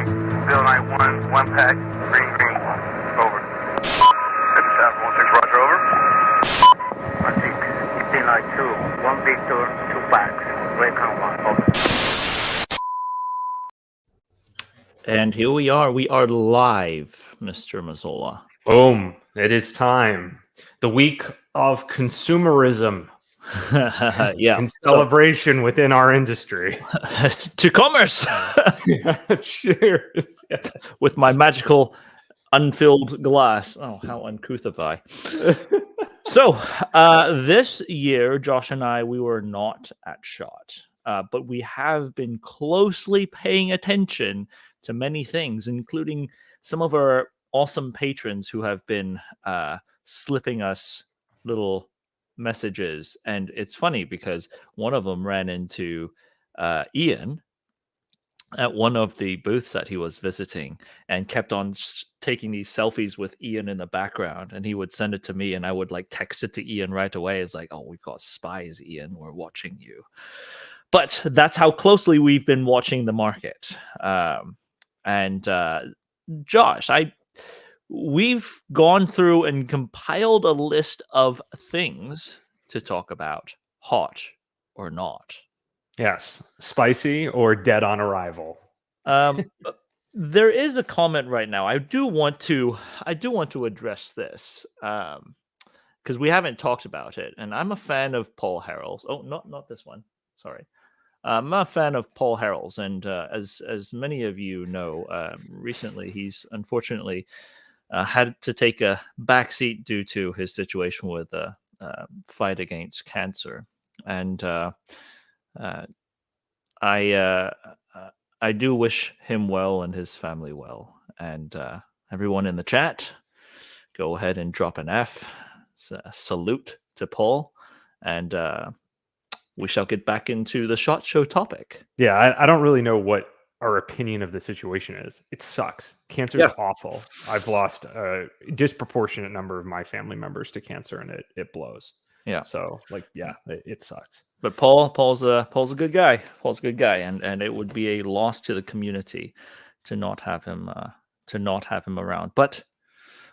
Copy. Bill 91, one pack, green, over. At the shop, 16, roger, over. 16, 1592, one Victor, two packs, Recon 1, over. And here we are live, Mr. Mazzola. Boom. It is time. The week of consumerism Yeah. and celebration within our industry. To commerce. Cheers. Yes. With my magical unfilled glass. Oh, how uncouth of I. So, this year, Josh and I, we were not at SHOT, but we have been closely paying attention to many things, including some of our awesome patrons who have been slipping us little messages. And it's funny because one of them ran into Ian at one of the booths that he was visiting and kept on taking these selfies with Ian in the background, and he would send it to me and I would like text it to Ian right away. It's like, oh, we've got spies, Ian, we're watching you. But that's how closely we've been watching the market. And Josh, we've gone through and compiled a list of things to talk about, hot or not. Yes. Spicy or dead on arrival. There is a comment right now. I do want to address this because we haven't talked about it, and I'm a fan of Paul Harrell's. Oh, not this one. Sorry. I'm a fan of Paul Harrell's, and as many of you know, recently he's unfortunately had to take a backseat due to his situation with the fight against cancer. And I do wish him well and his family well. And everyone in the chat, go ahead and drop an F. Salute to Paul. And we shall get back into the SHOT Show topic. Yeah, I don't really know what our opinion of the situation is. It sucks. Cancer is awful. I've lost a disproportionate number of my family members to cancer, and it blows. Yeah. So it sucks. But Paul's a good guy. Paul's a good guy, and it would be a loss to the community to not have him around. But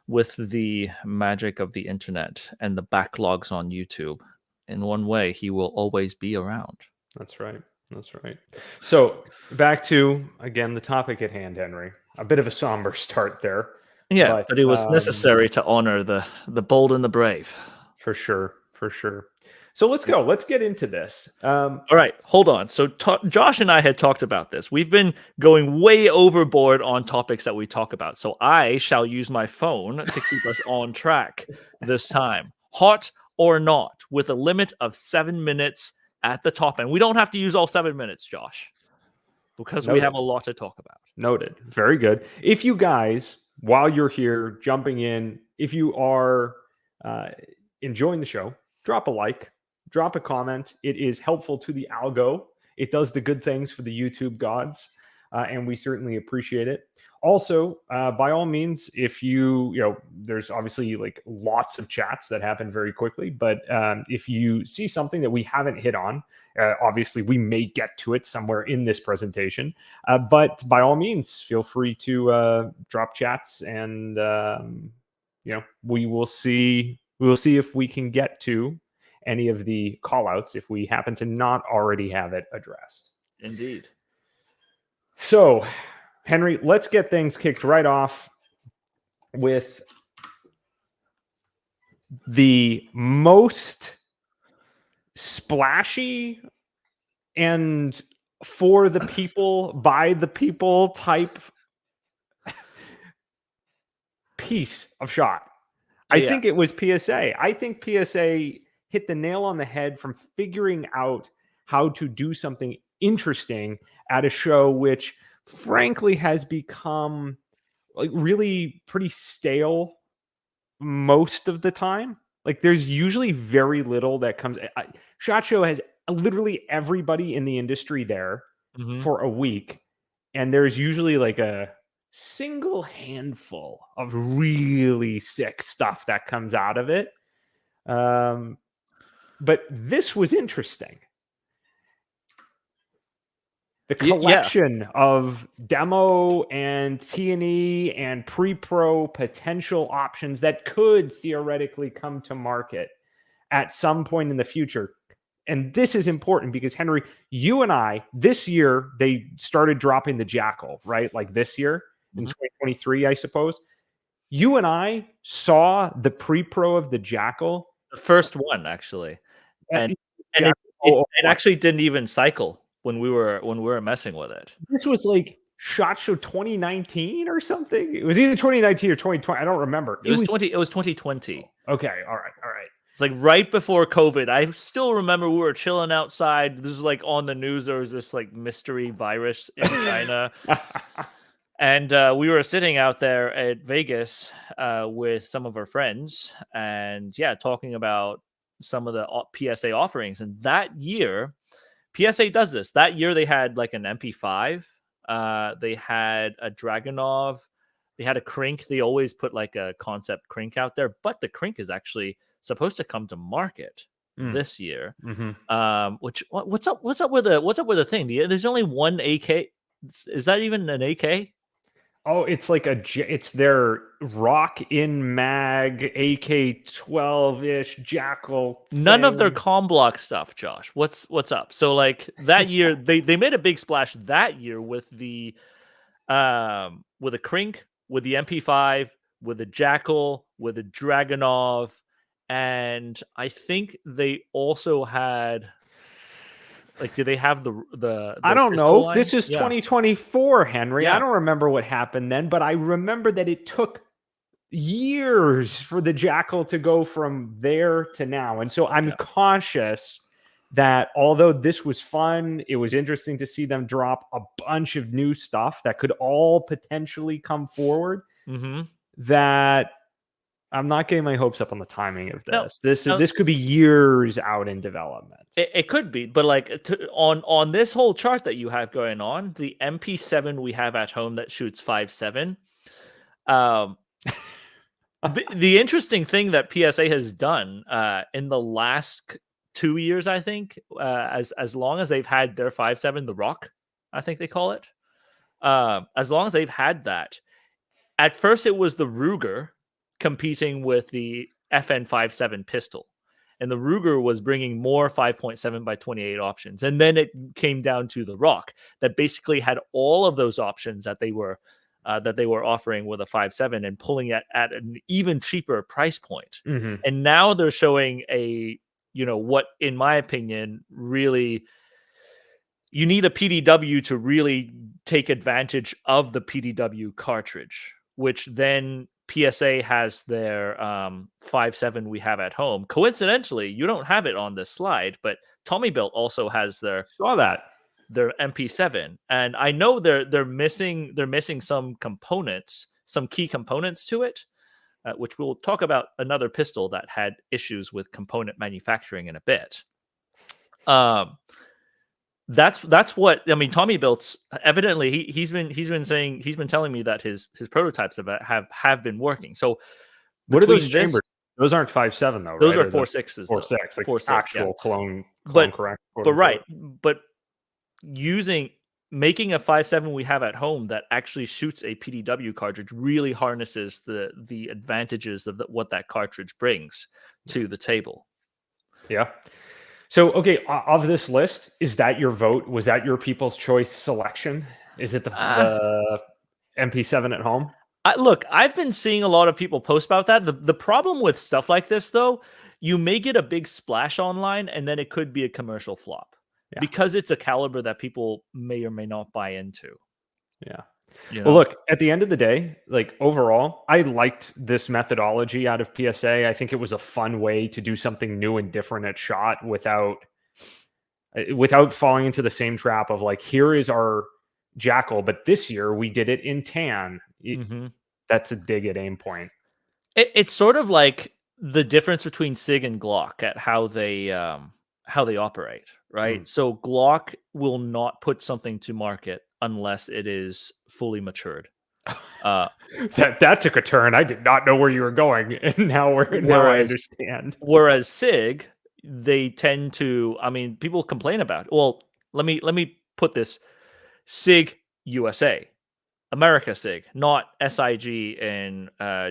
with the magic of the internet and the backlogs on YouTube, in one way, he will always be around. That's right. That's right. So back to, again, the topic at hand, Henry. A bit of a somber start there. Yeah, but it was necessary to honor the bold and the brave. For sure. For sure. So let's go. Let's get into this. All right, hold on. So Josh and I had talked about this. We've been going way overboard on topics that we talk about. So I shall use my phone to keep us on track this time. Hot or not, with a limit of 7 minutes at the top end. We don't have to use all 7 minutes, Josh, because we have a lot to talk about. Noted. Very good. If you guys, while you're here jumping in, if you are enjoying the show, drop a like, drop a comment. It is helpful to the algo. It does the good things for the YouTube gods, and we certainly appreciate it. Also, by all means, if there's obviously like lots of chats that happen very quickly, but if you see something that we haven't hit on, obviously we may get to it somewhere in this presentation, but by all means, feel free to drop chats, and we will see if we can get to any of the call outs if we happen to not already have it addressed. Indeed. So, Henry, let's get things kicked right off with the most splashy and for the people, by the people type piece of SHOT. I think it was PSA. I think PSA hit the nail on the head from figuring out how to do something interesting at a show which frankly has become like really pretty stale most of the time. Like there's usually very little that comes. SHOT Show has literally everybody in the industry there for a week, and there's usually like a single handful of really sick stuff that comes out of it. But this was interesting. the Yeah. collection of demo and T&E and pre-pro potential options that could theoretically come to market at some point in the future. And this is important because, Henry, you and I, this year, they started dropping the Jackal, right? Like this year in 2023, I suppose. You and I saw the pre-pro of the Jackal. The first one, actually. And Yeah. it actually didn't even cycle when we were messing with it. This was like SHOT Show 2019 or something. It was either 2019 or 2020. I don't remember. It was 2020. Okay. All right. It's like right before COVID. I still remember we were chilling outside. This is like on the news. There was this like mystery virus in China. And we were sitting out there at Vegas with some of our friends and talking about some of the PSA offerings. And that year, PSA does this. That year they had like an MP5. They had a Dragunov. They had a Krink. They always put like a concept Krink out there, but the Krink is actually supposed to come to market this year. What's up with the thing? There's only one AK. Is that even an AK? Oh, it's like it's their Rock in Mag AK-12-ish Jackal. None of their comm block stuff, Josh. What's up? So like that year, they made a big splash that year with the with a Krink, with the MP5, with the Jackal, with the Dragunov, and I think they also had. Like, do they have the I don't know. line? This is 2024, Henry. Yeah. I don't remember what happened then, but I remember that it took years for the Jackal to go from there to now. And so I'm cautious that although this was fun, it was interesting to see them drop a bunch of new stuff that could all potentially come forward, that I'm not getting my hopes up on the timing of this. This could be years out in development. It could be, but like on this whole chart that you have going on, the MP7 we have at home that shoots 5.7. The interesting thing that PSA has done in the last 2 years, I think, as long as they've had their 5.7, the Rock, I think they call it, as long as they've had that. At first, it was the Ruger competing with the FN57 pistol, and the Ruger was bringing more 5.7 by 28 options, and then it came down to the Rock that basically had all of those options that they were offering with a 5.7 and pulling it at an even cheaper price point. And now they're showing what in my opinion really you need a PDW to really take advantage of the PDW cartridge, which then PSA has their 5.7 we have at home. Coincidentally, you don't have it on this slide, but Tommybuilt also has their MP7, and I know they're missing some components, some key components to it, which we'll talk about another pistol that had issues with component manufacturing in a bit. That's what I mean. Tommybuilt's evidently he's been telling me that his prototypes have been working. So what are those chambers? Those aren't 5.7 though. Those right? are 4.6s. 4.6, like 4.6, actual clone correct. But right, but making a 5.7 we have at home that actually shoots a PDW cartridge really harnesses the advantages of what that cartridge brings to the table. Yeah. So, okay, of this list, is that your vote? Was that your people's choice selection? Is it the MP7 at home? Look, I've been seeing a lot of people post about that. The problem with stuff like this, though, you may get a big splash online, and then it could be a commercial flop because it's a caliber that people may or may not buy into. Yeah. Well, look, at the end of the day, like overall, I liked this methodology out of PSA. I think it was a fun way to do something new and different at SHOT without falling into the same trap of like, here is our Jackal, but this year we did it in tan. That's a dig at aim point. It's sort of like the difference between SIG and Glock at how they operate, right? So Glock will not put something to market unless it is fully matured. That took a turn. I did not know where you were going, and now I understand. Whereas SIG, they tend to. I mean, people complain about. Well, let me put this. SIG USA, America SIG, not SIG in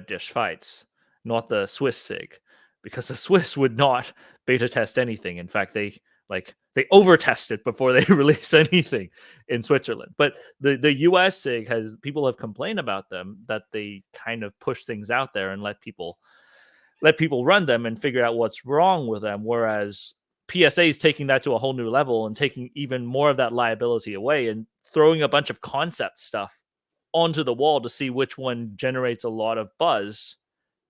dish fights, not the Swiss SIG, because the Swiss would not beta test anything. In fact, they over test it before they release anything in Switzerland. But the US SIG people have complained about them, that they kind of push things out there and let people run them and figure out what's wrong with them. Whereas PSA is taking that to a whole new level and taking even more of that liability away and throwing a bunch of concept stuff onto the wall to see which one generates a lot of buzz.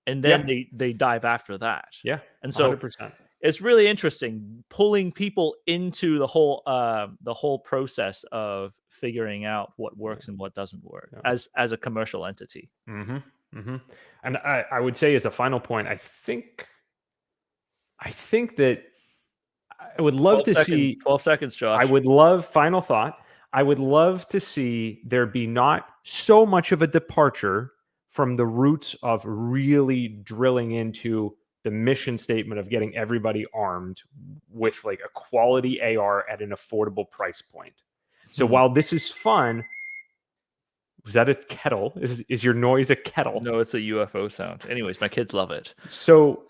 And then they dive after that. Yeah. And so 100%. It's really interesting pulling people into the whole process of figuring out what works and what doesn't work as a commercial entity. Mm-hmm. Mm-hmm. And I would say, as a final point, I think that I would love to see 12 seconds, Josh. Final thought. I would love to see there be not so much of a departure from the roots of really drilling into the mission statement of getting everybody armed with like a quality AR at an affordable price point. So while this is fun, was that a kettle? Is your noise a kettle? No, it's a UFO sound. Anyways, my kids love it. So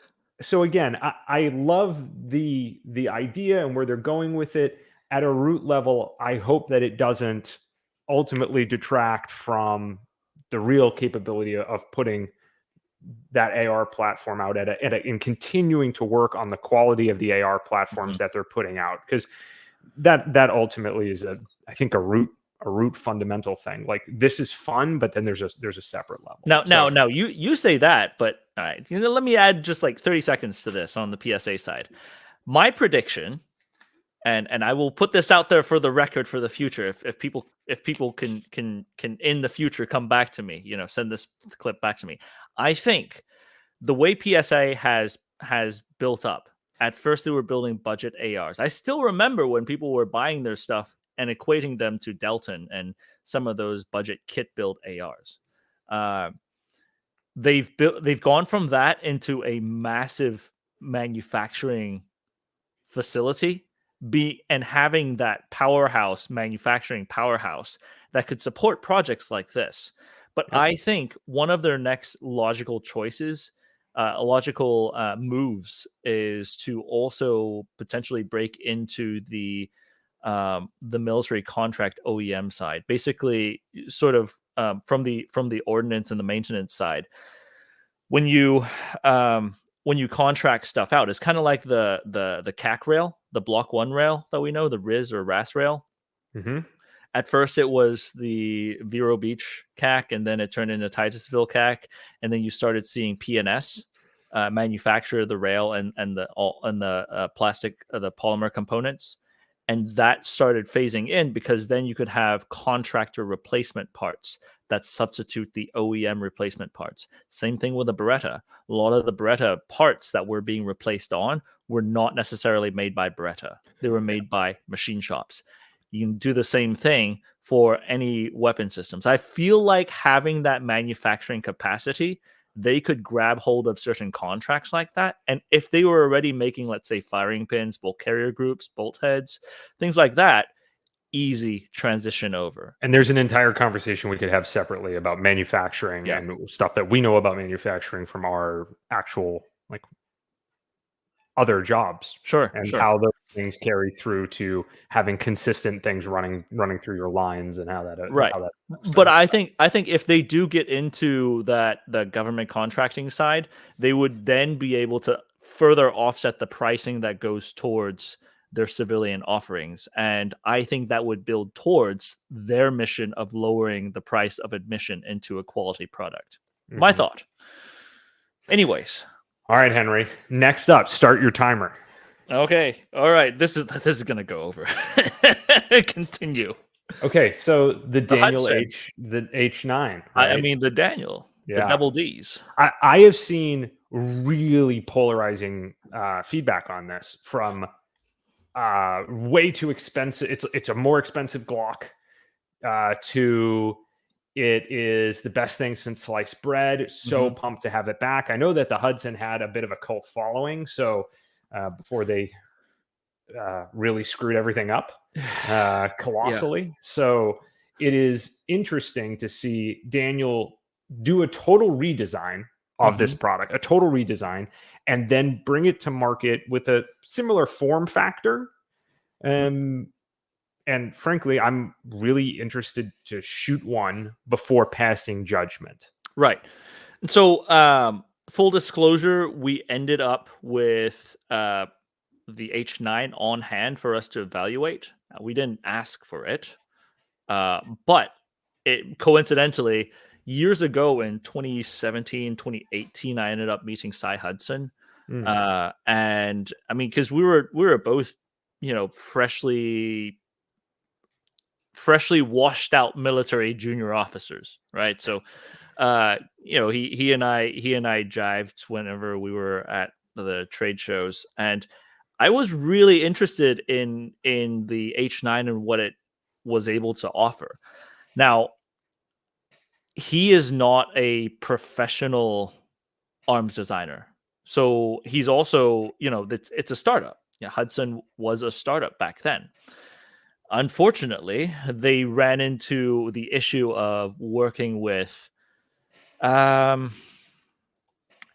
again, I love the idea and where they're going with it. At a root level, I hope that it doesn't ultimately detract from the real capability of putting that AR platform out and continuing to work on the quality of the AR platforms that they're putting out, because that ultimately is I think a root fundamental thing. Like, this is fun, but then there's a separate level. Now you say that, but all right, let me add just like 30 seconds to this on the PSA side. My prediction, and I will put this out there for the record for the future, if people can in the future come back to me, send this clip back to me. I think the way PSA has built up, at first they were building budget ARs. I still remember when people were buying their stuff and equating them to Delton and some of those budget kit build ARs. They've gone from that into a massive manufacturing facility, and having that manufacturing powerhouse that could support projects like this. But I think one of their next logical choices, moves, is to also potentially break into the military contract OEM side, basically sort of from the ordnance and the maintenance side. When you contract stuff out, it's kind of like the CAC rail, the Block 1 rail that we know, the RIS or RAS rail. Mm-hmm. At first, it was the Vero Beach CAC, and then it turned into Titusville CAC, and then you started seeing PNS manufacture the rail and the plastic, the polymer components, and that started phasing in, because then you could have contractor replacement parts that substitute the OEM replacement parts. Same thing with the Beretta. A lot of the Beretta parts that were being replaced on were not necessarily made by Beretta. They were made by machine shops. You can do the same thing for any weapon systems. I feel like having that manufacturing capacity, they could grab hold of certain contracts like that. And if they were already making, let's say, firing pins, bolt carrier groups, bolt heads, things like that, easy transition over. And there's an entire conversation we could have separately about manufacturing and stuff that we know about manufacturing from our actual other jobs. Sure. And how those things carry through to having consistent things running through your lines, and how that But I think if they do get into the government contracting side, they would then be able to further offset the pricing that goes towards their civilian offerings. And I think that would build towards their mission of lowering the price of admission into a quality product. Mm-hmm. My thought. Anyways. All right, Henry. Next up, start your timer. Okay. All right. This is going to go over. Continue. Okay. So the Daniel H9. Right? I mean, the Daniel. The double Ds. I have seen really polarizing feedback on this, from way too expensive. It's a more expensive Glock to it is the best thing since sliced bread. So pumped to have it back. I know that the Hudson had a bit of a cult following, so before they really screwed everything up colossally. So it is interesting to see Daniel do a total redesign of this product, a total redesign, and then bring it to market with a similar form factor. And frankly, I'm really interested to shoot one before passing judgment. Right. And so, full disclosure, we ended up with the H9 on hand for us to evaluate. We didn't ask for it, but it coincidentally, years ago in 2017, 2018, I ended up meeting Cy Hudson. And I mean, because we were both, freshly washed out military junior officers, right? So he and I jived whenever we were at the trade shows, and I was really interested in the H9 and what it was able to offer. Now, he is not a professional arms designer, so he's also, it's a startup. Yeah, Hudson was a startup back then. Unfortunately, they ran into the issue of working with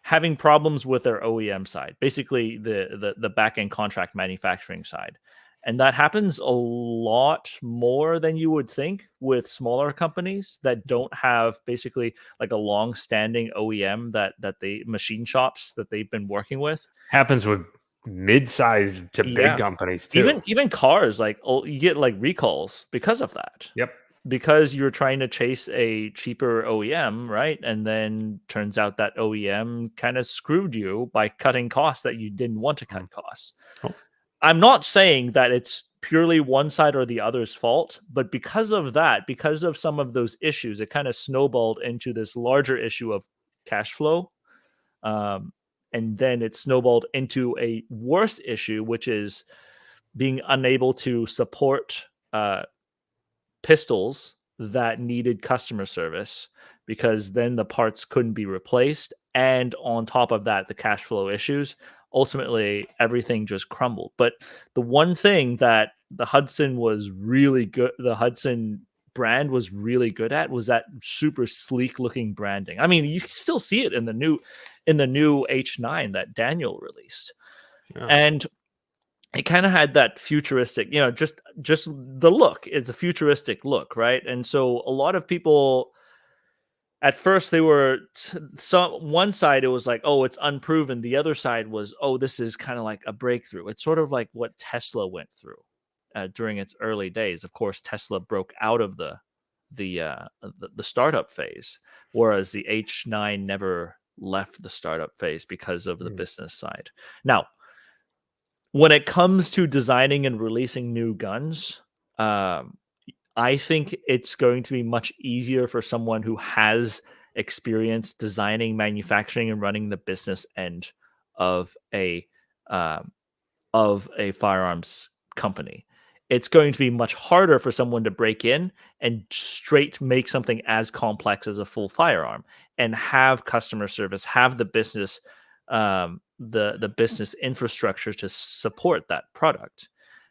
having problems with their OEM side, basically the back-end contract manufacturing side. And that happens a lot more than you would think with smaller companies that don't have basically like a long-standing OEM that they machine shops that they've been working with. Happens with mid-sized to big companies too. Even cars, like you get like recalls because of that. Yep. Because you're trying to chase a cheaper OEM, right? And then turns out that OEM kind of screwed you by cutting costs that you didn't want to cut costs. Oh. I'm not saying that it's purely one side or the other's fault, but because of that, because of some of those issues, it kind of snowballed into this larger issue of cash flow. And then it snowballed into a worse issue, which is being unable to support pistols that needed customer service, because then the parts couldn't be replaced. And on top of that, the cash flow issues, ultimately everything just crumbled. But the one thing that the Hudson brand was really good at was that super sleek looking branding. I mean, you can still see it in the new H9 that Daniel released. Yeah. And it kind of had that futuristic, just the look is a futuristic look, right? And so a lot of people at first, they were one side, it was like, oh, it's unproven. The other side was, oh, this is kind of like a breakthrough. It's sort of like what Tesla went through during its early days. Of course, Tesla broke out of the startup phase, whereas the H9 never left the startup phase because of the business side. Now, when it comes to designing and releasing new guns, I think it's going to be much easier for someone who has experience designing, manufacturing, and running the business end of a firearms company. It's going to be much harder for someone to break in and straight make something as complex as a full firearm and have customer service, have the business, the business infrastructure to support that product.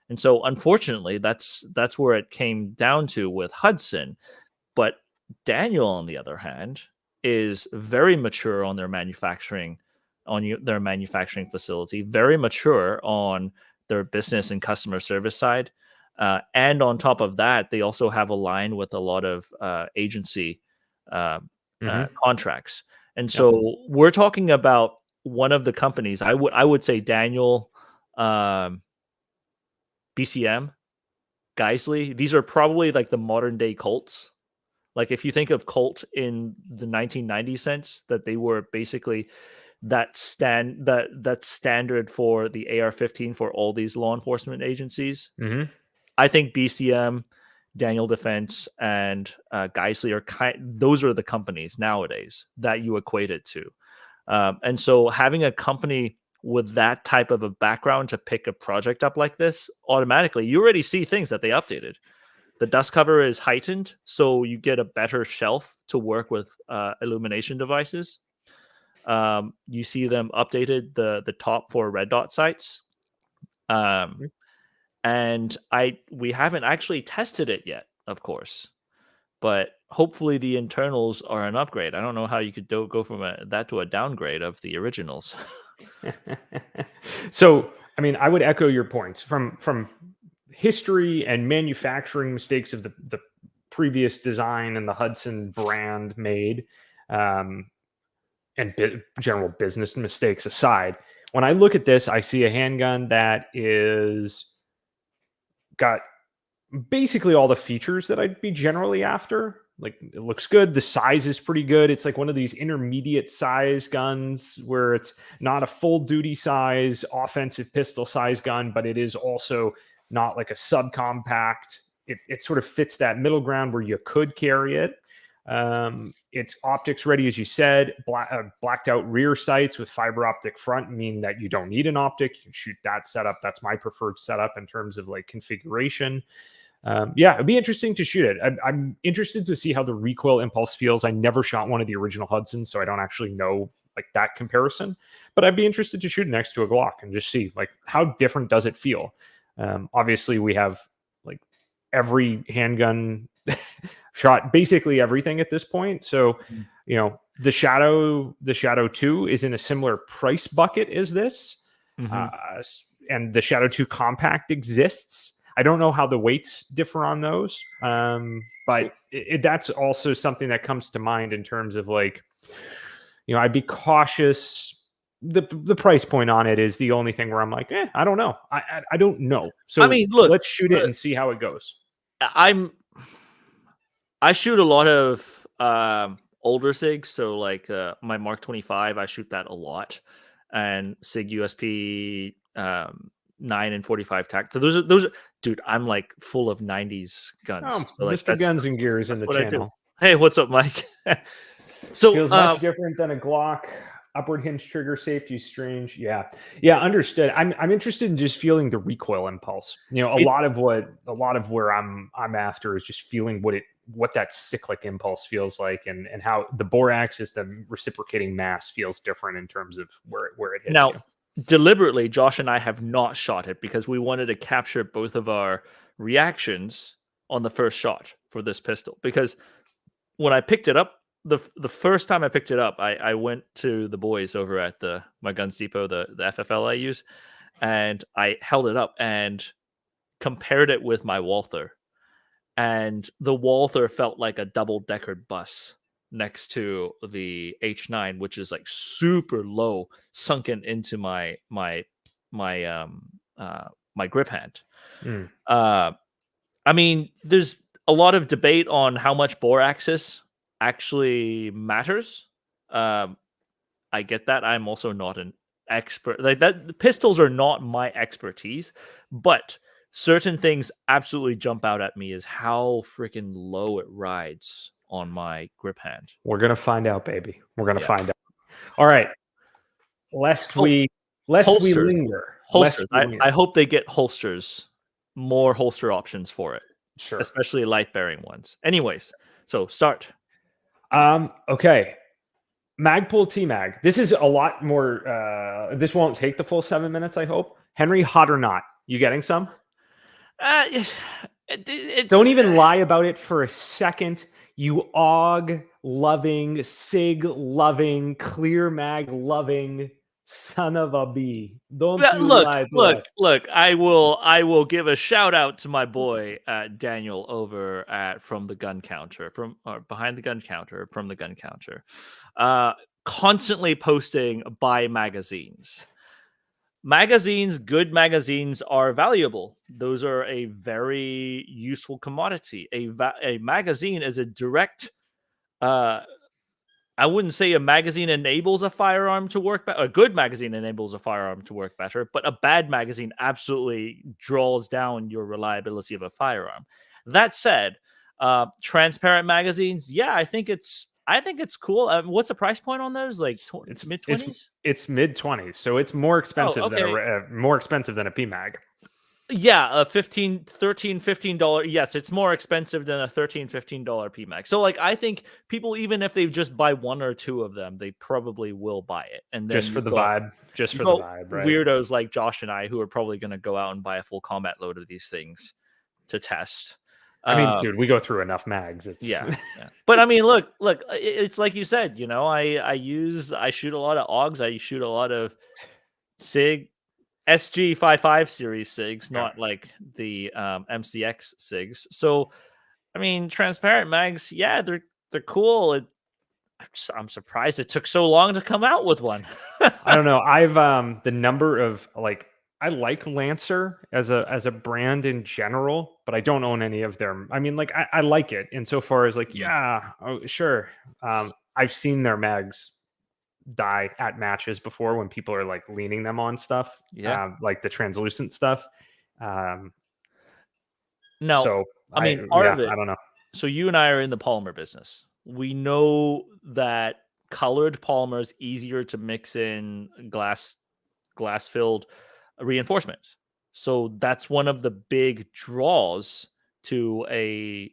And so, unfortunately, that's where it came down to with Hudson. But Daniel, on the other hand, is very mature on their manufacturing facility, very mature on their business and customer service side. And on top of that, they also have a line with a lot of agency contracts. And so we're talking about one of the companies. I would say Daniel, BCM, Geisley, these are probably like the modern day Colts. Like if you think of Colt in the 1990 sense, that they were basically that standard for the AR-15 for all these law enforcement agencies. I think BCM, Daniel Defense, and Geisley those are the companies nowadays that you equate it to. And so having a company with that type of a background to pick a project up like this, automatically, you already see things that they updated. The dust cover is heightened, so you get a better shelf to work with illumination devices. You see them updated the top 4 red dot sights. And we haven't actually tested it yet, of course. but hopefully the internals are an upgrade. I don't know how you could go from that to a downgrade of the originals. So, I mean, I would echo your points from history and manufacturing mistakes of the previous design and the Hudson brand made, and general business mistakes aside. When I look at this, I see a handgun that is got basically all the features that I'd be generally after. Like, it looks good. The size is pretty good. It's like one of these intermediate size guns where it's not a full duty size offensive pistol size gun, but it is also not like a subcompact. It sort of fits that middle ground where you could carry it. It's optics ready, as you said. Blacked out rear sights with fiber optic front mean that you don't need an optic. You can shoot that setup. That's my preferred setup in terms of like configuration. Yeah, it'd be interesting to shoot it. I'm interested to see how the recoil impulse feels. I never shot one of the original Hudsons, so I don't actually know like that comparison. But I'd be interested to shoot it next to a Glock and just see like how different does it feel. Obviously, we have like every handgun shot basically everything at this point. So, you know, the Shadow 2 is in a similar price bucket as this, and the Shadow 2 Compact exists. I don't know how the weights differ on those, but that's also something that comes to mind in terms of like, you know, I'd be cautious. The price point on it is the only thing where I'm like, I don't know. I don't know. So I mean, look, let's shoot it and see how it goes. I shoot a lot of older SIGs, so like my Mark 25, I shoot that a lot, and SIG USP 9 and 45 tac. So those are, dude, I'm like full of 90s guns. Oh, so like, Mr. Guns and Gears in the channel. Hey, what's up, Mike? So feels much different than a Glock. Upward hinge trigger safety is strange. Yeah, understood. I'm interested in just feeling the recoil impulse. You know, a lot of where I'm after is just feeling what that cyclic impulse feels like, and how the bore axis, the reciprocating mass, feels different in terms of where it hits now. You. Deliberately, Josh and I have not shot it because we wanted to capture both of our reactions on the first shot for this pistol. Because when I picked it up, the first time I picked it up, I went to the boys over at my Guns Depot, the FFL I use, and I held it up and compared it with my Walther. And the Walther felt like a double-decker bus next to the H9, which is like super low, sunken into my grip hand. I mean, there's a lot of debate on how much bore axis actually matters. I get that. I'm also not an expert. Like that, the pistols are not my expertise, but certain things absolutely jump out at me is how freaking low it rides on my grip hand. We're gonna find out, baby. We're gonna find out. All right. Lest we linger. Holsters. I hope they get holsters, more holster options for it. Sure. Especially light bearing ones. Anyways, so start. Okay. Magpul T-Mag. This is a lot more. This won't take the full 7 minutes, I hope. Henry, hot or not? You getting some? Don't even lie about it for a second. You AUG loving, SIG loving, clear mag loving son of a bee. Don't look. I will give a shout out to my boy Daniel over at From the Gun Counter, behind the gun counter, from the gun counter, constantly posting buy magazines. Good magazines are valuable. Those are a very useful commodity. A magazine is a direct. I wouldn't say a magazine enables a firearm to work better. A good magazine enables a firearm to work better, but a bad magazine absolutely draws down your reliability of a firearm. That said, transparent magazines, yeah, I think it's cool. What's the price point on those? Like it's mid-20s? It's mid-20s, so it's more expensive than a PMag. Yeah, a $15. Yes, it's more expensive than a $15 PMag. So like I think people, even if they just buy one or two of them, they probably will buy it. And then just for the vibe, right? Weirdos like Josh and I who are probably going to go out and buy a full combat load of these things to test. I mean, dude, we go through enough mags. It's Yeah. But I mean, look, it's like you said, you know, I shoot a lot of AUGs, I shoot a lot of SIG, SG55 series SIGs, not like the MCX SIGs. So, I mean, transparent mags, yeah, they're cool. I'm surprised it took so long to come out with one. I don't know. I've the number of like I like Lancer as a brand in general, but I don't own any of their. I mean, like I like it insofar as like, yeah, oh, sure. I've seen their mags die at matches before when people are like leaning them on stuff, like the translucent stuff. No, so I mean, part of it. I don't know. So you and I are in the polymer business. We know that colored polymer is easier to mix in glass filled reinforcements. So that's one of the big draws to a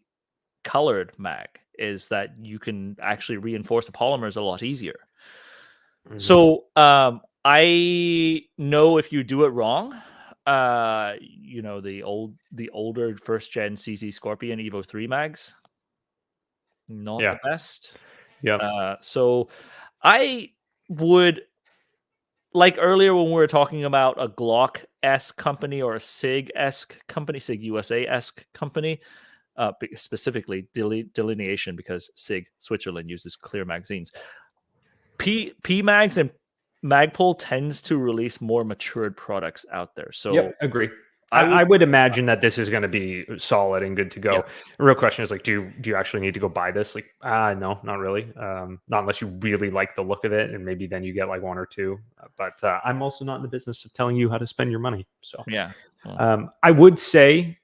colored mag is that you can actually reinforce the polymers a lot easier. Mm-hmm. So I know if you do it wrong, you know, the older first gen CZ Scorpion Evo 3 mags, not the best. Yeah. So I would, like earlier when we were talking about a Glock-esque company or a SIG-esque company, SIG USA-esque company, specifically delineation because SIG Switzerland uses clear magazines. P-Mags and Magpul tends to release more matured products out there. So agree. I would imagine that this is going to be solid and good to go. The real question is like, do you actually need to go buy this? Like, no, not really. Not unless you really like the look of it, and maybe then you get like one or two. But I'm also not in the business of telling you how to spend your money. So I would say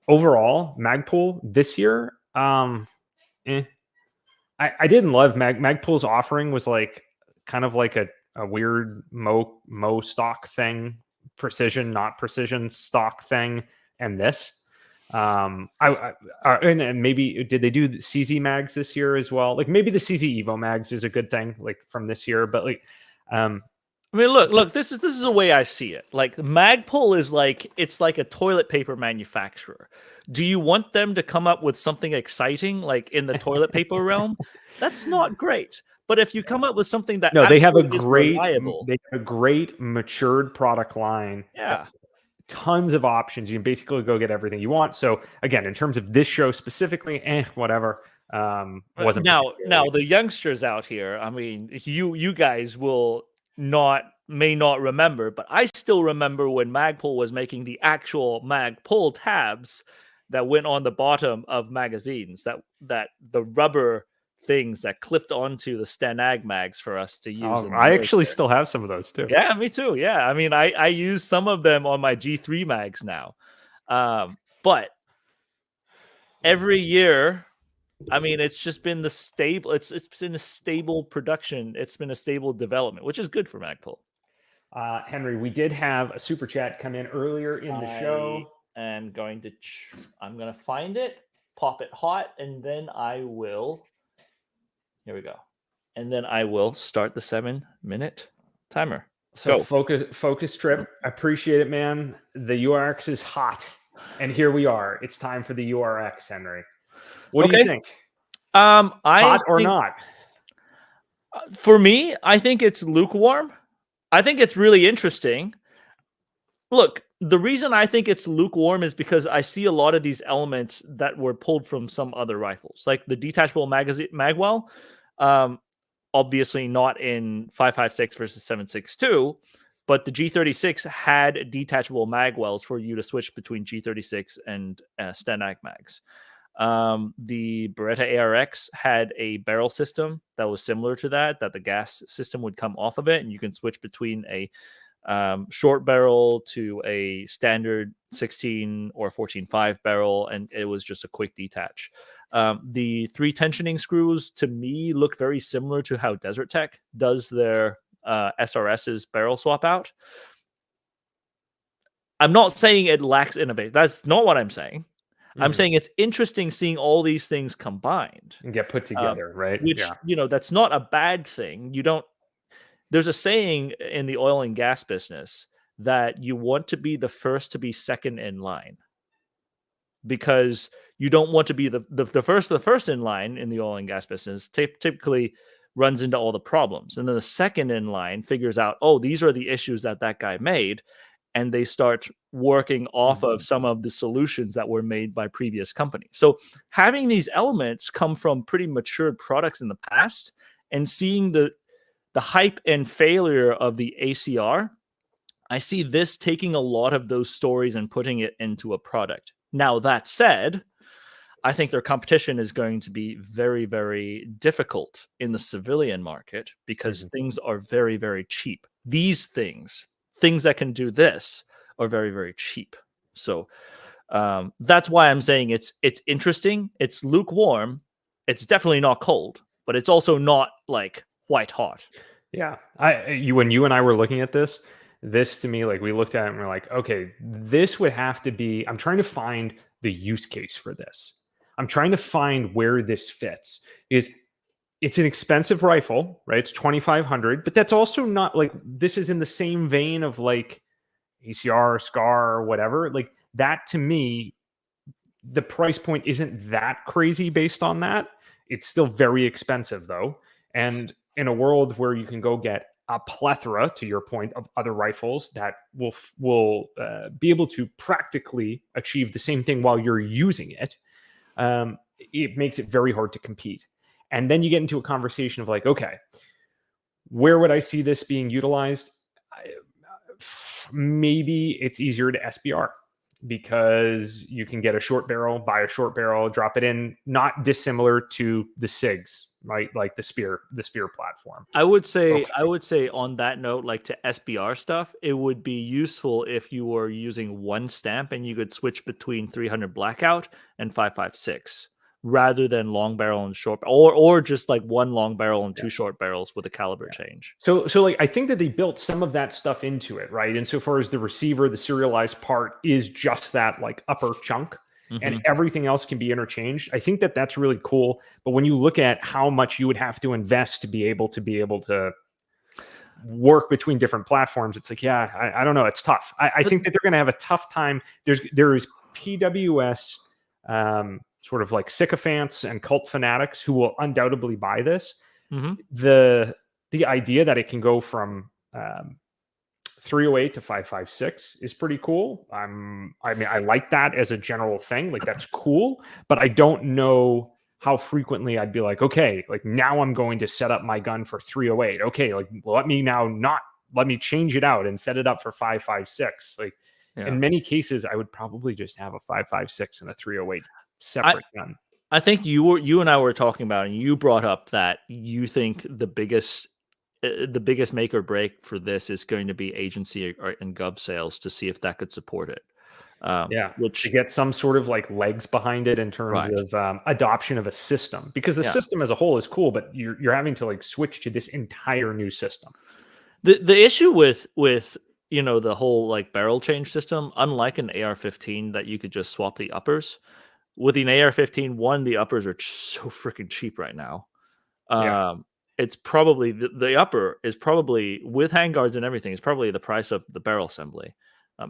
overall Magpul this year, I didn't love Magpul's offering was like kind of like a weird Mo stock thing. Precision, not precision stock thing, and this. And maybe did they do the CZ mags this year as well? Like maybe the CZ Evo mags is a good thing, like from this year. But like, I mean, look. This is the way I see it. Like Magpul is like it's like a toilet paper manufacturer. Do you want them to come up with something exciting like in the toilet paper realm? That's not great. But if you come up with something that they have a great matured product line. Yeah. Tons of options. You can basically go get everything you want. So again, in terms of this show specifically, whatever. Wasn't now the youngsters out here, I mean, you guys may not remember, but I still remember when Magpul was making the actual Magpul tabs that went on the bottom of magazines, that the rubber things that clipped onto the Stenag mags for us to use. I actually still have some of those too. Yeah, me too. Yeah, I mean, I use some of them on my G3 mags now. But every year, I mean, it's just been the stable. It's been a stable production. It's been a stable development, which is good for Magpul. Henry, we did have a super chat come in earlier in the show. I'm going to find it, pop it hot, and then I will. Here we go. And then I will start the 7-minute timer. So focus trip. Appreciate it, man. The URX is hot. And here we are. It's time for the URX, Henry. What do you think? Hot or not? For me, I think it's lukewarm. I think it's really interesting. Look, the reason I think it's lukewarm is because I see a lot of these elements that were pulled from some other rifles, like the detachable magwell. Obviously not in 5.56 versus 7.62, but the G36 had detachable magwells for you to switch between G36 and Stenag mags. The Beretta ARX had a barrel system that was similar to that the gas system would come off of it, and you can switch between a short barrel to a standard 16 or 14.5 barrel, and it was just a quick detach. The 3 tensioning screws to me look very similar to how Desert Tech does their SRS's barrel swap out. I'm not saying it lacks innovation. That's not what I'm saying. I'm saying it's interesting seeing all these things combined and get put together, right? Which, that's not a bad thing. There's a saying in the oil and gas business that you want to be the first to be second in line. because you don't want to be the first in line in the oil and gas business. Typically runs into all the problems, and then the second in line figures out, oh, these are the issues that guy made, and they start working off of some of the solutions that were made by previous companies. So having these elements come from pretty matured products in the past, and seeing the hype and failure of the ACR, I see this taking a lot of those stories and putting it into a product. Now, that said, I think their competition is going to be very, very difficult in the civilian market, because things are very, very cheap. These things that can do this, are very, very cheap. So that's why I'm saying it's interesting. It's lukewarm. It's definitely not cold, but it's also not like white hot. Yeah. When you and I were looking at this to me, like, we looked at it and we're like, okay, this would have to be, I'm trying to find the use case for this. I'm trying to find where this fits, because it's an expensive rifle, right? It's $2,500, but that's also not like, this is in the same vein of like ACR, SCAR, or whatever. Like, that to me, the price point isn't that crazy based on that. It's still very expensive though. And in a world where you can go get a plethora, to your point, of other rifles that will be able to practically achieve the same thing while you're using it, it makes it very hard to compete. And then you get into a conversation of like, okay, where would I see this being utilized? Maybe it's easier to SBR, because you can get a short barrel, buy a short barrel, drop it in, not dissimilar to the SIGs, right? Like the spear platform. I would say on that note, like, to SBR stuff, it would be useful if you were using one stamp and you could switch between 300 blackout and 5.56, rather than long barrel and short, or just like one long barrel and two short barrels with a caliber change. So like, I think that they built some of that stuff into it, right? Insofar as the receiver, the serialized part is just that like upper chunk, and everything else can be interchanged. I think that that's really cool. But when you look at how much you would have to invest to be able to work between different platforms, it's like, yeah, I don't know. It's tough. I think that they're going to have a tough time. There is PWS, sort of like sycophants and cult fanatics who will undoubtedly buy this. The idea that it can go from 308 to 5.56 is pretty cool. I mean, I like that as a general thing. Like, that's cool, but I don't know how frequently I'd be like, okay, like, now I'm going to set up my gun for 308. Okay, like, let me change it out and set it up for 5.56. Like, in many cases, I would probably just have a 5.56 and a 308 separate gun. I think you and I were talking about, and you brought up that you think the biggest make or break for this is going to be agency and gov sales, to see if that could support it. Which to get some sort of like legs behind it in terms of adoption of a system, because the system as a whole is cool, but you're having to like switch to this entire new system. The issue with the whole like barrel change system, unlike an AR-15 that you could just swap the uppers, with an AR-15, the uppers are so freaking cheap right now. It's probably the upper is probably, with handguards and everything, is probably the price of the barrel assembly,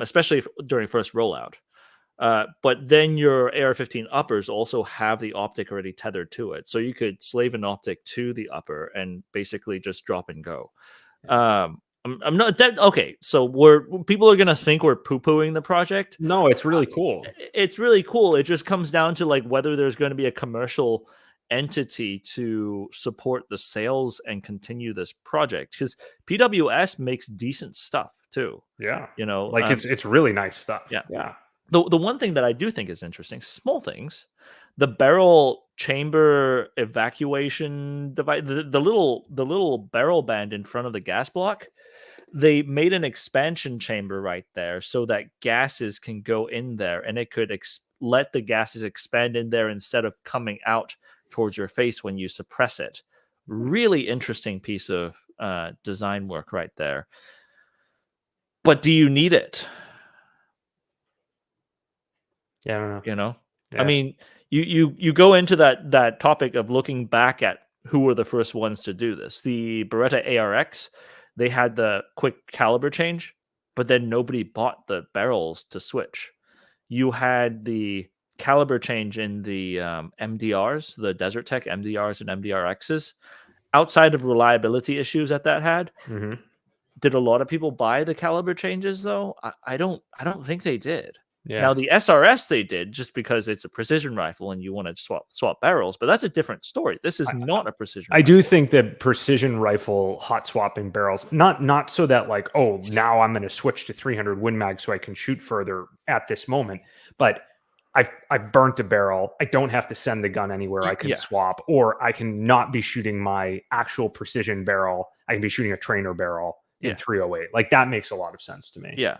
especially during first rollout. But then your AR-15 uppers also have the optic already tethered to it, so you could slave an optic to the upper and basically just drop and go. I'm not okay. So people are gonna think we're poo-pooing the project. No, it's really cool. It's really cool. It just comes down to like whether there's going to be a commercial entity to support the sales and continue this project, because PWS makes decent stuff too. Yeah, like it's really nice stuff. Yeah. The one thing that I do think is interesting, small things, the barrel chamber evacuation device, the little barrel band in front of the gas block, they made an expansion chamber right there so that gases can go in there, and it could let the gases expand in there instead of coming out towards your face when you suppress it. Really interesting piece of design work right there. But do you need it? Yeah, I don't know. Yeah. I mean, you go into that topic of looking back at who were the first ones to do this. The Beretta ARX, they had the quick caliber change, but then nobody bought the barrels to switch. You had the caliber change in the MDRs, the Desert Tech MDRs and MDRXs, outside of reliability issues that had. Mhm. Did a lot of people buy the caliber changes though? I don't think they did. Yeah. Now the SRS they did, just because it's a precision rifle and you want to swap barrels, but that's a different story. This is not a precision I rifle. do think that precision rifle hot swapping barrels, not so that like, oh, now I'm going to switch to 300 Win Mag so I can shoot further at this moment, but I've burnt a barrel. I don't have to send the gun anywhere. I can swap, or I can not be shooting my actual precision barrel. I can be shooting a trainer barrel in 308. Like that makes a lot of sense to me. Yeah.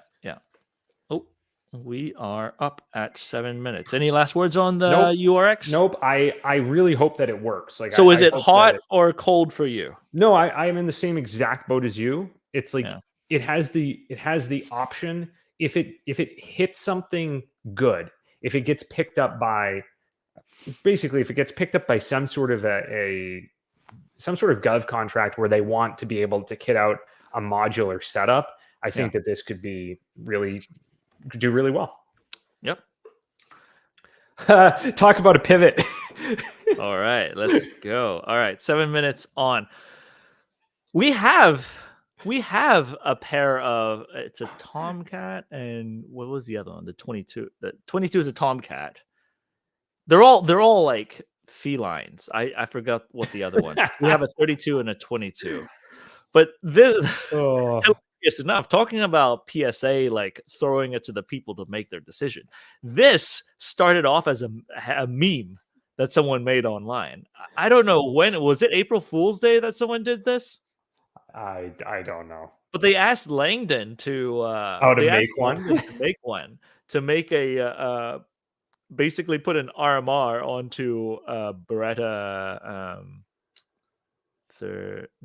Oh, we are up at 7 minutes. Any last words on the URX? Nope. I really hope that it works. Like, so is it hot or cold for you? No, I am in the same exact boat as you. It's like it has the option if it hits something good, if it gets picked up by some sort of some sort of gov contract where they want to be able to kit out a modular setup, I think that this could do really well. Yep. Talk about a pivot. All right, let's go. All right, 7 minutes on. We have a pair of, it's a Tomcat, and what was the other one? The 22. The 22 is a Tomcat. They're all like felines. I forgot what the other one. We have a 32 and a 22. But this hilarious enough, talking about PSA like throwing it to the people to make their decision. This started off as a meme that someone made online. I don't know when. Was it April Fool's Day that someone did this? I don't know. But they asked Langdon to make a basically put an RMR onto Beretta.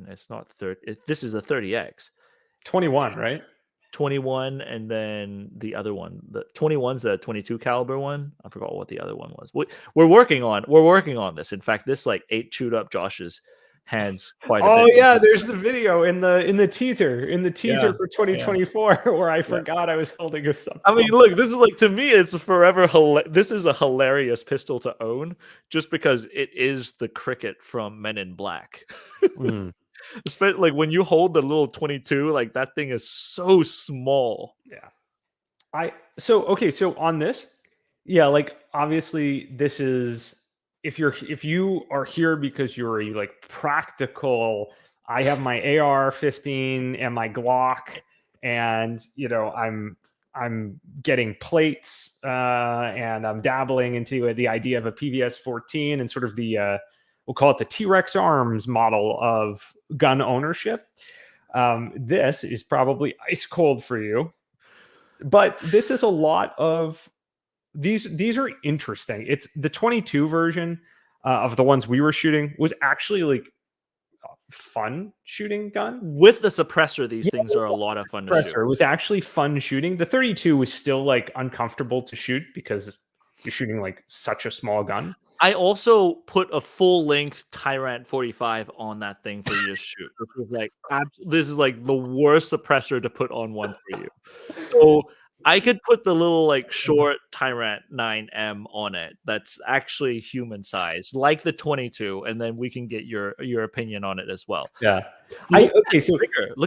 It's not 30. This is a 30X. 21, right? 21, and then the other one, the 21's a 22 caliber one. I forgot what the other one was. We're working on this. In fact, this like chewed up Josh's hands quite a bit. Oh yeah, there's the video in the teaser for 2024 where I forgot I was holding a sub. I mean, look, this is like, to me, it's forever. This is a hilarious pistol to own, just because it is the Cricket from Men in Black. Especially like when you hold the little 22, like that thing is so small. Yeah. So on this, like obviously this is, if you are here because you're a like practical, I have my AR-15 and my Glock, and I'm getting plates and I'm dabbling into the idea of a PVS-14 and sort of the we'll call it the T-Rex Arms model of gun ownership. This is probably ice cold for you, but this is a lot of these are interesting. It's the 22 version of the ones we were shooting was actually like fun shooting gun with the suppressor. These things are a lot of fun to shoot. It was actually fun shooting. The 32 was still like uncomfortable to shoot because you're shooting like such a small gun. I also put a full length Tyrant 45 on that thing for you to shoot. This is like the worst suppressor to put on one for you. So I could put the little like short Tyrant 9M on it. That's actually human size, like the 22, and then we can get your opinion on it as well. Yeah. Look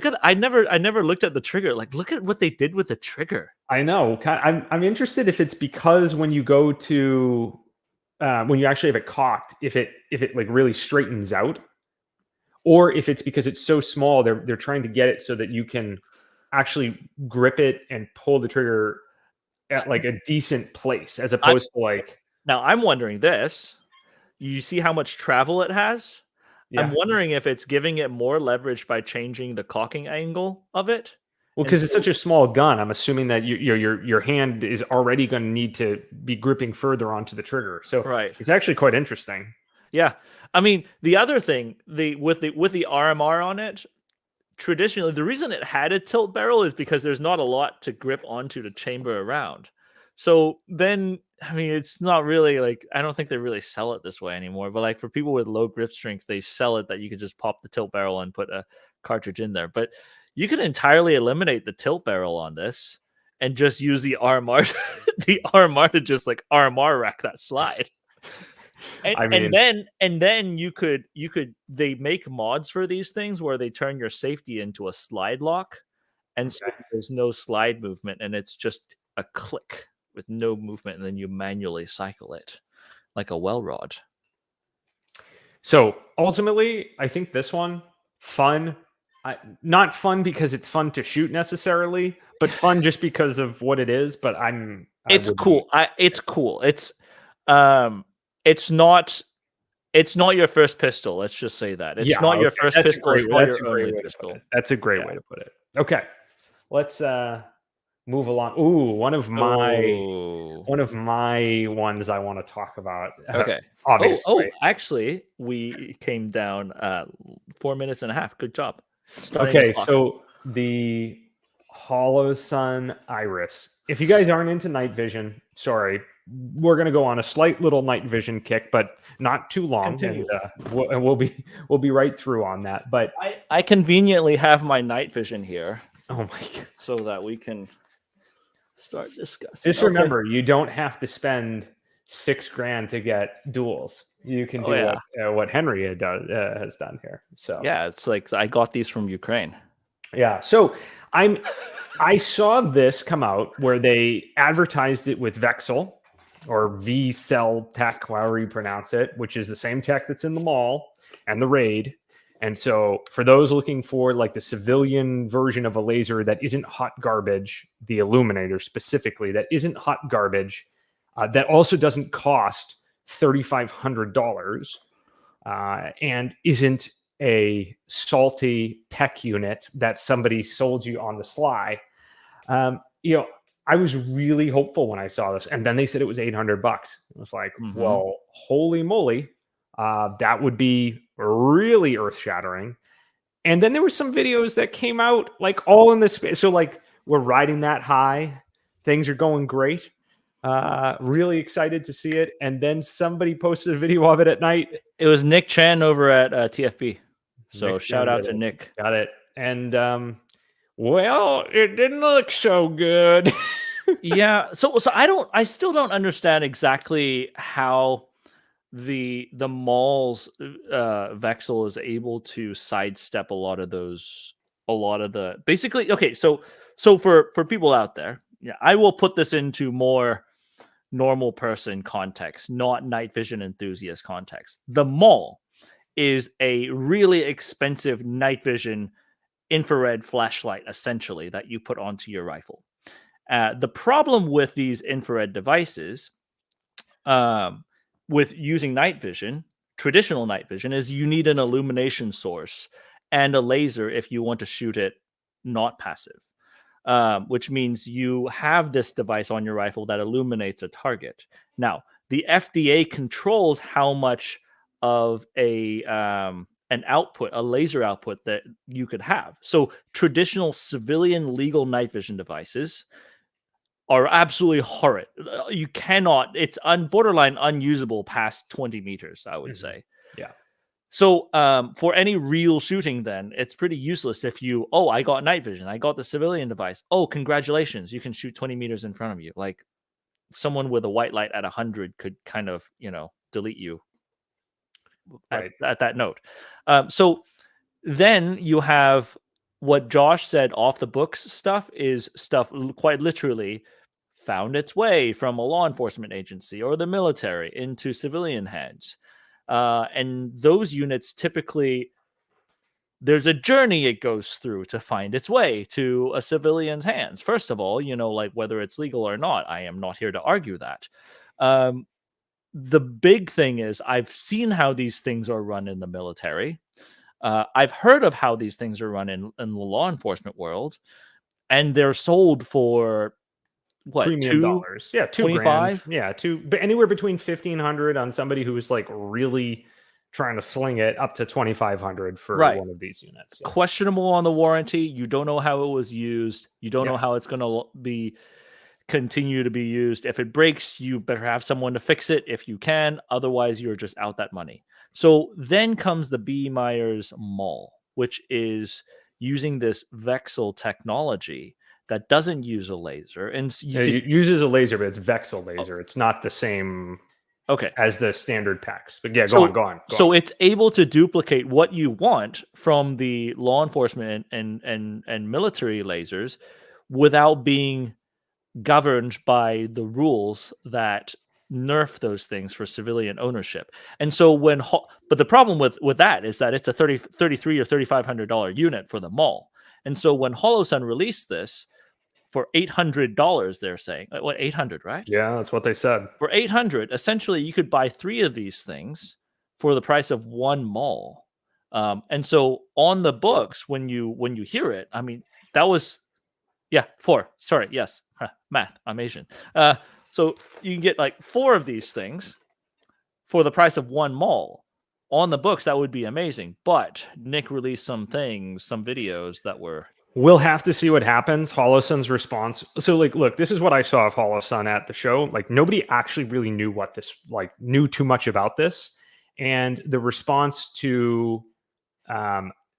at I never looked at the trigger. Like, look at what they did with the trigger. I know. I'm interested if it's because when you go to when you actually have it cocked, if it like really straightens out, or if it's because it's so small, they're trying to get it so that you can actually grip it and pull the trigger at like a decent place, as opposed to like. Now I'm wondering this. You see how much travel it has? Yeah. I'm wondering if it's giving it more leverage by changing the cocking angle of it. Well, because it's such a small gun, I'm assuming that your hand is already going to need to be gripping further onto the trigger. So it's actually quite interesting. Yeah, I mean, the other thing, with the RMR on it, traditionally the reason it had a tilt barrel is because there's not a lot to grip onto to chamber around. So then, I mean, it's not really like, I don't think they really sell it this way anymore. But like for people with low grip strength, they sell it that you could just pop the tilt barrel and put a cartridge in there. But you could entirely eliminate the tilt barrel on this and just use the RMR, the RMR to just like RMR rack that slide. And, I mean, and then you could they make mods for these things where they turn your safety into a slide lock, and so there's no slide movement, and it's just a click with no movement, and then you manually cycle it like a well rod. So ultimately, I think this one fun, not fun because it's fun to shoot necessarily, but fun just because of what it is. But it's cool. It's cool. It's not your first pistol. Let's just say that it's not your first pistol. It's not your only pistol. That's a great way to put it. Okay, let's move along. Ooh, one of my ones I want to talk about. Okay. Obviously. Actually, we came down 4 minutes and a half. Good job. Okay, so the Holosun Iris. If you guys aren't into night vision, sorry, we're going to go on a slight little night vision kick, but not too long. Continue. And we'll be right through on that. But I conveniently have my night vision here. Oh my God. So that we can start discussing. Just remember, you don't have to spend $6,000 to get duals. You can do what Henry has done here. So yeah, it's like I got these from Ukraine. Yeah. So I saw this come out where they advertised it with Vexel or V-Cell Tech, however you pronounce it, which is the same tech that's in the mall and the Raid. And so for those looking for like the civilian version of a laser that isn't hot garbage, the Illuminator specifically, that isn't hot garbage, that also doesn't cost $3,500 and isn't a salty tech unit that somebody sold you on the sly. I was really hopeful when I saw this, and then they said it was $800. I was like, well, holy moly, that would be really earth shattering. And then there were some videos that came out like all in this space. So like we're riding that high, things are going great. Really excited to see it. And then somebody posted a video of it at night. It was Nick Chan over at TFP. So shout out to Nick. Got it. And well, it didn't look so good. Yeah. So I still don't understand exactly how the mall's Vexel is able to sidestep a lot of the basically. Okay. So for people out there, yeah, I will put this into more normal person context, not night vision enthusiast context. The mall is a really expensive night vision infrared flashlight, essentially, that you put onto your rifle. The problem with these infrared devices, with using night vision, traditional night vision, is you need an illumination source and a laser if you want to shoot it not passive. Which means you have this device on your rifle that illuminates a target. Now, the FDA controls how much of an output, a laser output that you could have. So traditional civilian legal night vision devices are absolutely horrid. You cannot, it's borderline unusable past 20 meters, I would say. Yeah. So for any real shooting, then it's pretty useless if I got night vision, I got the civilian device. Oh, congratulations, you can shoot 20 meters in front of you. Like someone with a white light at 100 could kind of, delete you at that note. So then you have what Josh said off the books stuff is stuff quite literally found its way from a law enforcement agency or the military into civilian hands. And those units typically, there's a journey it goes through to find its way to a civilian's hands. First of all, like whether it's legal or not, I am not here to argue that. The big thing is I've seen how these things are run in the military. I've heard of how these things are run in the law enforcement world, and they're sold for what, premium dollars? Yeah, $2,000. Yeah, but anywhere between $1,500 on somebody who is like really trying to sling it up to $2,500 for one of these units. Yeah. Questionable on the warranty. You don't know how it was used. You don't know how it's going to continue to be used. If it breaks, you better have someone to fix it if you can. Otherwise, you're just out that money. So then comes the B. Myers Mall, which is using this Vexel technology that doesn't use a laser, and It uses a laser, but it's VXL laser. It's not the same as the standard PACs. But yeah, go on. So it's able to duplicate what you want from the law enforcement and military lasers without being governed by the rules that nerf those things for civilian ownership. And so but the problem with that is that it's a $33 or $3,500 unit for the mall. And so when Holosun released this for $800, they're saying, what, 800, right? Yeah, that's what they said. For 800, essentially you could buy 3 of these things for the price of 1 mall. And so on the books, when you hear it, I mean, that was 4. Sorry, yes, math. I'm Asian. So you can get like 4 of these things for the price of 1 mall. On the books, that would be amazing. But Nick released some videos that were. We'll have to see what happens. Holosun's response. So, like, look, this is what I saw of Holosun at the show. Like, nobody actually really knew too much about this. And the response to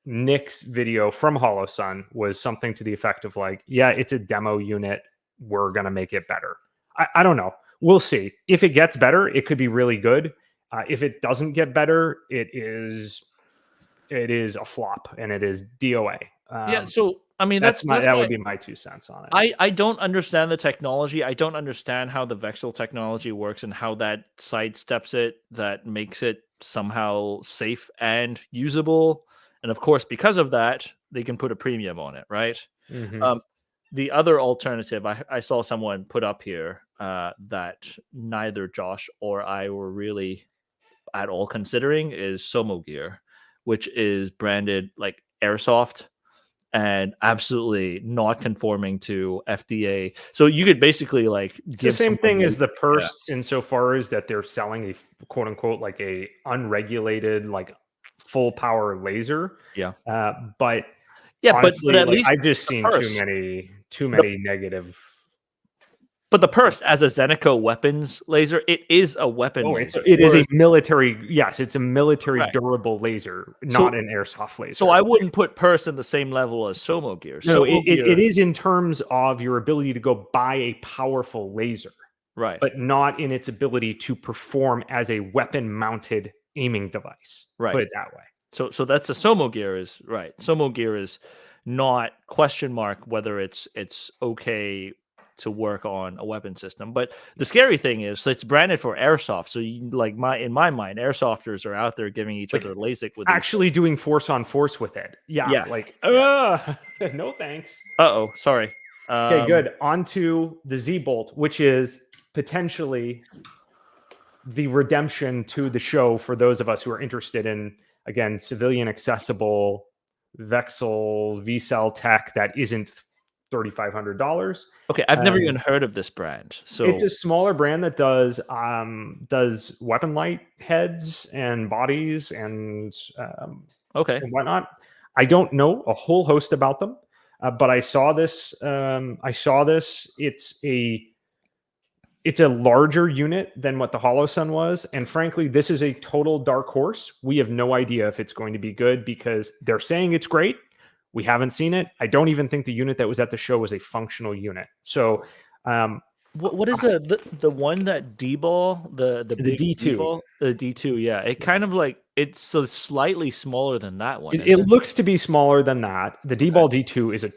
Nick's video from Holosun was something to the effect of like, yeah, it's a demo unit. We're going to make it better. I don't know. We'll see. If it gets better, it could be really good. If it doesn't get better, it is a flop and it is DOA. So I mean, that would be my 2 cents on it. I don't understand the technology. I don't understand how the VXL technology works and how that sidesteps it, that makes it somehow safe and usable. And of course, because of that, they can put a premium on it, right? Mm-hmm. The other alternative I saw someone put up here that neither Josh or I were really at all considering is Somo Gear, which is branded like airsoft and absolutely not conforming to FDA. So you could basically like it's the same thing as the purse insofar as that they're selling a quote unquote like a unregulated like full power laser. But honestly, but at least I've just seen too many negative. But the purse as a Zeneco weapons laser, it is a weapon laser. It is a military. Yes, it's a military durable laser, not an airsoft laser. So I wouldn't put purse in the same level as Somo Gear. No, it is in terms of your ability to go buy a powerful laser, right? But not in its ability to perform as a weapon-mounted aiming device. Right. Put it that way. So that's a Somo Gear is right. Somo Gear is not question mark whether it's okay to work on a weapon system. But the scary thing is it's branded for airsoft. So you in my mind, airsofters are out there giving each other LASIK with actually doing force on force with it. Yeah. No thanks. Sorry. Okay, good. On to the ZBolt, which is potentially the redemption to the show for those of us who are interested in, again, civilian accessible VXL V-cell tech that isn't $3,500. Okay, I've never even heard of this brand. So it's a smaller brand that does weapon light heads and bodies and and whatnot. I don't know a whole host about them, but I saw this. It's a larger unit than what the Holosun was, and frankly, this is a total dark horse. We have no idea if it's going to be good because they're saying it's great. We haven't seen it. I don't even think the unit that was at the show was a functional unit. So, what is the one that D-ball the D2 D-ball? The D2? Yeah, it kind of like it's so slightly smaller than that one. It looks to be smaller than that. The D-ball D2 is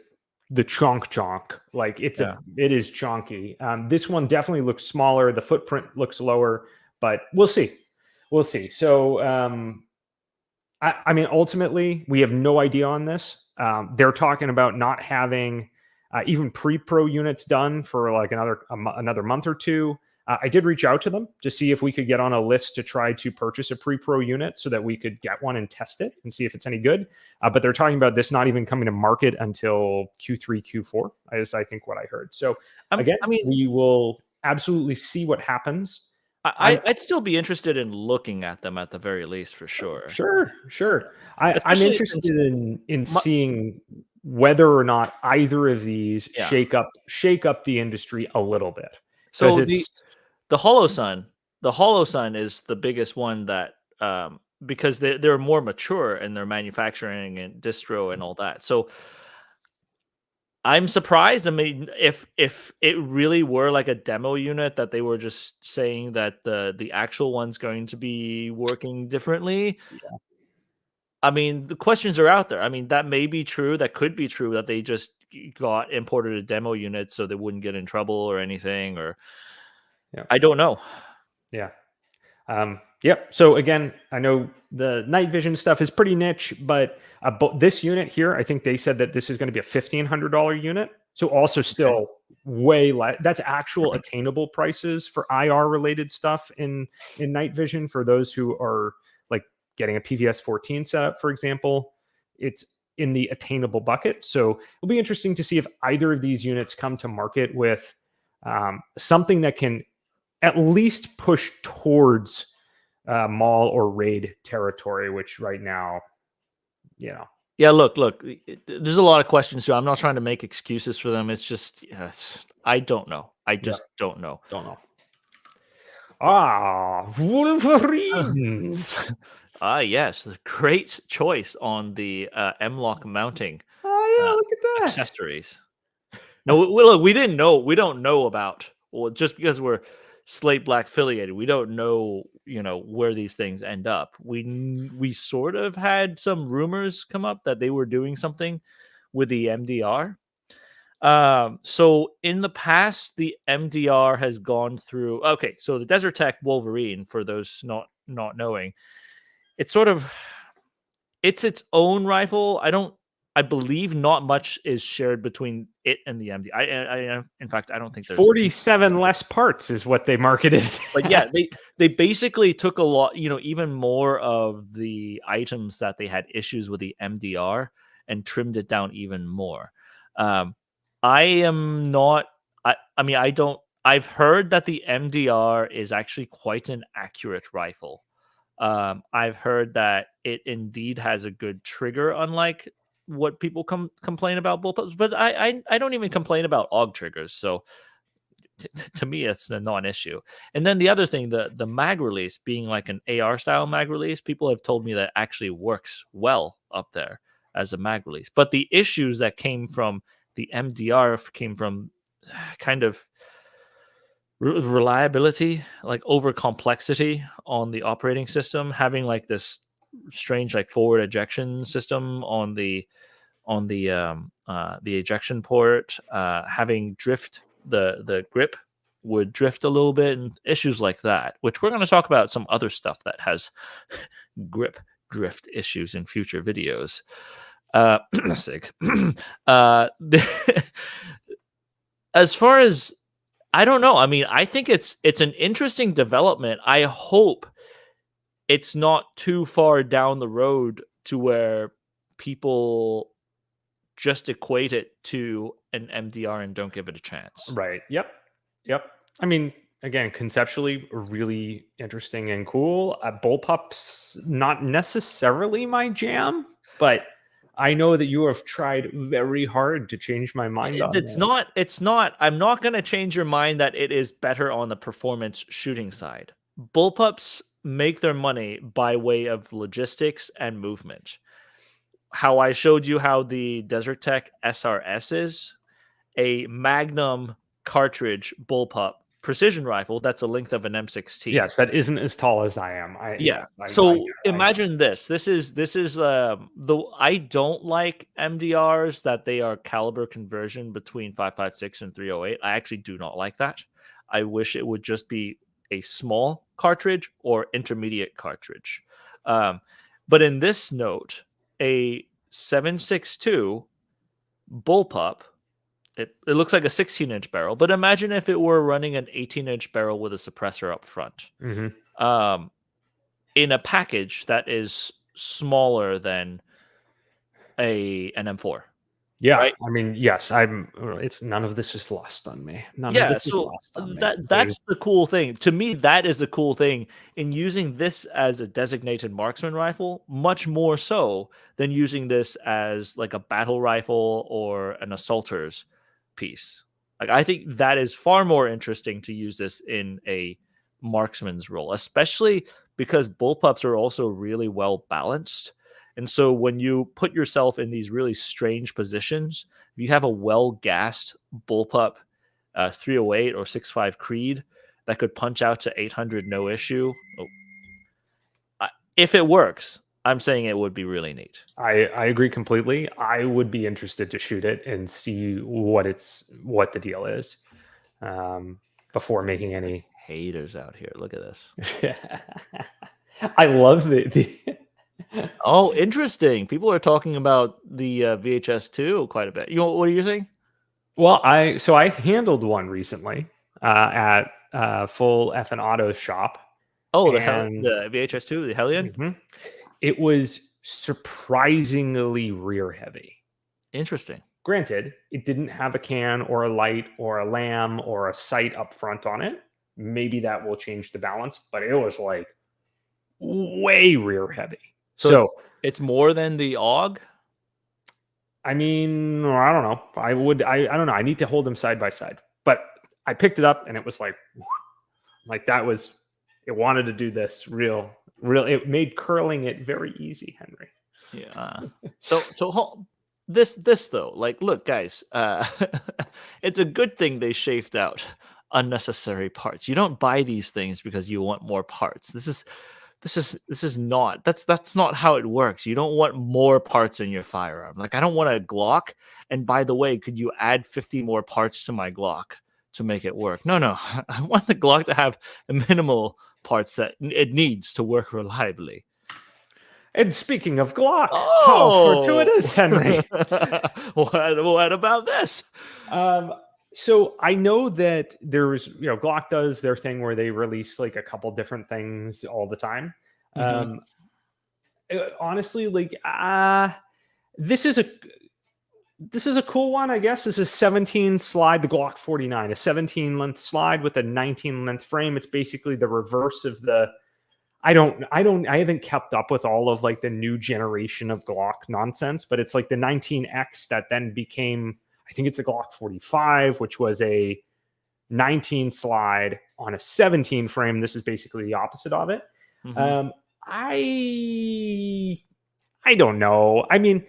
the chonk. Like it is chonky. This one definitely looks smaller. The footprint looks lower, but we'll see. So, I mean, ultimately, we have no idea on this. They're talking about not having even pre-pro units done for like another month or two. I did reach out to them to see if we could get on a list to try to purchase a pre-pro unit so that we could get one and test it and see if it's any good. But they're talking about this not even coming to market until Q3, Q4. I think what I heard. So we will absolutely see what happens. I'd still be interested in looking at them at the very least, for sure. Sure. I'm interested in seeing whether or not either of these shake up the industry a little bit. So the Holosun is the biggest one that because they're more mature in their manufacturing and distro and all that. So I'm surprised. I mean, if it really were like a demo unit that they were just saying that the actual one's going to be working differently. Yeah. I mean, the questions are out there. I mean, that may be true. That could be true that they just got imported a demo unit so they wouldn't get in trouble or anything. Or Yeah. I don't know. Yeah. Yep. So again, I know the night vision stuff is pretty niche, but this unit here, I think they said that this is going to be a $1,500 unit. So also still way less. That's actual attainable prices for IR related stuff in night vision for those who are like getting a PVS 14 setup, for example. It's in the attainable bucket. So it'll be interesting to see if either of these units come to market with something that can at least push towards mall or raid territory, which right now, Yeah, look, there's a lot of questions too. I'm not trying to make excuses for them. It's just, I don't know. I just don't know. Don't know. Wolverines. Yes, the great choice on the M-Lock mounting Oh yeah, look at that. accessories. No, look, we didn't know. We don't know about, well, just because we're Slate Black affiliated, we don't know, where these things end up. We sort of had some rumors come up that they were doing something with the MDR. So in the past, the MDR has gone through. Okay, so the Desert Tech Wolverine, for those not knowing, it's its own rifle. I believe not much is shared between it and the MD. In fact, I don't think there's 47 less parts is what they marketed. But yeah, they basically took a lot, even more of the items that they had issues with the MDR and trimmed it down even more. I am not. I don't. I've heard that the MDR is actually quite an accurate rifle. I've heard that it indeed has a good trigger, unlike what people complain about bullpups, but I don't even complain about AUG triggers. So to me, it's a non-issue. And then the other thing, the mag release being like an AR style mag release, people have told me that actually works well up there as a mag release. But the issues that came from the MDR came from kind of reliability, like over complexity on the operating system, having like this strange like forward ejection system on the ejection port, having drift, the grip would drift a little bit, and issues like that, which we're going to talk about some other stuff that has grip drift issues in future videos. Sick. As far as, I don't know. I mean, I think it's an interesting development. I hope it's not too far down the road to where people just equate it to an MDR and don't give it a chance. Right. Yep. I mean, again, conceptually really interesting and cool. Bullpups, not necessarily my jam, but I know that you have tried very hard to change my mind on It's not. I'm not going to change your mind that it is better on the performance shooting side. Bullpups make their money by way of logistics and movement. How I showed you how the Desert Tech SRS is a Magnum cartridge bullpup precision rifle that's a length of an M16. Yes, that isn't as tall as I am. Imagine this. This is I don't like MDRs that they are caliber conversion between 5.56 and 308. I actually do not like that. I wish it would just be a small cartridge or intermediate cartridge. But in this note, a 7.62 bullpup, it looks like a 16-inch barrel, but imagine if it were running an 18-inch barrel with a suppressor up front. Mm-hmm. In a package that is smaller than an M4. Yeah, right? I mean, yes, it's none of this is lost on me. That's the cool thing. To me, that is the cool thing in using this as a designated marksman rifle, much more so than using this as like a battle rifle or an assaulter's piece. Like, I think that is far more interesting to use this in a marksman's role, especially because bullpups are also really well balanced. And so when you put yourself in these really strange positions, if you have a well-gassed bullpup 308 or 6.5 Creed that could punch out to 800 no issue, if it works, I'm saying it would be really neat. I agree completely. I would be interested to shoot it and see what the deal is before making any haters out here. Look at this. I love the Oh, interesting. People are talking about the VHS 2 quite a bit. What are you saying? Well, I handled one recently at Full F and Auto shop. Oh, the VHS 2, the Hellion. Mm-hmm. It was surprisingly rear heavy. Interesting. Granted, it didn't have a can or a light or a lamb or a sight up front on it. Maybe that will change the balance, but it was like way rear heavy. So it's more than the AUG? I mean, I don't know. I don't know. I need to hold them side by side. But I picked it up and it was like that was, it wanted to do this real, it made curling it very easy, Henry. Yeah. So this though, like, look, guys, it's a good thing they shaved out unnecessary parts. You don't buy these things because you want more parts. This is not, that's not how it works. You don't want more parts in your firearm. Like, I don't want a Glock, and by the way, could you add 50 more parts to my Glock to make it work? No, I want the Glock to have minimal parts that it needs to work reliably. And speaking of Glock, how fortuitous, Henry. What about this? So I know that there's, Glock does their thing where they release like a couple different things all the time. Mm-hmm. Honestly, like, this is a cool one, I guess. This is a 17 slide, the Glock 49, a 17 length slide with a 19 length frame. It's basically the reverse of the, I haven't kept up with all of like the new generation of Glock nonsense, but it's like the 19X that then became, I think it's a Glock 45, which was a 19 slide on a 17 frame. This is basically the opposite of it. Mm-hmm. I don't know. I mean,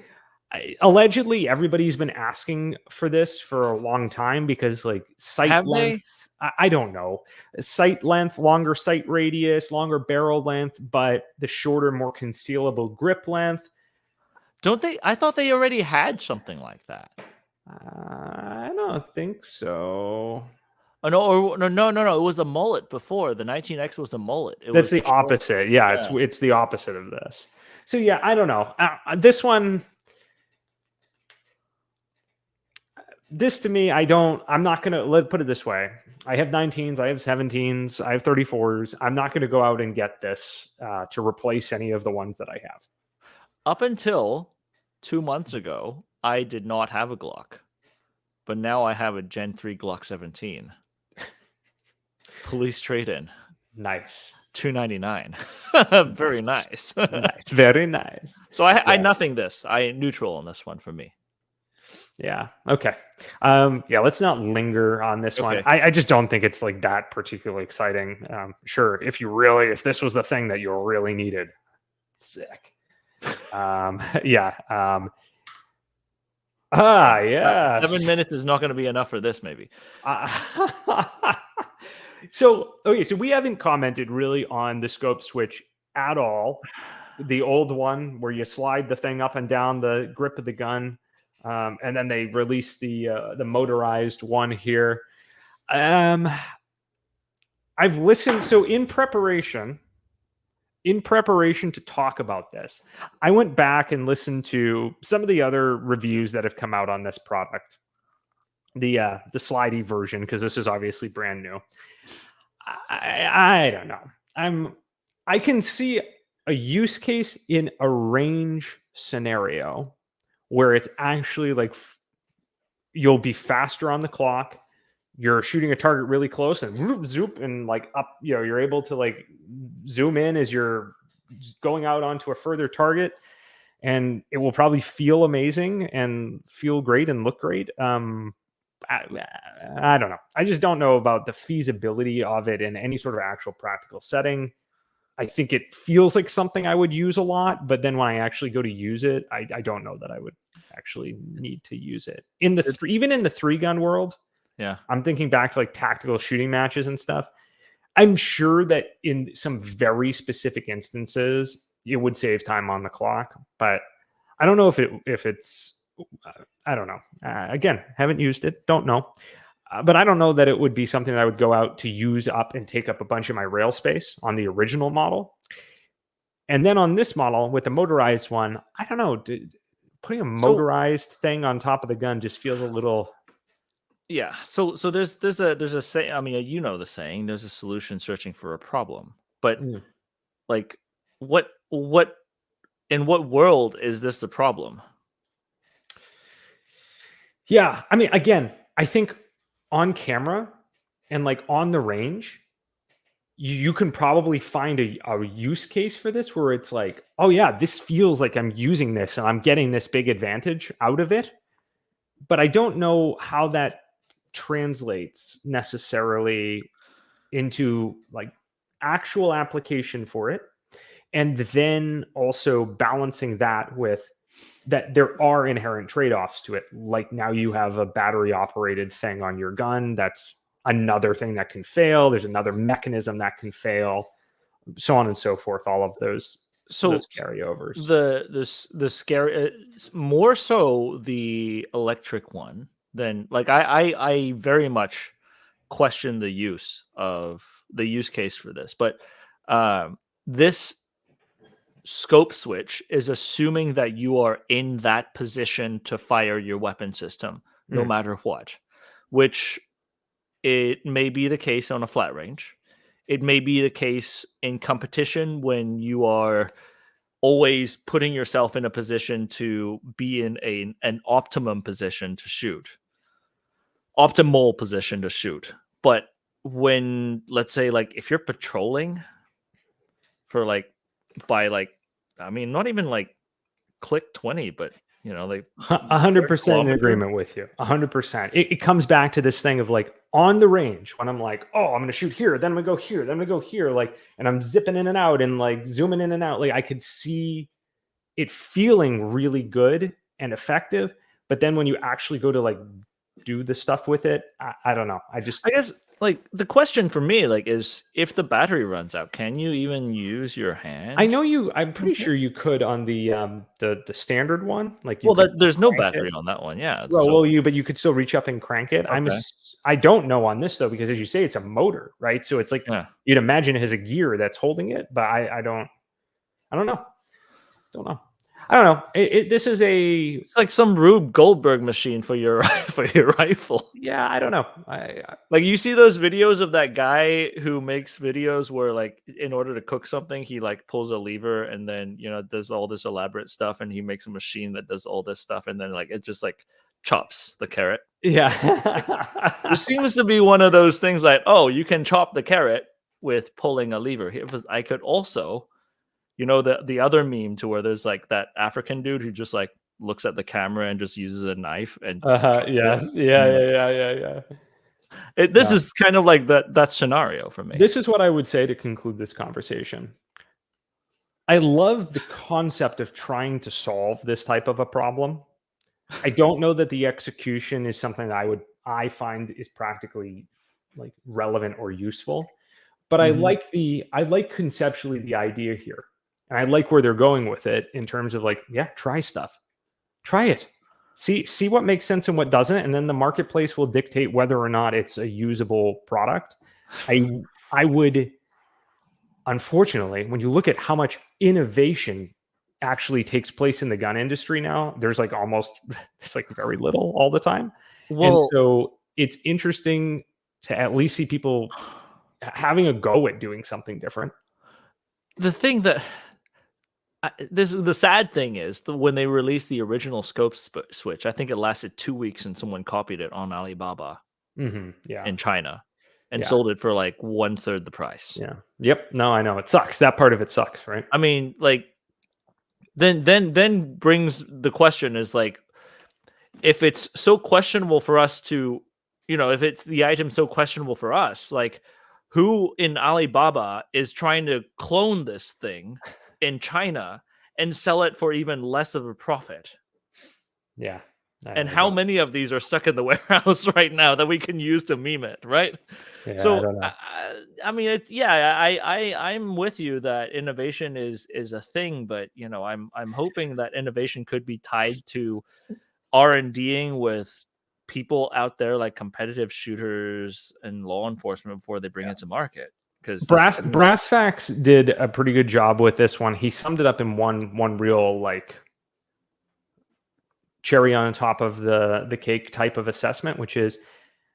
allegedly everybody's been asking for this for a long time because like sight length, I don't know, sight length, longer sight radius, longer barrel length, but the shorter, more concealable grip length. Don't they? I thought they already had something like that. I don't think so. Oh, no. It was a mullet before. The 19X was a mullet. That's the opposite. Yeah, it's the opposite of this. So yeah, I don't know. This one, this to me, I'm not going to, put it this way. I have 19s, I have 17s, I have 34s. I'm not going to go out and get this to replace any of the ones that I have. Up until 2 months ago, I did not have a Glock, but now I have a Gen 3 Glock 17. Police trade-in. Nice. $299. Very nice. Nice. Very nice. So I nothing this. I neutral on this one for me. Yeah. Okay. Yeah, let's not linger on this one. I just don't think it's like that particularly exciting. Sure, if this was the thing that you really needed, sick. Yeah. Yeah. 7 minutes is not going to be enough for this, maybe. So we haven't commented really on the scope switch at all. The old one where you slide the thing up and down the grip of the gun. And then they released the motorized one here. I've listened. So in preparation to talk about this, I went back and listened to some of the other reviews that have come out on this product, the slidey version, because this is obviously brand new. I don't know. I can see a use case in a range scenario where it's actually like you'll be faster on the clock. You're shooting a target really close and zoop and like up, you're able to like zoom in as you're going out onto a further target, and it will probably feel amazing and feel great and look great. I don't know. I just don't know about the feasibility of it in any sort of actual practical setting. I think it feels like something I would use a lot, but then when I actually go to use it, I don't know that I would actually need to use it. In the even in the 3-gun world, Yeah. I'm thinking back to like tactical shooting matches and stuff. I'm sure that in some very specific instances, it would save time on the clock, but I don't know if it's I don't know. Again, haven't used it, don't know. But I don't know that it would be something that I would go out to use up and take up a bunch of my rail space on the original model. And then on this model with the motorized one, I don't know. Putting a motorized thing on top of the gun just feels a little. Yeah. So there's a say. I mean, you know the saying. There's a solution searching for a problem. But like, what in what world is this the problem? Yeah, I mean, again, I think on camera and like on the range, you can probably find a use case for this where it's like, oh yeah, this feels like I'm using this and I'm getting this big advantage out of it. But I don't know how that translates necessarily into like actual application for it. And then also balancing that with that there are inherent trade-offs to it. Like now you have a battery operated thing on your gun. That's another thing that can fail. There's another mechanism that can fail, so on and so forth. All of those carryovers. The scary more so the electric one than like I very much question the use case for this, but this scope switch is assuming that you are in that position to fire your weapon system no matter what, which it may be the case on a flat range. It may be the case in competition when you are always putting yourself in a position to be in an optimum position to shoot. Optimal position to shoot. But when, let's say, like if you're patrolling for like by like, I mean, not even like click 20, but you know, like 100% in agreement with you. 100%. It comes back to this thing of like on the range when I'm like, oh, I'm going to shoot here, then I'm going to go here, then I'm going to go here, like, and I'm zipping in and out and like zooming in and out. Like I could see it feeling really good and effective. But then when you actually go to like do the stuff with it, I don't know. I guess like the question for me like is if the battery runs out, can you even use your hand? I know I'm pretty sure you could on the standard one. Like there's no battery on that one. Yeah. But you could still reach up and crank it. Okay. I don't know on this though, because as you say, it's a motor, right? So it's like you'd imagine it has a gear that's holding it, but I don't know. I don't know. It's like some Rube Goldberg machine for your rifle. Yeah, I don't know. Like you see those videos of that guy who makes videos where like in order to cook something, he like pulls a lever and then does all this elaborate stuff, and he makes a machine that does all this stuff, and then like it just like chops the carrot. Yeah, it seems to be one of those things like, oh, you can chop the carrot with pulling a lever. I could also. The other meme to where there's like that African dude who just like looks at the camera and just uses a knife and yes. Yeah. This is kind of like that scenario for me. This is what I would say to conclude this conversation. I love the concept of trying to solve this type of a problem. I don't know that the execution is something that I find is practically like relevant or useful, but I like conceptually the idea here. And I like where they're going with it in terms of like, yeah, try stuff. Try it. See what makes sense and what doesn't. And then the marketplace will dictate whether or not it's a usable product. I would, unfortunately, when you look at how much innovation actually takes place in the gun industry now, there's like very little all the time. And so it's interesting to at least see people having a go at doing something different. The thing that the sad thing is that when they released the original scope switch, I think it lasted 2 weeks and someone copied it on Alibaba in China and sold it for like 1/3 the price. Yeah. Yep. No, I know it sucks. That part of it sucks, right? I mean, like, then brings the question is like, if it's so questionable for us to, if it's the item so questionable for us, like, who in Alibaba is trying to clone this thing in China and sell it for even less of a profit. Yeah. And how many of these are stuck in the warehouse right now that we can use to meme it, right? Yeah, I So don't know. I mean, it's I'm with you that innovation is a thing, but you know, I'm hoping that innovation could be tied to R&Ding with people out there like competitive shooters and law enforcement before they bring it to market. Because Brass Facts did a pretty good job with this one. He summed it up in one real like cherry on top of the cake type of assessment, which is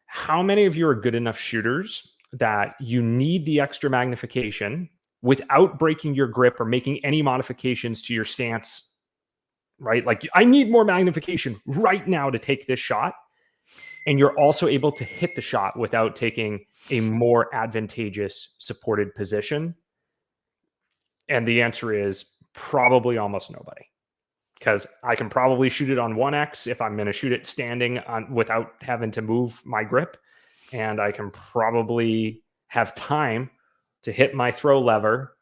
how many of you are good enough shooters that you need the extra magnification without breaking your grip or making any modifications to your stance, right? Like, I need more magnification right now to take this shot. And you're also able to hit the shot without taking a more advantageous supported position. And the answer is probably almost nobody. Because I can probably shoot it on 1x if I'm going to shoot it standing on without having to move my grip. And I can probably have time to hit my throw lever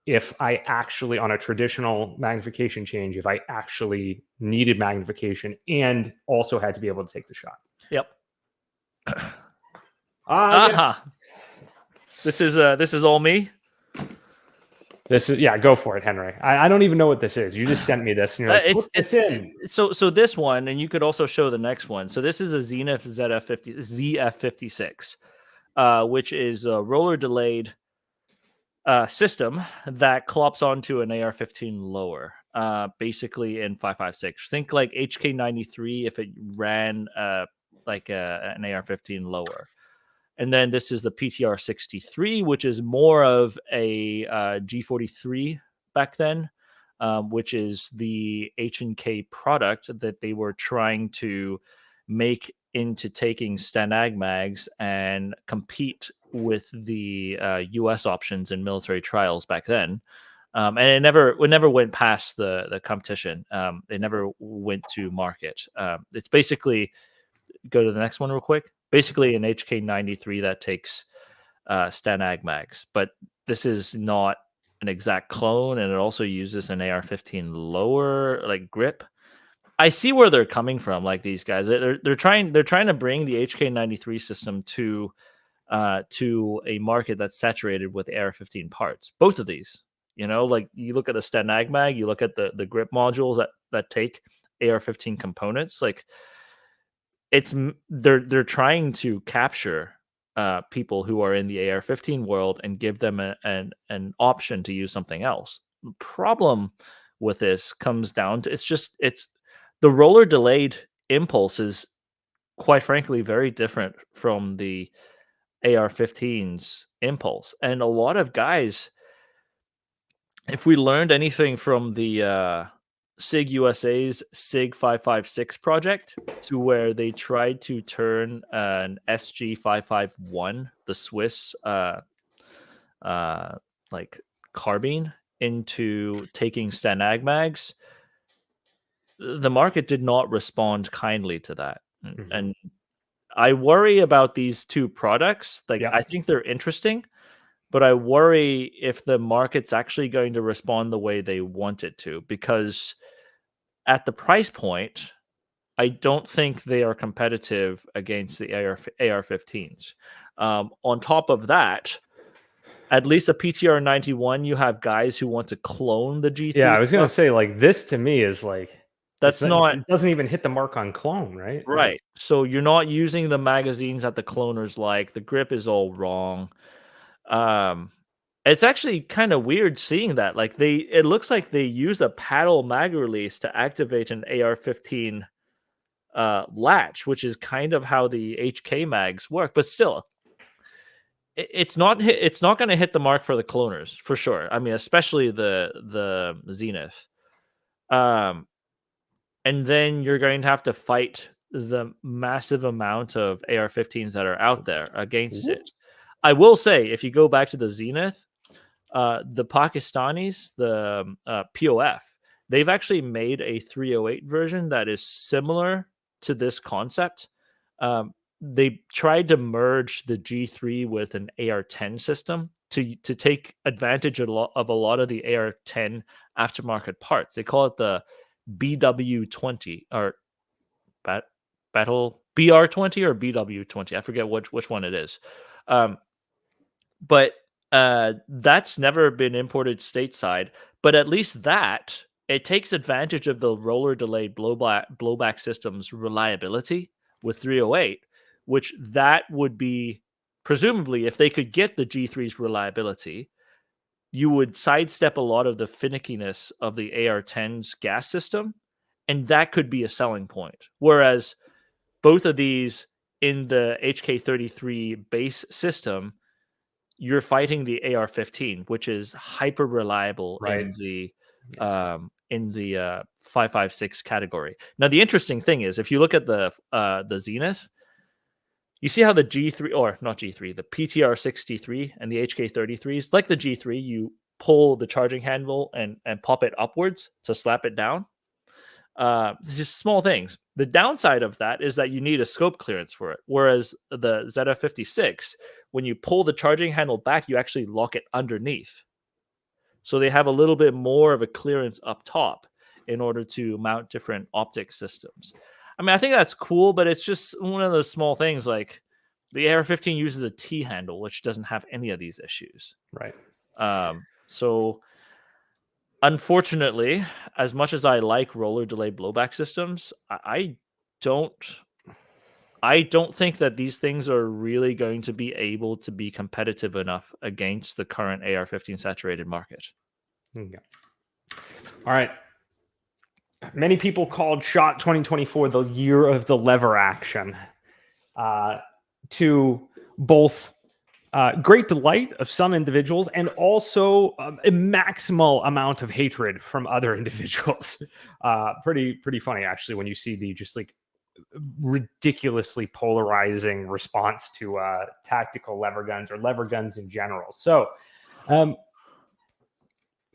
if I actually, on a traditional magnification change, if I actually needed magnification and also had to be able to take the shot. Yep. Yes. This is all me. This is, yeah, go for it, Henry. I don't even know what this is. You just sent me this. And you're like, so this one, and you could also show the next one. So this is a Zenith ZF56, which is a roller delayed system that clops onto an AR-15 lower, basically in 5.56. Think like HK93 if it ran like an AR-15 lower. And then this is the PTR 63, which is more of a G43 back then, which is the H&K product that they were trying to make into taking Stanag mags and compete with the U.S. options in military trials back then. And it never went past the competition. It never went to market. It's basically, go to the next one real quick. Basically an HK93 that takes Stanag mags, but this is not an exact clone, and it also uses an AR-15 lower like grip. I see where they're coming from. Like these guys, they're trying to bring the HK93 system to a market that's saturated with AR-15 parts. Both of these, you know, like you look at the Stanag mag, you look at the grip modules that take AR-15 components, like. They're trying to capture people who are in the AR-15 world and give them an option to use something else. The problem with this comes down to it's the roller delayed impulse is quite frankly very different from the AR-15's impulse, and a lot of guys, if we learned anything from the SIG USA's SIG 556 project, to where they tried to turn an SG 551, the Swiss like carbine, into taking Stanag mags, the market did not respond kindly to that. Mm-hmm. And I worry about these two products. Like, I think they're interesting, but I worry if the market's actually going to respond the way they want it to, because at the price point, I don't think they are competitive against the AR-15s. On top of that, at least a PTR 91, you have guys who want to clone the G3. Yeah, I was going to say, like, this to me is like, it doesn't even hit the mark on clone, right? Right. So you're not using the magazines that the cloners like. The grip is all wrong. It's actually kind of weird seeing that. Like, it looks like they use a paddle mag release to activate an AR-15 latch, which is kind of how the HK mags work. But still, it's not going to hit the mark for the cloners for sure. I mean, especially the Zenith. And then you're going to have to fight the massive amount of AR-15s that are out there against it. I will say, if you go back to the Zenith, the Pakistanis, the POF, they've actually made a 308 version that is similar to this concept. they tried to merge the G3 with an AR-10 system to take advantage of a lot of the AR-10 aftermarket parts. They call it the BW20 or Battle BR20 or BW20. I forget which one it is. But that's never been imported stateside. But at least that it takes advantage of the roller delayed blowback system's reliability with 308, which that would be presumably if they could get the G3's reliability, you would sidestep a lot of the finickiness of the AR-10's gas system, and that could be a selling point. Whereas both of these in the HK33 base system, you're fighting the AR-15, which is hyper reliable in the 5.56 category. Now, the interesting thing is, if you look at the Zenith, you see how the G3 or not G3, the PTR63 and the HK33s, like the G3, you pull the charging handle and pop it upwards to slap it down. This is small things. The downside of that is that you need a scope clearance for it. Whereas the ZF56, when you pull the charging handle back, you actually lock it underneath. So they have a little bit more of a clearance up top in order to mount different optic systems. I mean, I think that's cool, but it's just one of those small things. Like the AR-15 uses a T handle, which doesn't have any of these issues. Right. So unfortunately, as much as I like roller delayed blowback systems, I don't think that these things are really going to be able to be competitive enough against the current AR-15 saturated market. Yeah. All right. Many people called SHOT 2024 the year of the lever action, to both great delight of some individuals and also a maximal amount of hatred from other individuals. Pretty funny, actually, when you see the just like ridiculously polarizing response to tactical lever guns or lever guns in general. So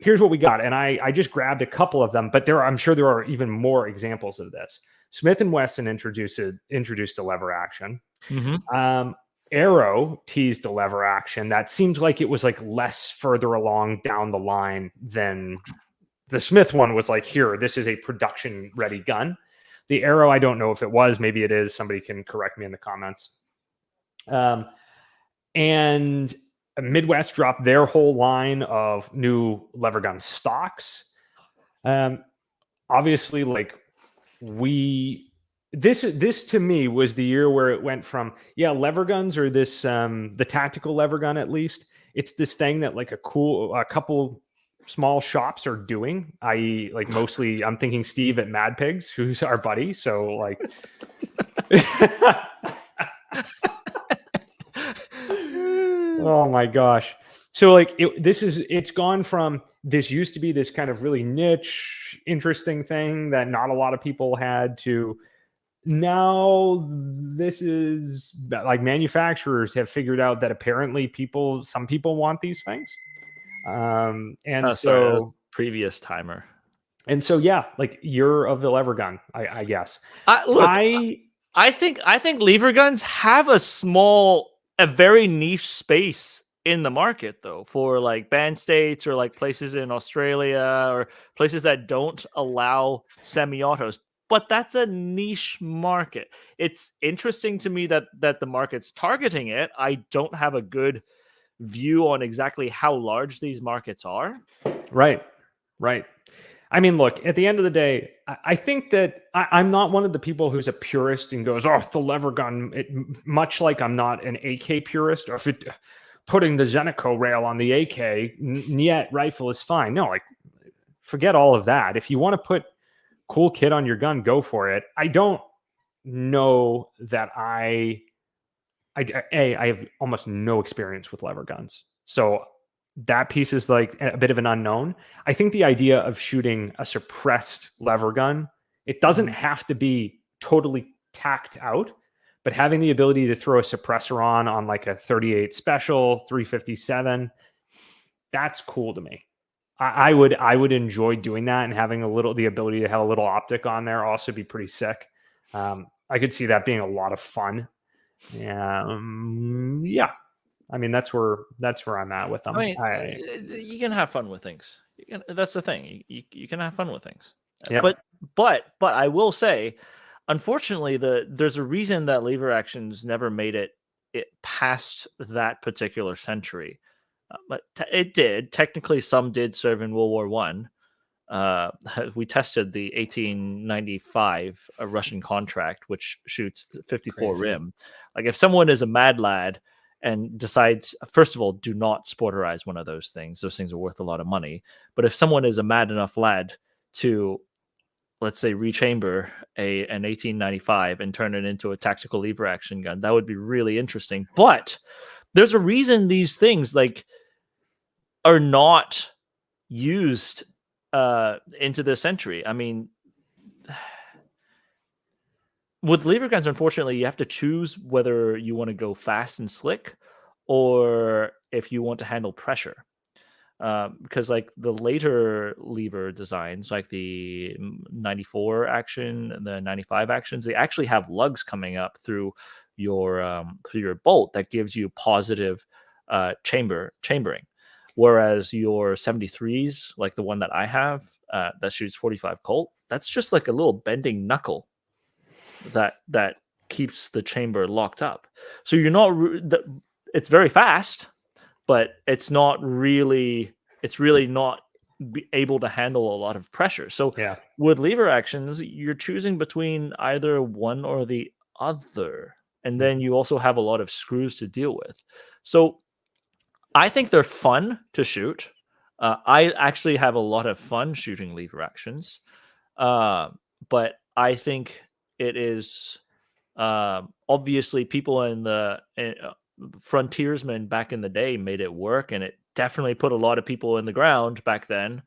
here's what we got. And I just grabbed a couple of them, but I'm sure there are even more examples of this. Smith & Wesson introduced a lever action. Mm-hmm. Arrow teased a lever action that seemed like it was like less further along down the line than the Smith one was like, here, this is a production ready gun. The Arrow, I don't know if it was, maybe it is. Somebody can correct me in the comments. And Midwest dropped their whole line of new lever gun stocks. Obviously, like this to me was the year where it went from, lever guns or this, the tactical lever gun, at least it's this thing that like a couple small shops are doing, i.e. like mostly I'm thinking Steve at Mad Pigs, who's our buddy. So like, oh my gosh. So like it's gone from this used to be this kind of really niche, interesting thing that not a lot of people had to now this is like manufacturers have figured out that apparently some people want these things. Previous timer. And so, like year of the lever gun, I guess. I think lever guns have a very niche space in the market, though, for like banned states or like places in Australia or places that don't allow semi-autos. But that's a niche market. It's interesting to me that the market's targeting it. I don't have a good view on exactly how large these markets are. Right. I mean, look, at the end of the day, I think that I'm not one of the people who's a purist and goes, oh, the lever gun, much like I'm not an AK purist, or if putting the Zenico rail on the AK, Niet rifle is fine. No, like, forget all of that. If you want to put cool kit on your gun, go for it. I don't know that I have almost no experience with lever guns. So that piece is like a bit of an unknown. I think the idea of shooting a suppressed lever gun, it doesn't have to be totally tacked out, but having the ability to throw a suppressor on like a 38 special, 357, that's cool to me. I would enjoy doing that, and having the ability to have a little optic on there also be pretty sick. I could see that being a lot of fun. Yeah. I mean, that's where I'm at with them. I mean, you can have fun with things. That's the thing. You can have fun with things. Yep. But I will say, unfortunately, there's a reason that lever actions never made it past that particular century. But it did. Technically, some did serve in World War One. We tested the 1895 Russian contract, which shoots 54 Crazy. rim. Like, if someone is a mad lad and decides, first of all, do not sporterize one of those things. Those things are worth a lot of money. But if someone is a mad enough lad to, let's say, rechamber an 1895 and turn it into a tactical lever action gun, that would be really interesting. But there's a reason these things like are not used into this century. I mean, with lever guns, unfortunately, you have to choose whether you want to go fast and slick or if you want to handle pressure. Because like the later lever designs, like the 94 action and the 95 actions, they actually have lugs coming up through your bolt that gives you positive chambering. Whereas your 73s, like the one that I have, that shoots 45 Colt, that's just like a little bending knuckle that keeps the chamber locked up. So you're not. It's very fast, but it's really not able to handle a lot of pressure. So with lever actions, you're choosing between either one or the other, and then you also have a lot of screws to deal with. So I think they're fun to shoot. I actually have a lot of fun shooting lever actions, but I think it is obviously people in the frontiersmen back in the day made it work, and it definitely put a lot of people in the ground back then.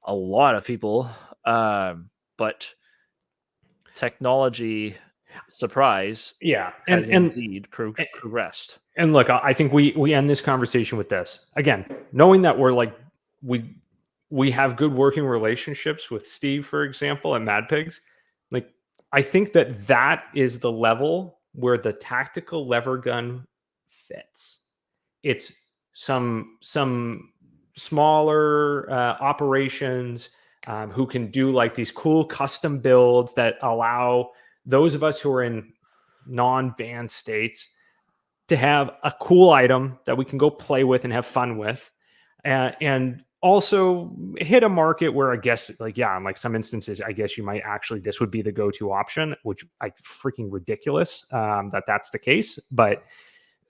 A lot of people, but technology, surprise, has indeed progressed. And look, I think we end this conversation with this again, knowing that we're like we have good working relationships with Steve, for example, at Mad Pigs. Like, I think that is the level where the tactical lever gun fits. It's some smaller operations who can do like these cool custom builds that allow those of us who are in non-banned states to have a cool item that we can go play with and have fun with, and also hit a market where I guess in like some instances, I guess you might actually, this would be the go-to option, which I freaking ridiculous that's the case, but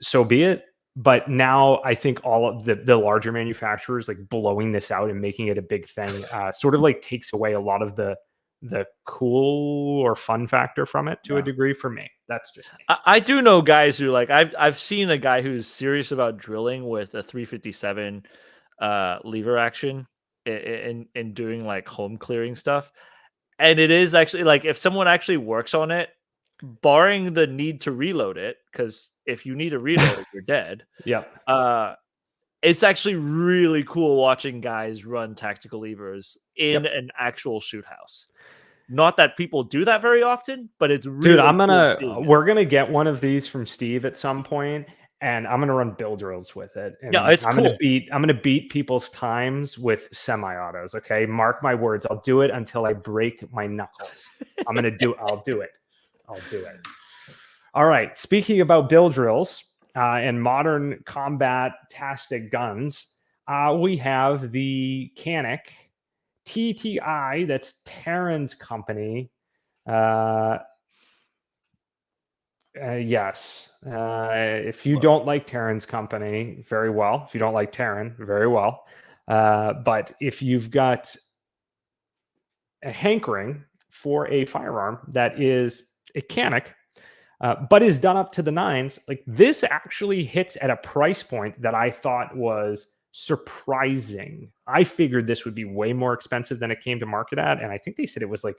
so be it. But now I think all of the larger manufacturers like blowing this out and making it a big thing sort of like takes away a lot of the cool or fun factor from it to a degree for me. That's just me. I do know guys who like, I've seen a guy who's serious about drilling with a 357 lever action and doing like home clearing stuff. And it is actually like, if someone actually works on it, barring the need to reload it, because if you need to reload it, you're dead. It's actually really cool watching guys run tactical levers in an actual shoot house. Not that people do that very often, but it's really dude, we're gonna get one of these from Steve at some point, and I'm gonna run build drills with it. And it's I'm cool. gonna beat people's times with semi-autos. Okay, mark my words. I'll do it until I break my knuckles. I'll do it. All right. Speaking about build drills and modern combat-tastic guns, we have the Canik TTI. That's Terran's company. Yes. If you don't like Terran's company, very well. If you don't like Terran, very well. But if you've got a hankering for a firearm that is a Canik, but is done up to the nines, like this actually hits at a price point that I thought was surprising. I figured this would be way more expensive than it came to market at, and I think they said it was like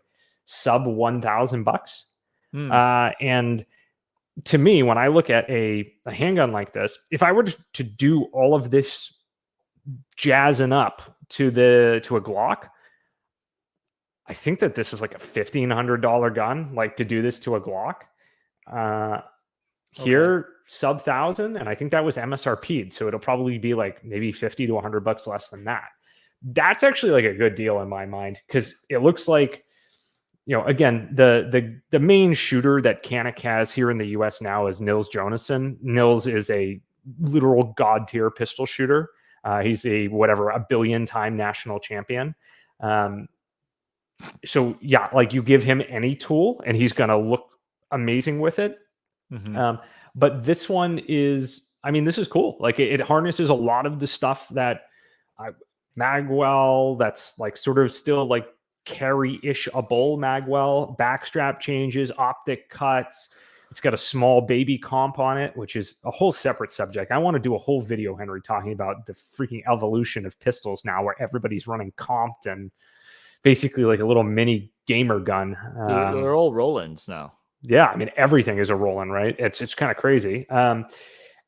sub $1,000. And to me, when I look at a handgun like this, if I were to do all of this jazzing up to a Glock, I think that this is like a $1,500 gun, like to do this to a Glock. Here, sub 1,000, and I think that was MSRP'd, so it'll probably be like maybe 50 to $100 less than that. That's actually like a good deal in my mind, because it looks like, you know, again, the main shooter that Canik has here in the US now is Nils Jonassen. Nils is a literal god tier pistol shooter. He's a billion-time national champion. So yeah, like you give him any tool and he's gonna look amazing with it. But this one is, I mean, this is cool. Like it harnesses a lot of the stuff that Magwell, that's like sort of still like carry-ish a bull Magwell, backstrap changes, optic cuts. It's got a small baby comp on it, which is a whole separate subject. I want to do a whole video, Henry, talking about the freaking evolution of pistols now, where everybody's running comped and basically like a little mini gamer gun. They're all Rolands now. Yeah, I mean, everything is a Roland, right? It's kind of crazy.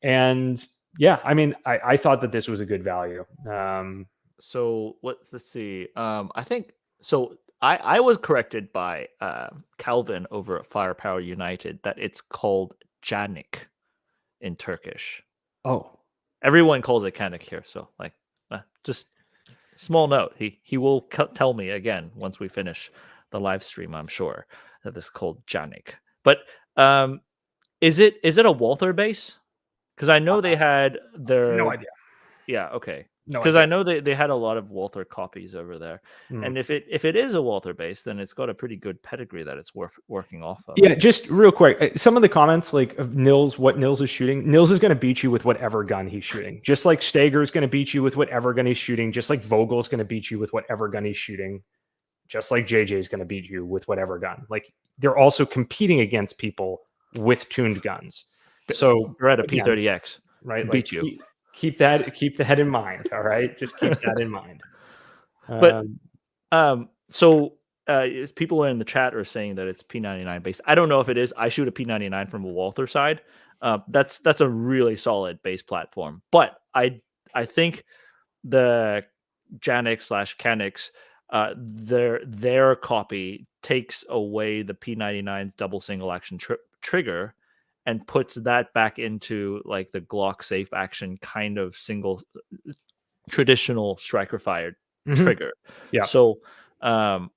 And yeah, I mean, I thought that this was a good value. So let's see. I think so. I was corrected by Calvin over at Firepower United that it's called Canik in Turkish. Oh, everyone calls it Canik here. So like, just small note. He will tell me again once we finish the live stream. I'm sure that this is called Canik. But is it a Walther base? Because I know they had their no idea. Yeah, okay. No, because I know they had a lot of Walther copies over there, and if it is a Walther base, then it's got a pretty good pedigree that it's worth working off of. Yeah, just real quick, some of the comments like of Nils, what Nils is shooting. Nils is going to beat you with whatever gun he's shooting, just like Steger is going to beat you with whatever gun he's shooting, just like Vogel is going to beat you with whatever gun he's shooting, just like JJ is going to beat you with whatever gun. Like they're also competing against people with tuned guns. So Beretta P30X, right? Beat you. Keep that in mind. All right, just keep that in mind. But so people in the chat are saying that it's P99 base. I don't know if it is. I shoot a P99 from a Walther side. That's a really solid base platform. But I think the Canik/Caniks, their copy takes away the P99's double single action trigger and puts that back into like the Glock safe action kind of single traditional striker fired trigger. Yeah. So can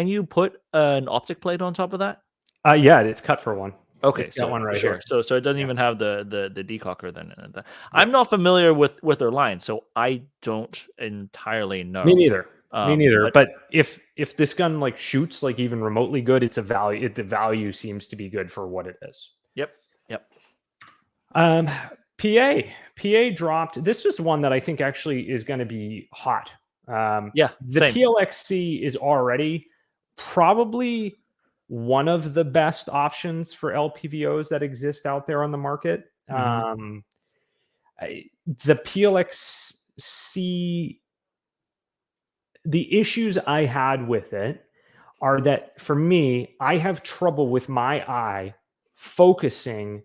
you put an optic plate on top of that? Yeah, it's cut for one. Okay, it's got one right here. here. So it doesn't even have the decocker then. I'm not familiar with their line, so I don't entirely know. Me neither. Me neither. But if this gun like shoots like even remotely good, it's a value. The value seems to be good for what it is. Yep. PA dropped. This is one that I think actually is going to be hot. The PLXc is already probably one of the best options for LPVOs that exist out there on the market. The PLXc, the issues I had with it are that for me, I have trouble with my eye focusing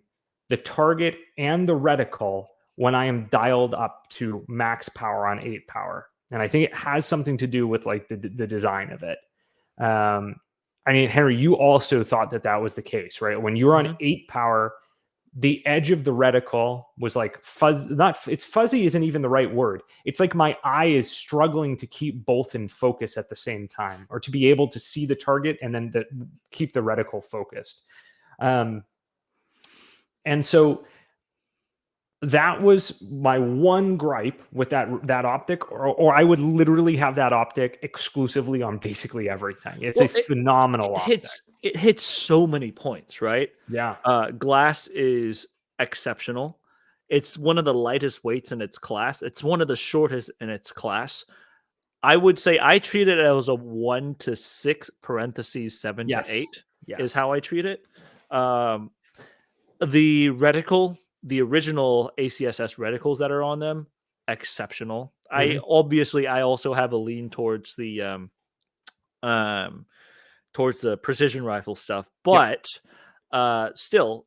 the target and the reticle when I am dialed up to max power on 8 power. And I think it has something to do with like the design of it. I mean, Henry, you also thought that was the case, right? When you were on 8 power, the edge of the reticle was like fuzzy isn't even the right word. It's like my eye is struggling to keep both in focus at the same time, or to be able to see the target and then keep the reticle focused. And so that was my one gripe with that optic, or I would literally have that optic exclusively on basically everything. It's a phenomenal optic. It hits so many points, right? Yeah. Glass is exceptional. It's one of the lightest weights in its class. It's one of the shortest in its class. I would say I treat it as a 1 to 6 parentheses 7 to 8 is how I treat it. The reticle, the original ACSS reticles that are on them, exceptional. I also have a lean towards the precision rifle stuff, but still,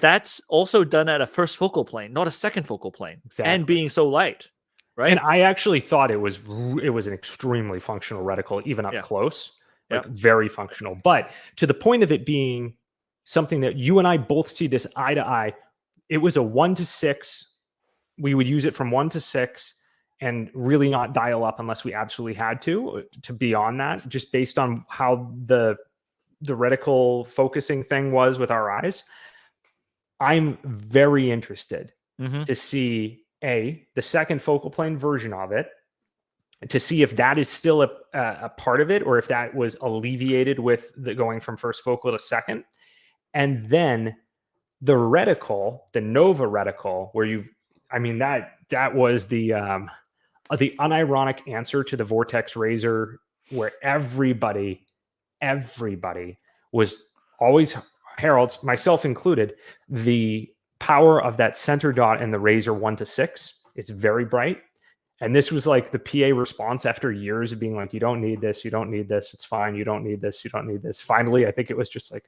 that's also done at a first focal plane, not a second focal plane, and being so light, right? And I actually thought it was an extremely functional reticle, even up close, like very functional. But to the point of it being something that you and I both see this eye to eye. It was a 1 to 6. We would use it from 1 to 6 and really not dial up unless we absolutely had to beyond that, just based on how the reticle focusing thing was with our eyes. I'm very interested to see the second focal plane version of it, to see if that is still a part of it, or if that was alleviated with the going from first focal to second. And then the reticle, the Nova reticle, where that was the unironic answer to the Vortex Razor, where everybody was always heralds, myself included, the power of that center dot in the Razor 1 to 6. It's very bright. And this was like the PA response after years of being like, you don't need this, you don't need this, it's fine, you don't need this, you don't need this. Finally, I think it was just like,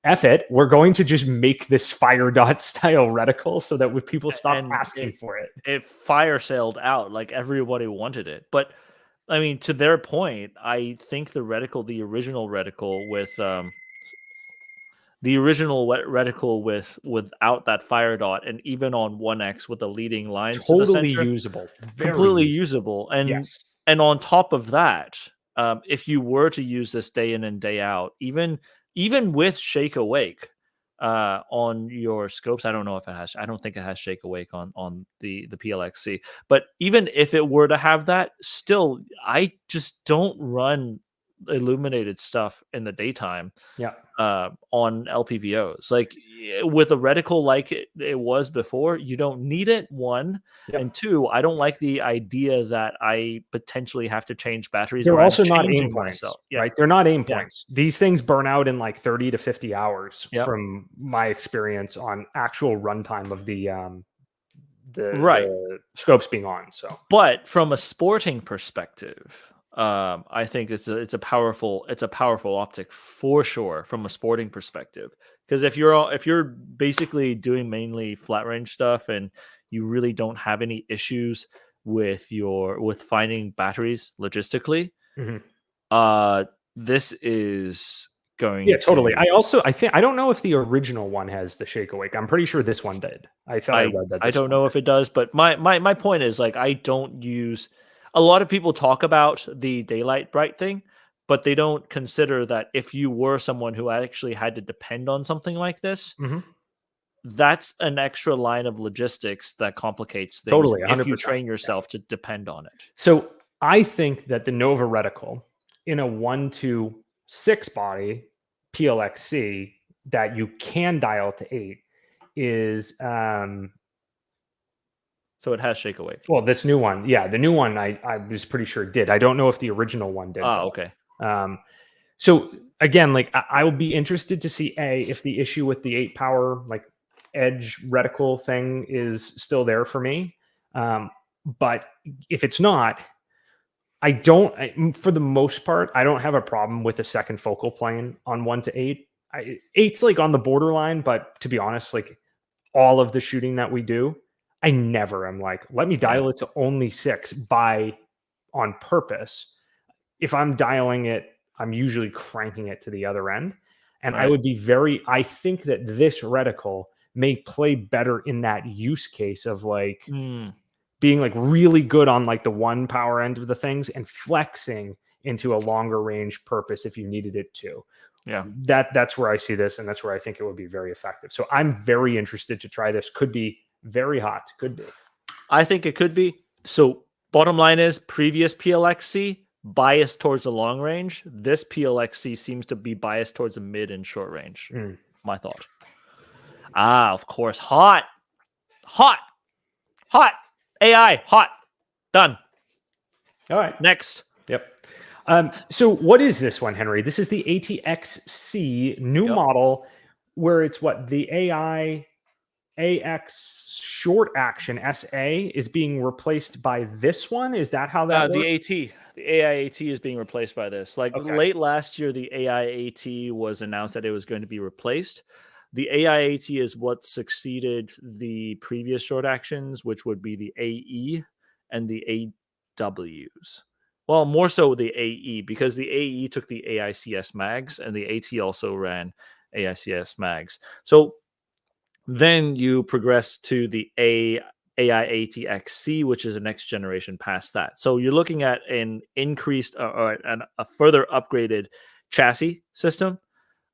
F it, we're going to just make this fire dot style reticle so that when people stop asking for it. It fire sailed out, like everybody wanted it. But I mean, to their point, I think the original reticle without that fire dot, and even on 1X with the leading lines, totally usable, completely usable. And yes. And on top of that, if you were to use this day in and day out, even with Shake Awake on your scopes, I don't think it has Shake Awake on the PLXc, but even if it were to have that, still, I just don't run illuminated stuff in the daytime on LPVOs. Like with a reticle like it was before, you don't need it, one. And two, I don't like the idea that I potentially have to change batteries. They're also not aim points, Yeah. right? They're not aim points. These things burn out in like 30 to 50 hours from my experience on actual runtime of the scopes being on. So, but from a sporting perspective, I think it's a powerful optic for sure from a sporting perspective. Because if you're basically doing mainly flat range stuff and you really don't have any issues with finding batteries logistically, this is going totally. I don't know if the original one has the Shake Awake. I'm pretty sure this one did. I read that. I don't know if it does, but my point is, like, I don't use. A lot of people talk about the daylight bright thing, but they don't consider that if you were someone who actually had to depend on something like this, that's an extra line of logistics that complicates things. Totally, 100%. If you train yourself to depend on it. So I think that the Nova reticle in a 1 to 6 body PLXc that you can dial to 8 is so it has Shake Awake. Well, this new one, the new one I was pretty sure it did. I don't know if the original one did. Oh, okay. So again, like I will be interested to see if the issue with the 8 power like edge reticle thing is still there for me. But if it's not, for the most part, I don't have a problem with a second focal plane on 1 to 8. 8's like on the borderline, but to be honest, like all of the shooting that we do, I never am like, let me dial it to only 6 on purpose. If I'm dialing it, I'm usually cranking it to the other end. And I would be I think that this reticle may play better in that use case of like being like really good on like the 1 power end of the things and flexing into a longer range purpose if you needed it to. Yeah. That's where I see this, and that's where I think it would be very effective. So I'm very interested to try this. Could be very hot. Could be. I think it could be. So bottom line is, previous PLXc biased towards the long range. This PLXc seems to be biased towards the mid and short range. My thought. Of course. Hot. AI. Hot. Done. All right. Next. Yep. So what is this one, Henry? This is the ATXC new model, where it's the AX short action SA is being replaced by this one. Is that how that works? The AI-AT is being replaced by this. Late last year, the AI-AT was announced that it was going to be replaced. The AI-AT is what succeeded the previous short actions, which would be the AE and the AWs. Well, more so the AE, because the AE took the AICS mags and the AT also ran AICS mags. So then you progress to the AIATXC, which is a next generation past that. So you're looking at an increased or a further upgraded chassis system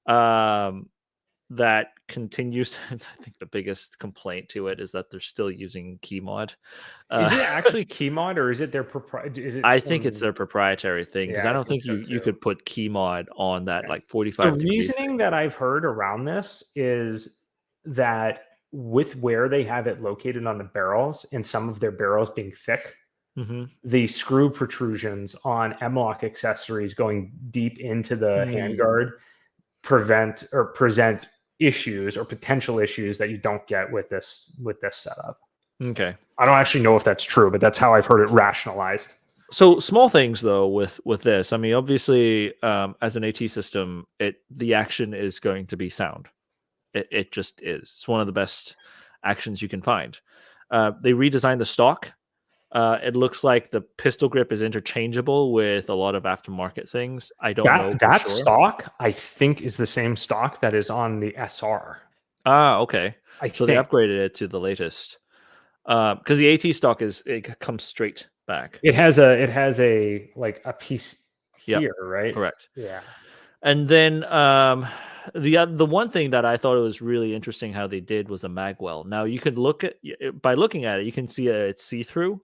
that continues. I think the biggest complaint to it is that they're still using key mod. Is it actually key mod, or is it their proprietary? I think it's their proprietary thing, because I don't think you could put key mod on that like 45 The reasoning that I've heard around this is that with where they have it located on the barrels, and some of their barrels being thick, the screw protrusions on M-LOK accessories going deep into the handguard present issues or potential issues that you don't get with this setup. Okay. I don't actually know if that's true, but that's how I've heard it rationalized. So small things though with this. I mean, obviously, as an AT system, the action is going to be sound. It just is. It's one of the best actions you can find. They redesigned the stock. It looks like the pistol grip is interchangeable with a lot of aftermarket things. I don't know. That stock, I think, is the same stock that is on the SR. Ah, okay. So they think upgraded it to the latest. Because the AT stock it comes straight back. It has a like a piece here, Yep. right? Correct. Yeah. And then the one thing that I thought it was really interesting how they did was a magwell. Now you could by looking at it, you can see it's see-through.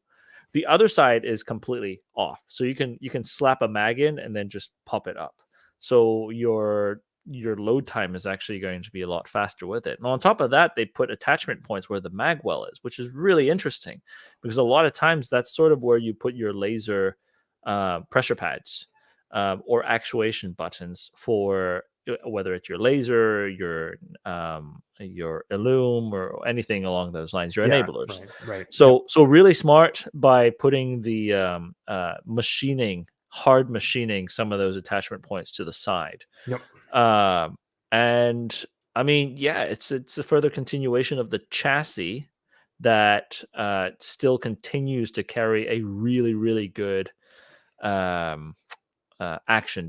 The other side is completely off, so you can slap a mag in and then just pop it up. So your load time is actually going to be a lot faster with it. And on top of that, they put attachment points where the magwell is, which is really interesting, because a lot of times that's sort of where you put your laser pressure pads or actuation buttons for whether it's your laser, your Illum, or anything along those lines, your enablers. Right. So really smart by putting the hard machining some of those attachment points to the side. Yep. And I mean, yeah, it's a further continuation of the chassis that still continues to carry a really, really good action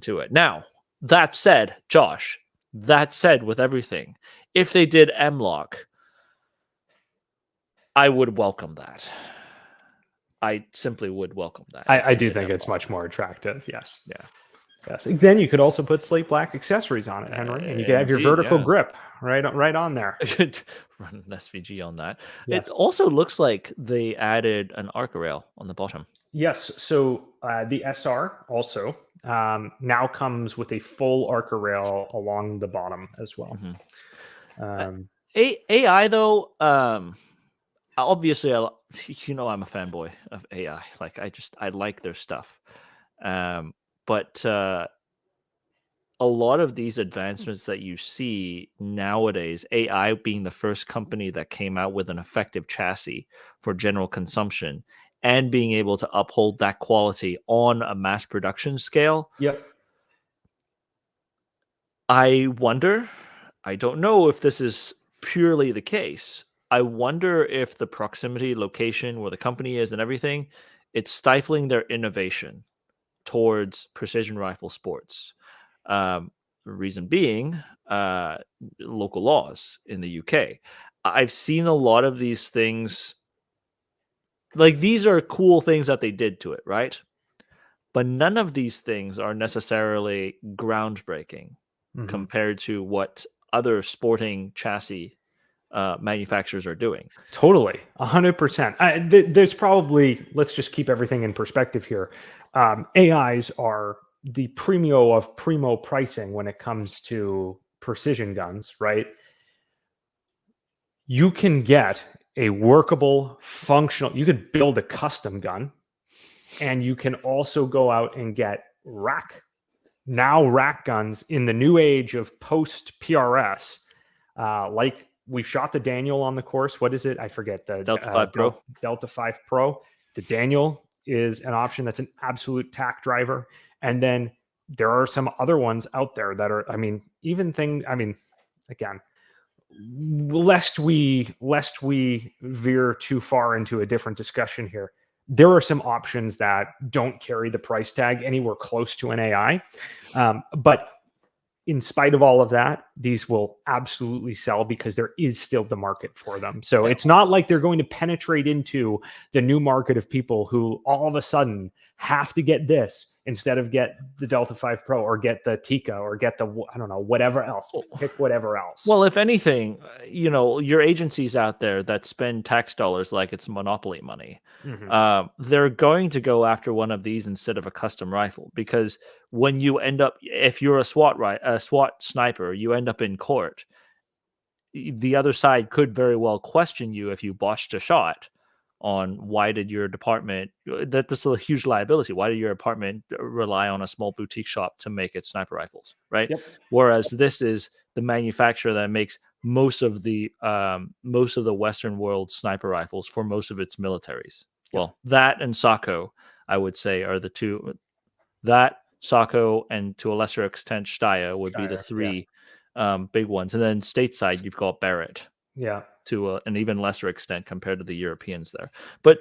to it. Now, that said, Josh, with everything, if they did M-LOK, I would welcome that. I simply would welcome that. I do think it's much more attractive. Yes. Yeah. Yes. Then you could also put slate black accessories on it, Henry, and you could have your vertical grip right on there. Run an SVG on that. Yes. It also looks like they added an arc rail on the bottom. Yes. So the SR also now comes with a full arc rail along the bottom as well. AI though, obviously, I'm a fanboy of AI. Like I like their stuff. But a lot of these advancements that you see nowadays, AI being the first company that came out with an effective chassis for general consumption and being able to uphold that quality on a mass production scale. Yep. I don't know if this is purely the case. I wonder if the proximity, location, where the company is and everything, it's stifling their innovation towards precision rifle sports. Reason being, local laws in the UK. I've seen a lot of these things. Like, these are cool things that they did to it, right? But none of these things are necessarily groundbreaking compared to what other sporting chassis manufacturers are doing. Totally, 100%. There's probably, let's just keep everything in perspective here. AIs are the primo of primo pricing when it comes to precision guns, right? You can get a workable, functional, you could build a custom gun, and you can also go out and get rack guns in the new age of post PRS, like we've shot the Daniel on the course. What is it? I forget. The Delta 5 Pro. Delta 5 Pro. The Daniel is an option that's an absolute tack driver. And then there are some other ones out there that are, again, lest we veer too far into a different discussion here, there are some options that don't carry the price tag anywhere close to an AI. But in spite of all of that, these will absolutely sell because there is still the market for them. So it's not like they're going to penetrate into the new market of people who all of a sudden have to get this instead of get the Delta 5 Pro or get the Tika or get the, I don't know, whatever else, pick whatever else. Well, if anything, your agencies out there that spend tax dollars like it's monopoly money, they're going to go after one of these instead of a custom rifle, because when you end up, if you're a SWAT sniper, you end up in court, the other side could very well question you if you botched a shot on why did your department, that this is a huge liability. Why did your department rely on a small boutique shop to make its sniper rifles, right? Yep. Whereas this is the manufacturer that makes most of the Western world sniper rifles for most of its militaries. Well, that and Sako, I would say, are the two. That, Sako, and to a lesser extent Steyr would be the three big ones. And then stateside, you've got Barrett. Yeah. To an even lesser extent compared to the Europeans there. But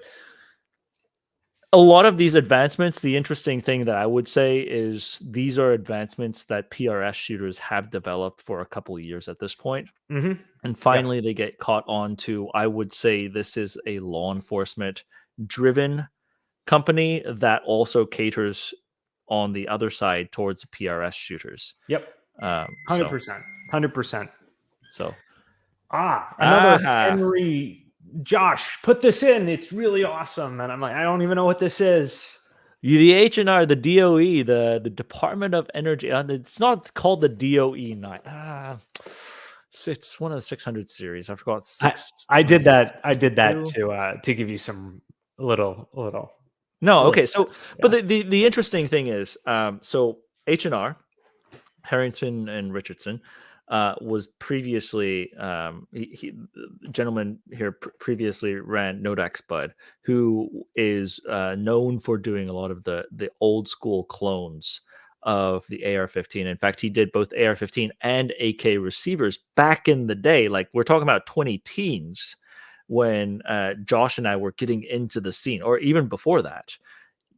a lot of these advancements, the interesting thing that I would say is these are advancements that PRS shooters have developed for a couple of years at this point. And finally, they get caught on to, I would say this is a law enforcement driven company that also caters on the other side towards PRS shooters. Yep. 100%. 100%. So. Another Henry. Josh, put this in. It's really awesome. And I'm like, I don't even know what this is. The H&R, the DOE, the Department of Energy. It's not called the DOE 9. It's one of the 600 series. I forgot. I did that to give you some little. No, okay. So, but the interesting thing is, so H&R, Harrington and Richardson, was previously gentleman here previously ran Nodax Bud, who is known for doing a lot of the old school clones of the AR-15. In fact, he did both AR-15 and AK receivers back in the day. Like, we're talking about 20 teens when Josh and I were getting into the scene, or even before that.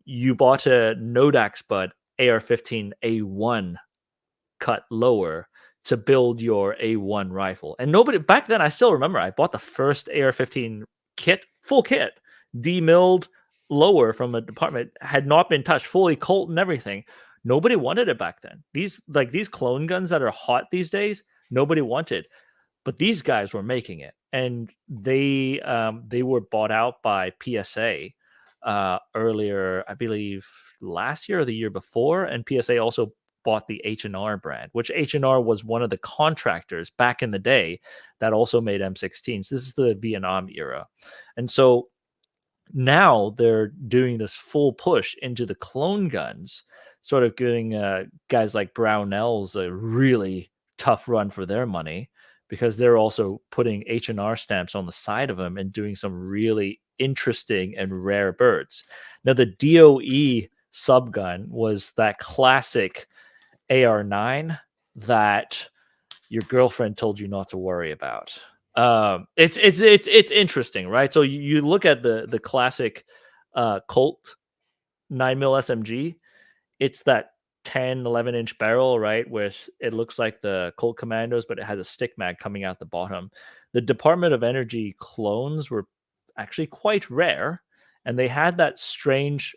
You bought a Nodax Bud AR-15 A1 cut lower to build your A1 rifle. And nobody back then, I still remember, I bought the first AR-15 kit, full kit, demilled lower from a department, had not been touched, fully Colt and everything. Nobody wanted it back then. These clone guns that are hot these days, nobody wanted. But these guys were making it. And they were bought out by PSA earlier, I believe last year or the year before. And PSA also bought the H&R brand, which H&R was one of the contractors back in the day that also made M16s. This is the Vietnam era. And so now they're doing this full push into the clone guns, sort of giving guys like Brownells a really tough run for their money, because they're also putting H&R stamps on the side of them and doing some really interesting and rare birds. Now, the DOE subgun was that classic AR-9 that your girlfriend told you not to worry about. It's interesting, right? So you look at the classic Colt 9mm SMG. It's that 10, 11-inch barrel, right? With it looks like the Colt Commandos, but it has a stick mag coming out the bottom. The Department of Energy clones were actually quite rare, and they had that strange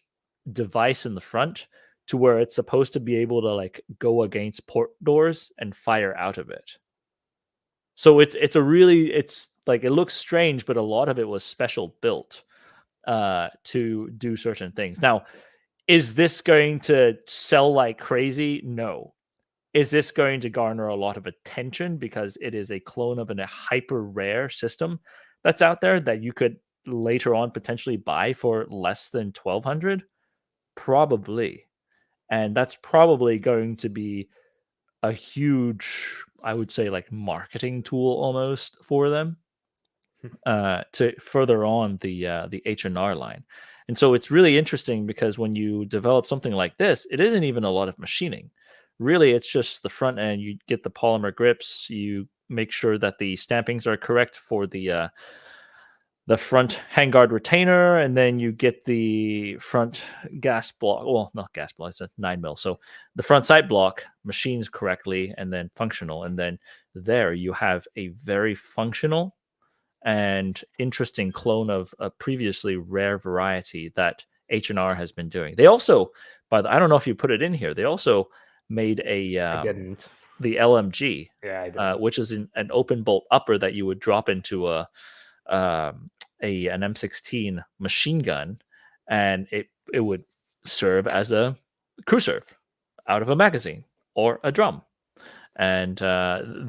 device in the front to where it's supposed to be able to like go against port doors and fire out of it. So it's like, it looks strange, but a lot of it was special built to do certain things. Now, is this going to sell like crazy? No. Is this going to garner a lot of attention because it is a clone of a hyper rare system that's out there that you could later on potentially buy for less than $1,200? Probably. And that's probably going to be a huge, I would say, like marketing tool almost for them to further on the H&R line. And so it's really interesting because when you develop something like this, it isn't even a lot of machining. Really, it's just the front end. You get the polymer grips. You make sure that the stampings are correct for the the front handguard retainer, and then you get the front gas block. Well, not gas block, it's a 9mm. So the front sight block machines correctly and then functional. And then there you have a very functional and interesting clone of a previously rare variety that H&R has been doing. They also, I don't know if you put it in here, they also made I didn't. the LMG, Yeah, I didn't. which is an open bolt upper that you would drop into an M16 machine gun, and it would serve as a crew serve out of a magazine or a drum. And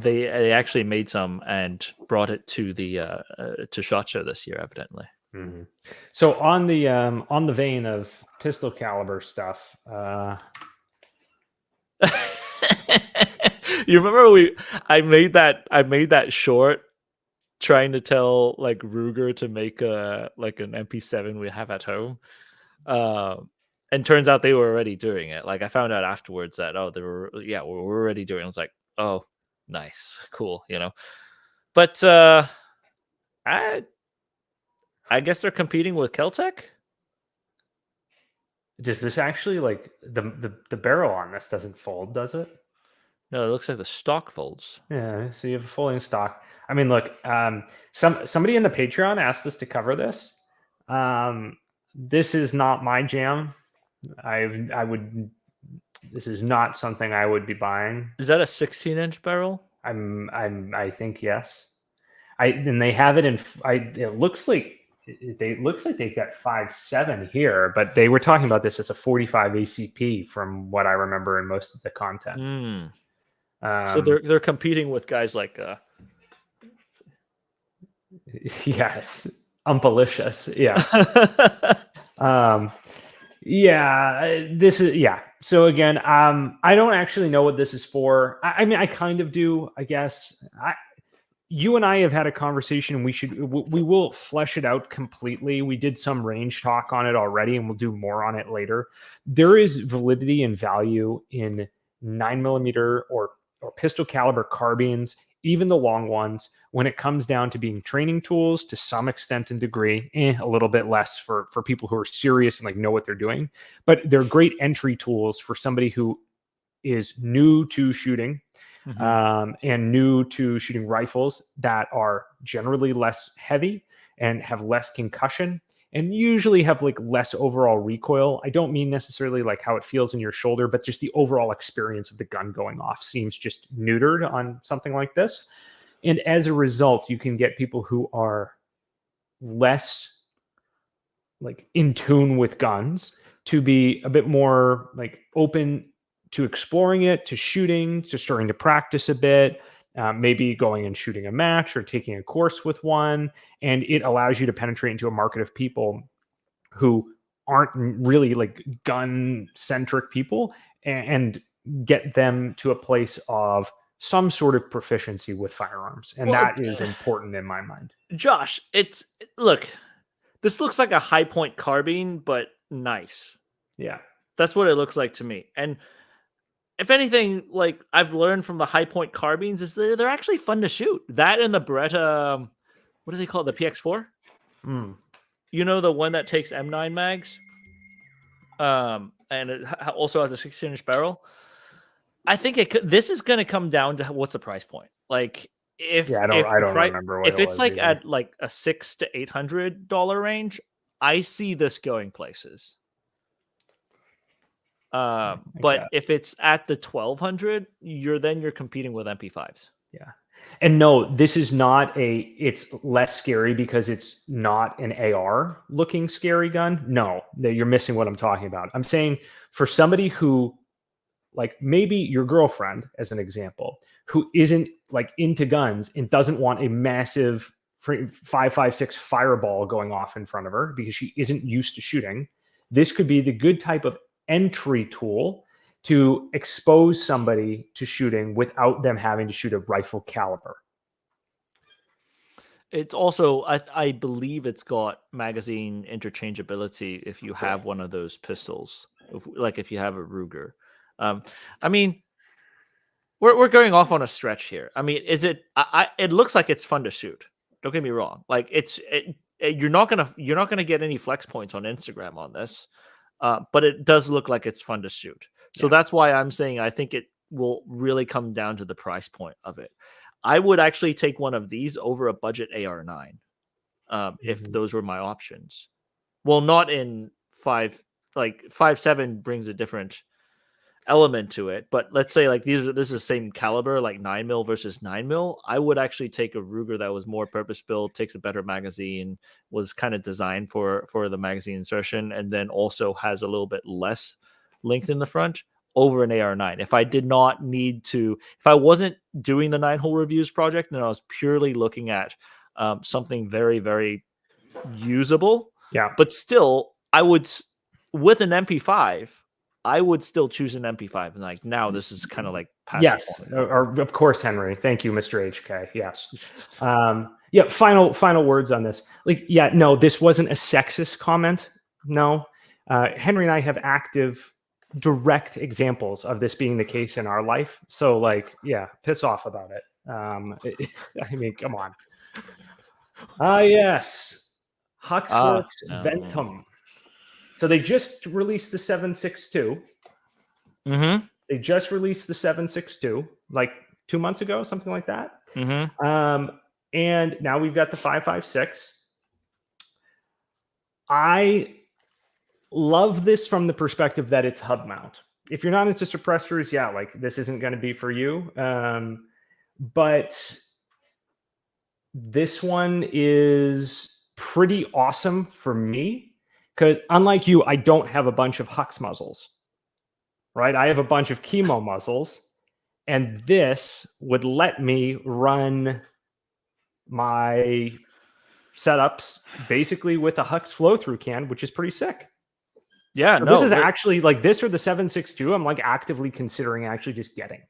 they actually made some and brought it to the to SHOT Show this year, evidently. Mm-hmm. So on the vein of pistol caliber stuff, you remember I made that short trying to tell like Ruger to make an MP7 we have at home, and turns out they were already doing it. Like I found out afterwards that we're already doing it. I was like, oh, nice, cool, but I guess they're competing with Keltec. Does this actually, like, the barrel on this doesn't fold, does it? No, it looks like the stock folds. Yeah, so you have a folding stock. I mean, look, somebody in the Patreon asked us to cover this. This is not my jam. This is not something I would be buying. Is that a 16-inch barrel? I think yes. And they have it in. It looks like they've got 5.7 here, but they were talking about this as a 45 ACP from what I remember in most of the content. So they're competing with guys like yes, Umpalicious. Yeah. This is So again, I don't actually know what this is for. I mean, I kind of do, I guess. You and I have had a conversation, and we will flesh it out completely. We did some range talk on it already, and we'll do more on it later. There is validity and value in 9mm or pistol caliber carbines, even the long ones, when it comes down to being training tools to some extent and degree, a little bit less for people who are serious and like know what they're doing. But they're great entry tools for somebody who is new to shooting. And new to shooting rifles that are generally less heavy and have less concussion and usually have like less overall recoil. I don't mean necessarily like how it feels in your shoulder, but just the overall experience of the gun going off seems just neutered on something like this. And as a result, you can get people who are less like in tune with guns to be a bit more like open to exploring it, to shooting, to starting to practice a bit, maybe going and shooting a match or taking a course with one. And it allows you to penetrate into a market of people who aren't really like gun-centric people and get them to a place of some sort of proficiency with firearms. And that is important in my mind. Josh, this looks like a high point carbine, but nice. Yeah. That's what it looks like to me. And if anything, like I've learned from the high point carbines is they're actually fun to shoot. That and the Beretta, what do they call it? The PX4? You know, the one that takes M9 mags? And it also has a 16-inch barrel. I think this is going to come down to what's the price point. Like I don't remember what if it's like either. At like a $600 to $800 range, I see this going places. But if it's at the 1200, you're competing with MP5s. Yeah. And no, this is not it's less scary because it's not an AR looking scary gun. No, you're missing what I'm talking about. I'm saying for somebody who, like maybe your girlfriend, as an example, who isn't like into guns and doesn't want a massive 5.56 fireball going off in front of her because she isn't used to shooting, this could be the good type of entry tool to expose somebody to shooting without them having to shoot a rifle caliber. It's also, I believe it's got magazine interchangeability if you have one of those pistols, if you have a Ruger. I mean, we're going off on a stretch here. I mean, it looks like it's fun to shoot. Don't get me wrong. Like you're not gonna get any flex points on Instagram on this, but it does look like it's fun to shoot. So that's why I'm saying I think it will really come down to the price point of it. I would actually take one of these over a budget AR9 if those were my options. Well, not in 5.7 brings a different element to it, but let's say like this is the same caliber, like 9mm versus 9mm. I would actually take a Ruger that was more purpose built, takes a better magazine, was kind of designed for the magazine insertion, and then also has a little bit less length in the front over an AR9. If I did not need to, if I wasn't doing the 9-hole reviews project and I was purely looking at something very, very usable, but still I would, with an MP5, I would still choose an MP5. And like now this is kind of like passive. Yes, or of course, Henry. Thank you, Mr. HK. Yes. Yeah. Final words on this. Like, yeah, no, this wasn't a sexist comment. No. Henry and I have active, direct examples of this being the case in our life. So like, yeah, piss off about it. I mean, come on. Yes. Hux Ventum. So they just released the 7.62. They just released the 7.62 like 2 months ago, something like that. And now we've got the 5.56. I love this from the perspective that it's hub mount. If you're not into suppressors, yeah, like this isn't going to be for you. But this one is pretty awesome for me. Because unlike you, I don't have a bunch of Hux muzzles, right? I have a bunch of chemo muzzles, and this would let me run my setups basically with a Hux flow-through can, which is pretty sick. Yeah, so this is actually like this or the 7.62. I'm like actively considering actually just getting.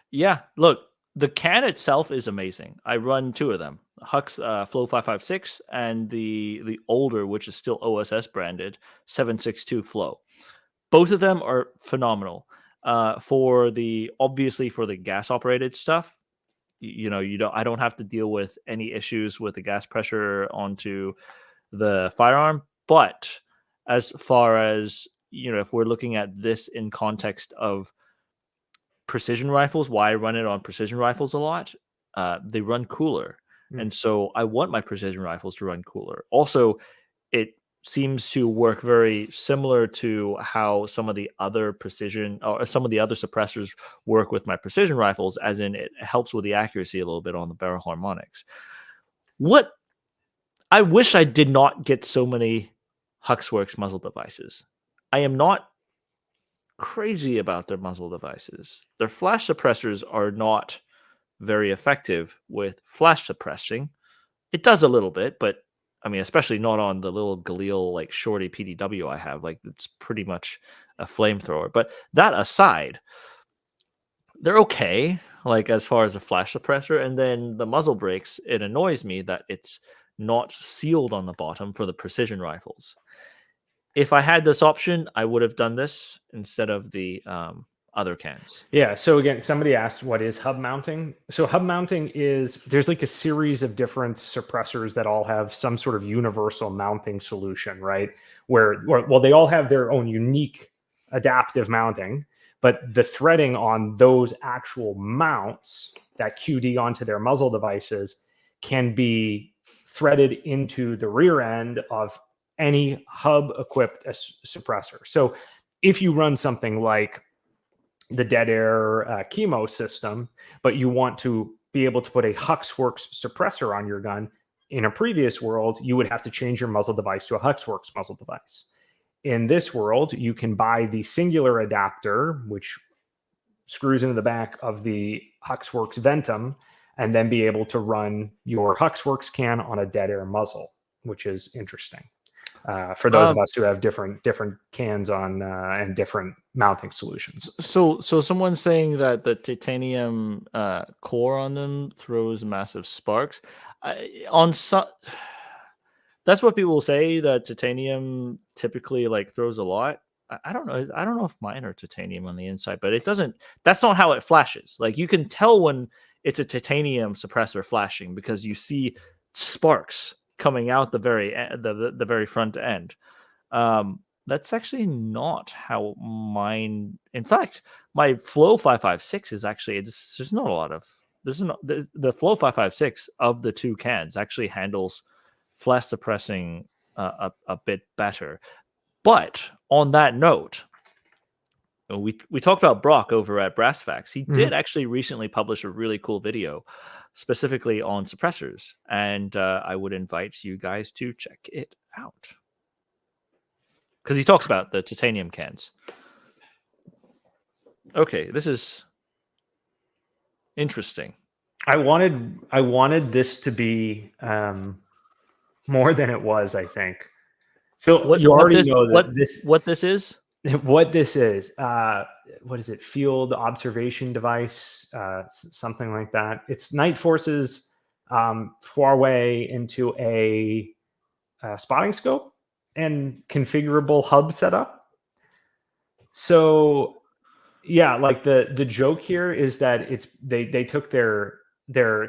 Yeah, look, the can itself is amazing. I run two of them. Hux Flow 5.56 and the older, which is still OSS branded, 7.62 Flow. Both of them are phenomenal. Obviously for the gas operated stuff, I don't have to deal with any issues with the gas pressure onto the firearm. But as far as if we're looking at this in context of precision rifles, why I run it on precision rifles a lot, they run cooler. And so I want my precision rifles to run cooler. Also, it seems to work very similar to how some of the other precision or some of the other suppressors work with my precision rifles, as in it helps with the accuracy a little bit on the barrel harmonics. What I wish I did not get so many Huxworks muzzle devices. I am not crazy about their muzzle devices. Their flash suppressors are not very effective with flash suppressing. It does a little bit, but I mean, especially not on the little Galil like shorty PDW I have. Like it's pretty much a flamethrower. But that aside, they're okay. Like as far as a flash suppressor, and then the muzzle brakes, it annoys me that it's not sealed on the bottom for the precision rifles. If I had this option, I would have done this instead of the other cans. Yeah. So again, somebody asked, what is hub mounting? So hub mounting is, there's like a series of different suppressors that all have some sort of universal mounting solution, right? Well, they all have their own unique adaptive mounting, but the threading on those actual mounts that QD onto their muzzle devices can be threaded into the rear end of any hub equipped suppressor. So if you run something like the dead air chemo system, but you want to be able to put a Huxworks suppressor on your gun, in a previous world, you would have to change your muzzle device to a Huxworks muzzle device. In this world, you can buy the singular adapter, which screws into the back of the Huxworks Ventum, and then be able to run your Huxworks can on a dead air muzzle, which is interesting. For those of us who have different cans on and different mounting solutions. So someone's saying that the titanium core on them throws massive sparks. That's what people say, that titanium typically like throws a lot. I don't know. I don't know if mine are titanium on the inside, but it doesn't. That's not how it flashes. Like you can tell when it's a titanium suppressor flashing because you see sparks coming out the very front end. That's actually not how mine. In fact, my Flow 556 is actually there's not a lot of the Flow 556 of the two cans actually handles flash suppressing a bit better. But on that note, we talked about Brock over at Brass Facts. He did actually recently publish a really cool video specifically on suppressors, and I would invite you guys to check it out because he talks about the titanium cans. Okay, this is interesting. I wanted this to be more than it was, I think. So you already know that what this is? What this is? What is it? Field observation device, something like that. It's Nightforce's foray into a spotting scope and configurable hub setup. So yeah, like the joke here is that they took their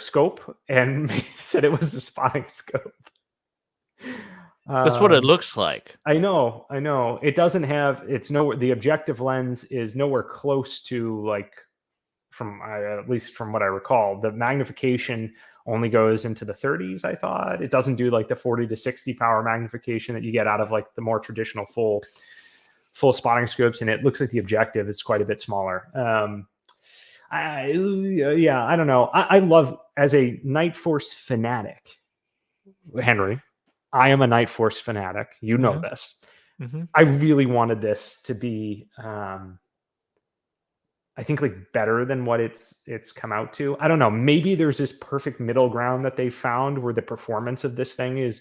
scope and said it was a spotting scope. That's what it looks like. I know. It doesn't have. The objective lens is nowhere close to like at least from what I recall. The magnification only goes into the 30s. I thought it doesn't do like the 40 to 60 power magnification that you get out of like the more traditional full spotting scopes, and it looks like the objective is quite a bit smaller. I don't know. I love, as a Nightforce fanatic, Henry. I am a Nightforce fanatic. You know this. I really wanted this to be, I think, like better than what it's come out to. I don't know. Maybe there's this perfect middle ground that they found where the performance of this thing is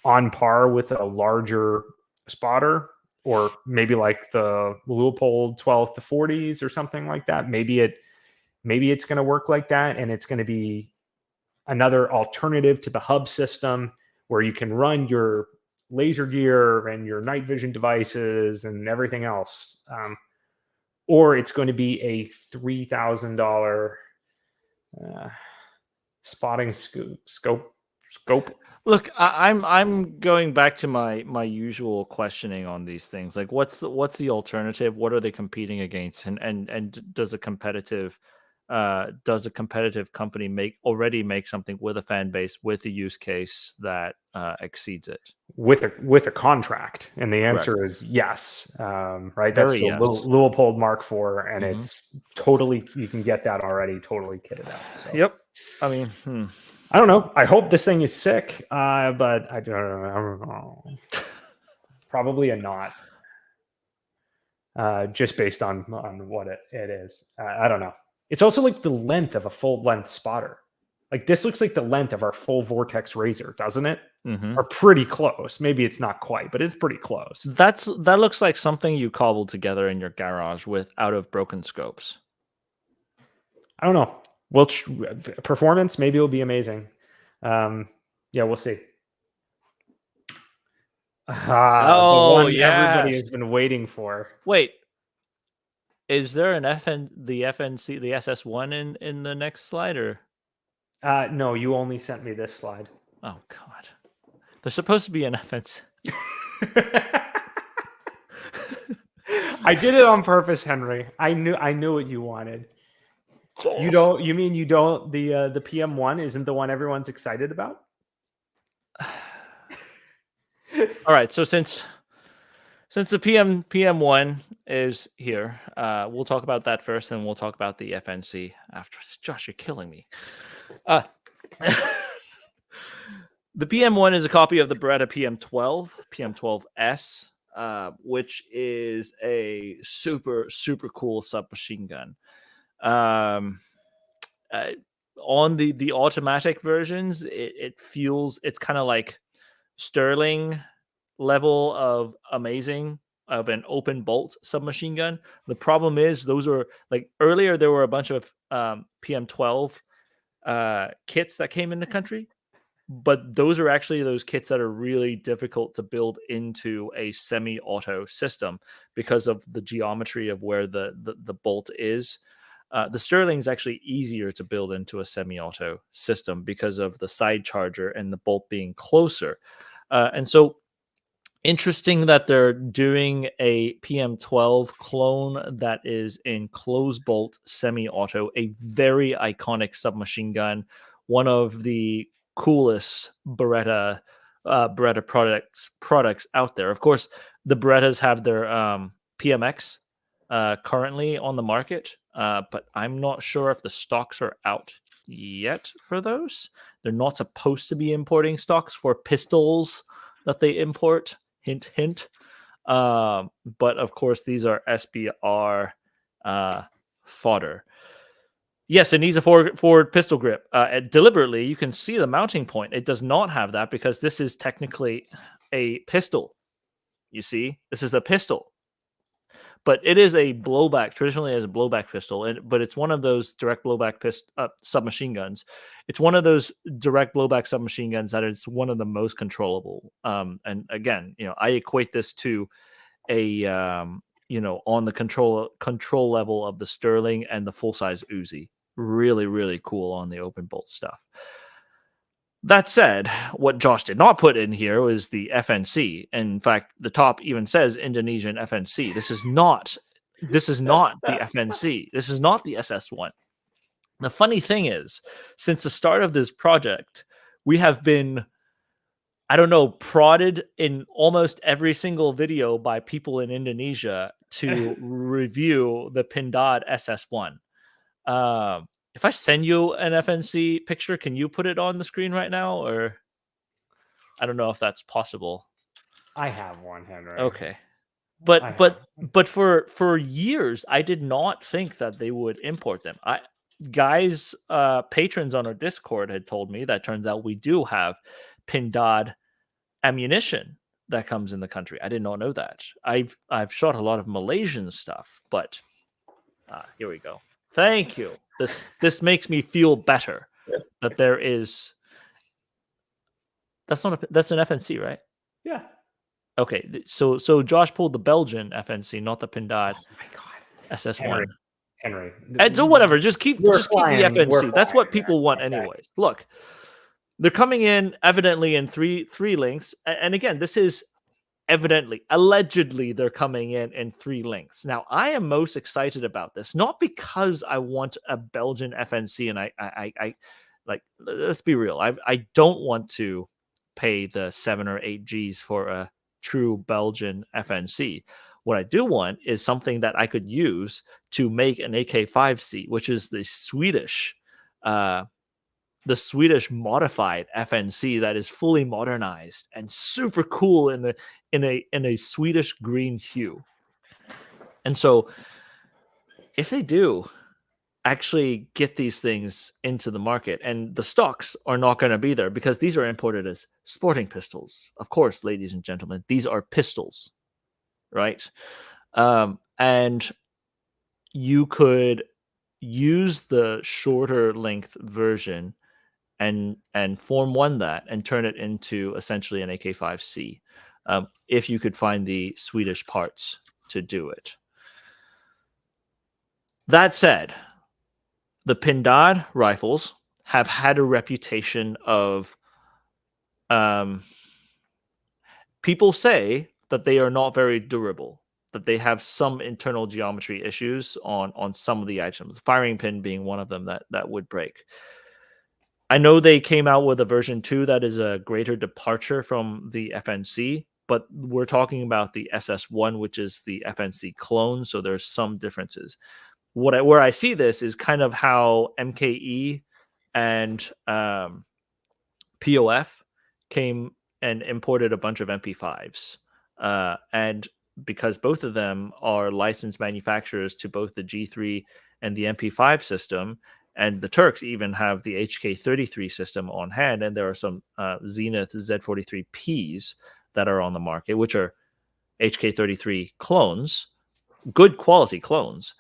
on par with a larger spotter, or maybe like the Leupold 12 to 40s or something like that. Maybe it's going to work like that, and it's going to be another alternative to the hub system where you can run your laser gear and your night vision devices and everything else. Or it's going to be a $3,000 spotting scope. Look, I'm going back to my usual questioning on these things. Like, what's the alternative? What are they competing against? And does a competitive company already make something with a fan base, with a use case that exceeds it with a contract? And the answer is yes. Right. That's the yes. Leupold Mark IV, and it's totally, you can get that already totally kitted out. So. Yep. I mean, I don't know. I hope this thing is sick, but I don't know. Probably a not. Just based on what it is. I don't know. It's also like the length of a full length spotter. Like this looks like the length of our full Vortex razor, doesn't it? Or pretty close. Maybe it's not quite, but it's pretty close. That looks like something you cobbled together in your garage with out of broken scopes. I don't know. Well, performance, maybe it'll be amazing. Yeah, we'll see. The one everybody has been waiting for. Wait. Is there the FNC, the SS1 in the next slide, or? No, you only sent me this slide. Oh God, there's supposed to be an FNC. I did it on purpose, Henry. I knew what you wanted. You don't? You mean you don't? The PM1 isn't the one everyone's excited about? All right, so since the PM1 is here, we'll talk about that first, and we'll talk about the FNC afterwards. Josh, you're killing me. The PM1 is a copy of the Beretta PM12S, which is a super, super cool submachine gun. On the automatic versions, it feels, it's kind of like Sterling level of amazing of an open bolt submachine gun. The problem is those are like earlier there were a bunch of PM12 kits that came in the country, but those are actually those kits that are really difficult to build into a semi-auto system because of the geometry of where the bolt is. The Sterling is actually easier to build into a semi-auto system because of the side charger and the bolt being closer. And so interesting that they're doing a PM12 clone that is in closed bolt semi-auto, a very iconic submachine gun, one of the coolest Beretta products out there. Of course, the Berettas have their PMX currently on the market, but I'm not sure if the stocks are out yet for those. They're not supposed to be importing stocks for pistols that they import. Hint, hint. But of course, these are SBR fodder. Yes, it needs a forward pistol grip. Deliberately, you can see the mounting point. It does not have that because this is technically a pistol. You see, this is a pistol. But it is a blowback, traditionally as a blowback pistol, but it's one of those direct blowback submachine guns. It's one of those direct blowback submachine guns that is one of the most controllable. And again, I equate this to a on the control level of the Sterling and the full size Uzi. Really, really cool on the open bolt stuff. That said, what Josh did not put in here was the FNC. In fact, the top even says Indonesian FNC. This is not the FNC. This is not the SS1. The funny thing is, since the start of this project, we have been, prodded in almost every single video by people in Indonesia to review the PINDAD SS1. If I send you an FNC picture, can you put it on the screen right now? Or I don't know if that's possible. I have one, Henry. Okay. But for years, I did not think that they would import them. Patrons on our Discord had told me that turns out we do have PINDAD ammunition that comes in the country. I did not know that. I've shot a lot of Malaysian stuff, but here we go. Thank you. This makes me feel better that there is. That's an FNC, right? Yeah. Okay, so Josh pulled the Belgian FNC, not the PINDAD. Oh my God. SS1. Henry. And so whatever, just keep the FNC. That's what people want, anyways. Look, they're coming in evidently in three lengths, and again, this is allegedly they're coming in 3 lengths. Now, I am most excited about this, not because I want a Belgian FNC, and I like, let's be real, I don't want to pay the 7 or 8 G's for a true Belgian FNC. What I do want is something that I could use to make an AK5C, which is the Swedish modified FNC that is fully modernized and super cool in a Swedish green hue. And so if they do actually get these things into the market, and the stocks are not going to be there because these are imported as sporting pistols. Of course, ladies and gentlemen, these are pistols, right? And you could use the shorter length version and Form 1 that and turn it into essentially an AK5C, if you could find the Swedish parts to do it. That said, the PINDAD rifles have had a reputation of people say that they are not very durable, that they have some internal geometry issues on some of the items, firing pin being one of them that would break. I know they came out with a version 2 that is a greater departure from the FNC, but we're talking about the SS1, which is the FNC clone, so there's some differences. Where I see this is kind of how MKE and POF came and imported a bunch of MP5s. And because both of them are licensed manufacturers to both the G3 and the MP5 system, and the Turks even have the HK33 system on hand, and there are some Zenith Z43Ps that are on the market, which are HK33 clones, good quality clones.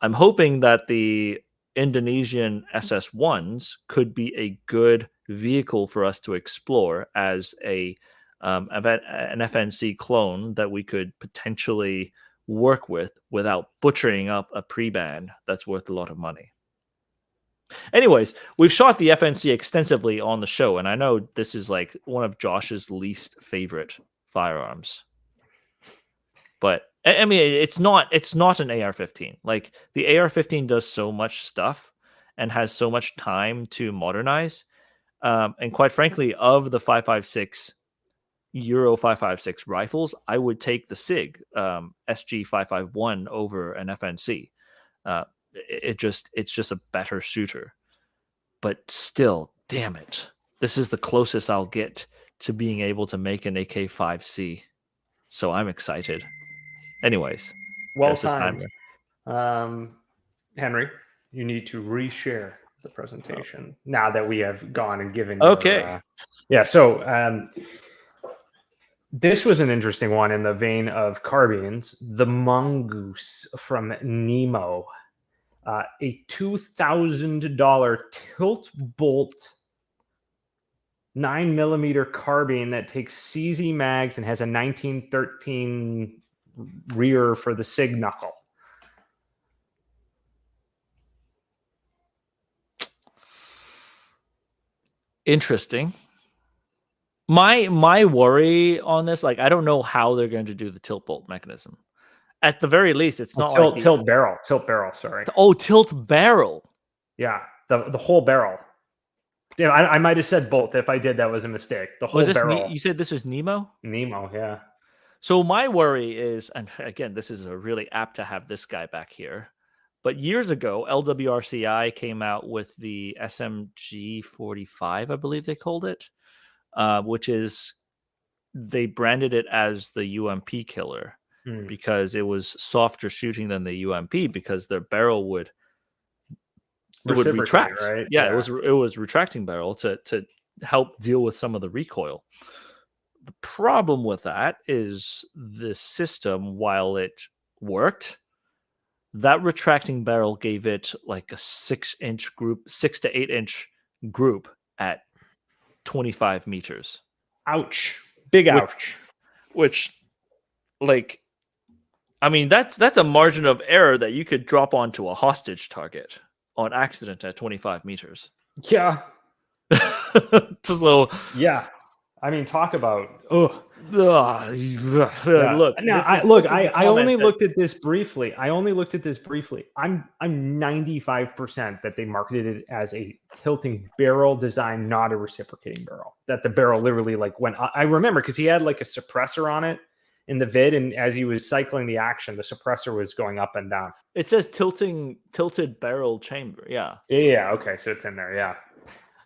I'm hoping that the Indonesian SS1s could be a good vehicle for us to explore as an FNC clone that we could potentially work with without butchering up a pre-band that's worth a lot of money. Anyways, we've shot the FNC extensively on the show, and I know this is like one of Josh's least favorite firearms. But I mean, it's not an AR-15. Like the AR-15 does so much stuff and has so much time to modernize. And quite frankly, of the 5.56 Euro 5.56 rifles, I would take the SIG SG 551 over an FNC. It's just a better shooter. But still, damn it, this is the closest I'll get to being able to make an AK-5C. So I'm excited. Anyways, well timed. Henry, you need to reshare the presentation now that we have gone and given. Okay. So this was an interesting one in the vein of carbines. The Mongoose from Nemo, a $2,000 tilt bolt 9mm carbine that takes CZ mags and has a 1913 rear for the SIG knuckle. Interesting. My worry on this, like, I don't know how they're going to do the tilt bolt mechanism. At the very least, it's not tilt barrel. Sorry. Oh, tilt barrel. Yeah, the whole barrel. Yeah, I might have said bolt. If I did, that was a mistake. The whole barrel. You said this was Nemo? Nemo, yeah. So my worry is, and again, this is a really apt to have this guy back here. But years ago, LWRCI came out with the SMG 45, I believe they called it, which is, they branded it as the UMP killer because it was softer shooting than the UMP because their barrel would retract. Right? Yeah, it was retracting barrel to help deal with some of the recoil. The problem with that is the system, while it worked, that retracting barrel gave it like a 6-inch group, 6 to 8 inch group at 25 meters. Ouch. Big ouch. Which like, I mean, that's a margin of error that you could drop onto a hostage target on accident at 25 meters. Yeah. So, yeah. I mean, talk about look. I only looked at this briefly. I'm 95% that they marketed it as a tilting barrel design, not a reciprocating barrel. That the barrel literally like went. I remember because he had like a suppressor on it in the vid, and as he was cycling the action, the suppressor was going up and down. It says tilted barrel chamber. Yeah. Yeah. Okay, so it's in there. Yeah.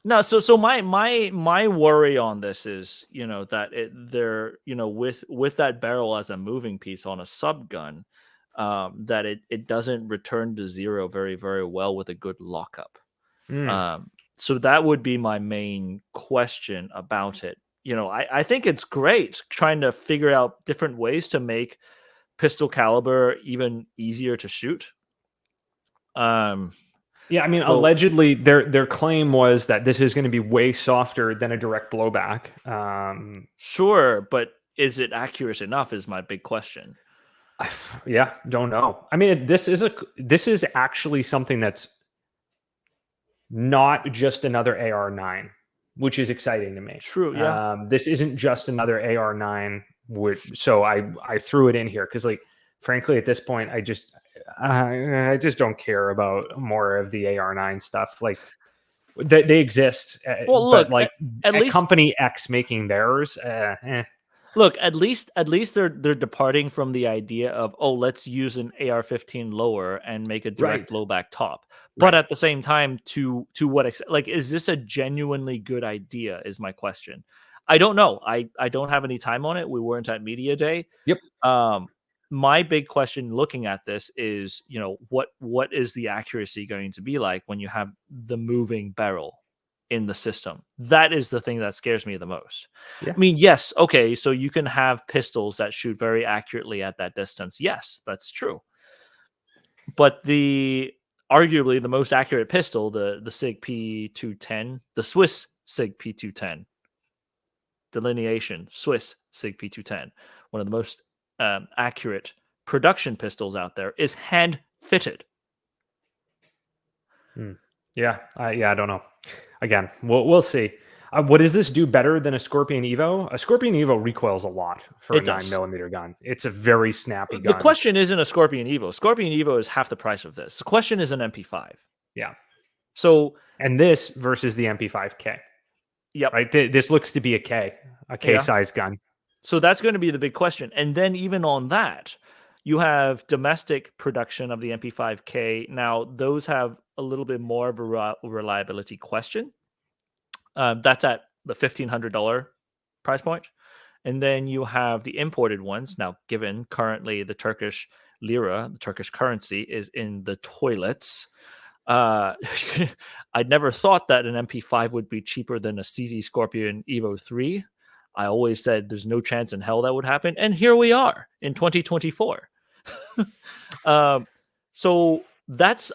No, so my worry on this is, that they're, with that barrel as a moving piece on a sub gun, that it doesn't return to zero very, very well with a good lockup. So that would be my main question about it. I think it's great trying to figure out different ways to make pistol caliber even easier to shoot. Yeah, I mean, allegedly, their claim was that this is going to be way softer than a direct blowback. Sure, but is it accurate enough? Is my big question. Yeah, don't know. I mean, this is actually something that's not just another AR-9, which is exciting to me. True. Yeah. This isn't just another AR-9. So I threw it in here because, like, frankly, at this point, I just don't care about more of the AR-9 stuff. Like they exist. Well, look, but like at least company X making theirs. Look, at least they're departing from the idea of, let's use an AR-15 lower and make a direct blowback top. But at the same time, to what extent? Like, is this a genuinely good idea? Is my question. I don't know. I don't have any time on it. We weren't at Media Day. Yep. My big question looking at this is, what is the accuracy going to be like when you have the moving barrel in the system? That is the thing that scares me the most. Yeah. I mean, yes, okay, so you can have pistols that shoot very accurately at that distance. Yes, that's true. But arguably the most accurate pistol, the SIG P210, the Swiss SIG P210, delineation, Swiss SIG P210, one of the most accurate production pistols out there is hand fitted. Yeah, I don't know. Again, we'll see. What does this do better than a Scorpion Evo? A Scorpion Evo recoils a lot for It a does. 9mm gun. It's a very snappy The gun. question isn't a Scorpion Evo. Scorpion Evo is half the price of this. The question is an MP5. Yeah. So, And this versus the MP5K. yep. Right? This looks to be a K size gun. So that's going to be the big question. And then even on that, you have domestic production of the MP5K. Now, those have a little bit more of a reliability question. That's at the $1,500 price point. And then you have the imported ones. Now, given currently the Turkish lira, the Turkish currency, is in the toilets. I'd never thought that an MP5 would be cheaper than a CZ Scorpion Evo 3. I always said there's no chance in hell that would happen. And here we are in 2024. So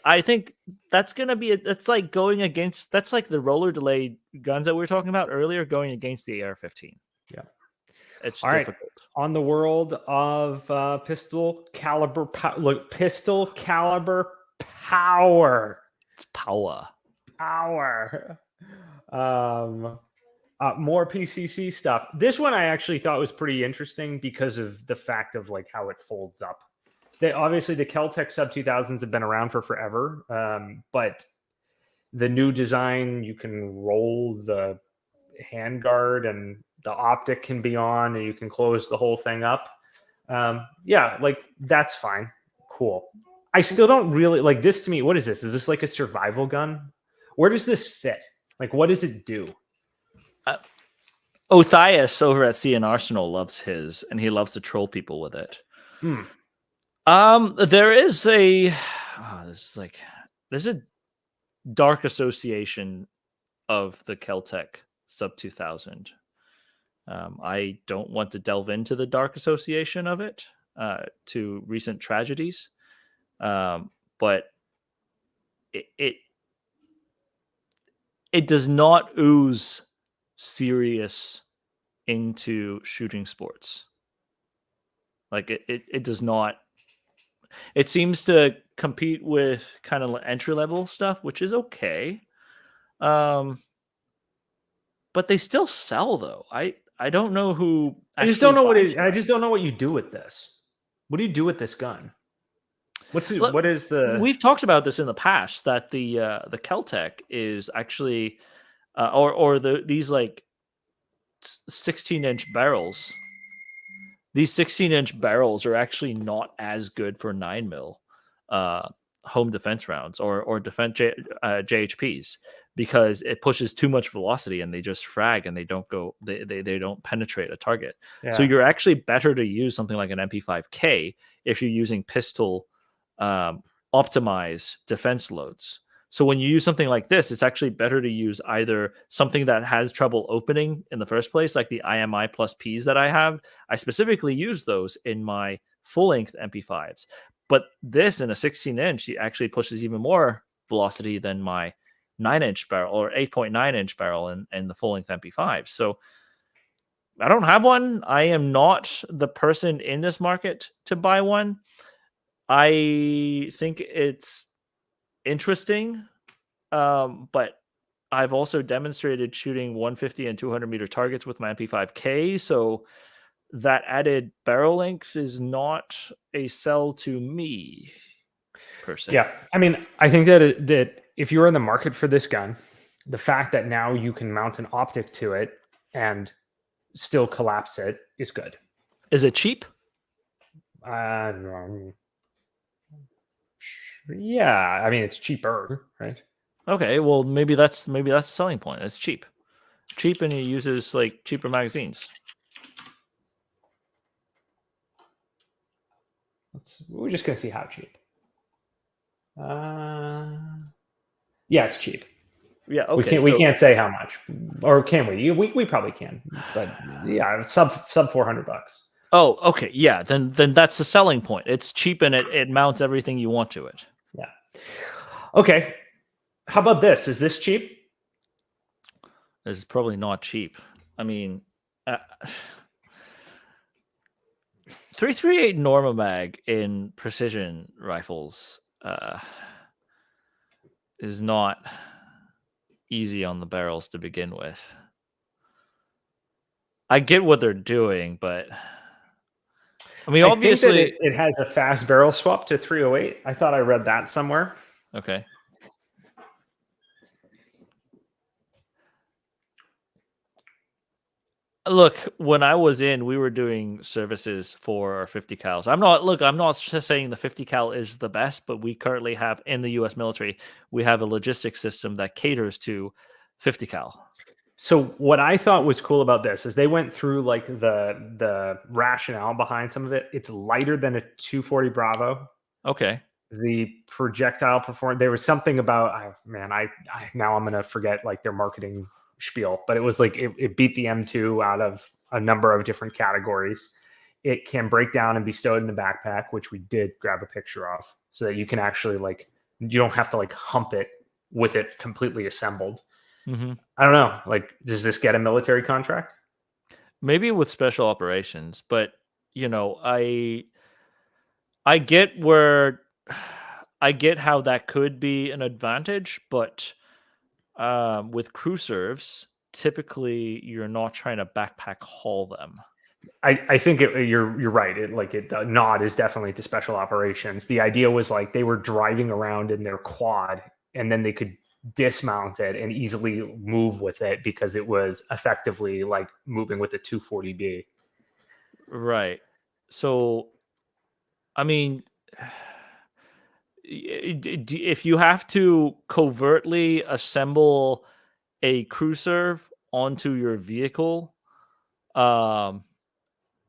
I think that's going to be, that's like going against, that's like the roller delayed guns that we were talking about earlier, going against the AR-15. Yeah. It's all difficult. Right. On the world of pistol caliber power. It's power. More PCC stuff. This one I actually thought was pretty interesting because of the fact of like how it folds up. Obviously the Keltec Sub2000s have been around for forever, but the new design, you can roll the handguard and the optic can be on and you can close the whole thing up. Yeah, like that's fine. Cool. I still don't really like this. To me, what is this? Is this like a survival gun? Where does this fit? Like, what does it do? Othias over at CN Arsenal loves his, and he loves to troll people with it. There is there's a dark association of the Keltec Sub2000. I don't want to delve into the dark association of it to recent tragedies, but it does not ooze serious into shooting sports. Like it does not. It seems to compete with kind of entry level stuff, which is okay. But they still sell though. I don't know who. I just don't know I just don't know what you do with this. What do you do with this gun? What is the? We've talked about this in the past that the Keltec is actually, these like 16-inch barrels. These 16-inch barrels are actually not as good for 9mm home defense rounds or defense JHPs because it pushes too much velocity and they just frag and they don't go. They don't penetrate a target. Yeah. So you're actually better to use something like an MP5K if you're using pistol optimize defense loads. So when you use something like this, it's actually better to use either something that has trouble opening in the first place, like the IMI plus Ps that I have. I specifically use those in my full-length MP5s. But this in a 16-inch, it actually pushes even more velocity than my 9-inch barrel or 8.9-inch barrel in the full-length MP5. So I don't have one. I am not the person in this market to buy one. I think it's interesting, but I've also demonstrated shooting 150 and 200 meter targets with my MP5K, so that added barrel length is not a sell to me per se. Yeah, I mean, I think that if you're in the market for this gun, the fact that now you can mount an optic to it and still collapse it is good. Is it cheap? Yeah, I mean it's cheaper, right? Okay, well maybe that's the selling point. It's cheap, and it uses like cheaper magazines. We're just gonna see how cheap. Yeah, it's cheap. Yeah, okay. We can't say how much, or can we? We probably can, but yeah, sub $400. Oh, okay, yeah. Then that's the selling point. It's cheap and it mounts everything you want to it. Yeah. Okay. How about this? Is this cheap? This is probably not cheap. I mean, .338 Norma Mag in precision rifles is not easy on the barrels to begin with. I get what they're doing, but I mean, obviously, think that it has a fast barrel swap to 308. I thought I read that somewhere. Okay. Look, when I was in, we were doing services for our 50 cals. I'm not saying the 50 cal is the best, but we currently have in the US military, we have a logistics system that caters to 50 cal. So what I thought was cool about this is they went through like the rationale behind some of it. It's lighter than a 240 Bravo. Okay. The projectile performance. There was something about I now I'm gonna forget like their marketing spiel, but it was like it beat the M2 out of a number of different categories. It can break down and be stowed in the backpack, which we did grab a picture of, so that you can actually like you don't have to like hump it with it completely assembled. Mm-hmm. I don't know. Like, does this get a military contract? Maybe with special operations, but you know, I get how that could be an advantage, but with crew serves, typically you're not trying to backpack haul them. I think you're right. The nod is definitely to special operations. The idea was like they were driving around in their quad, and then they could dismount it and easily move with it because it was effectively like moving with a 240B. Right. So, I mean, if you have to covertly assemble a crew serve onto your vehicle, and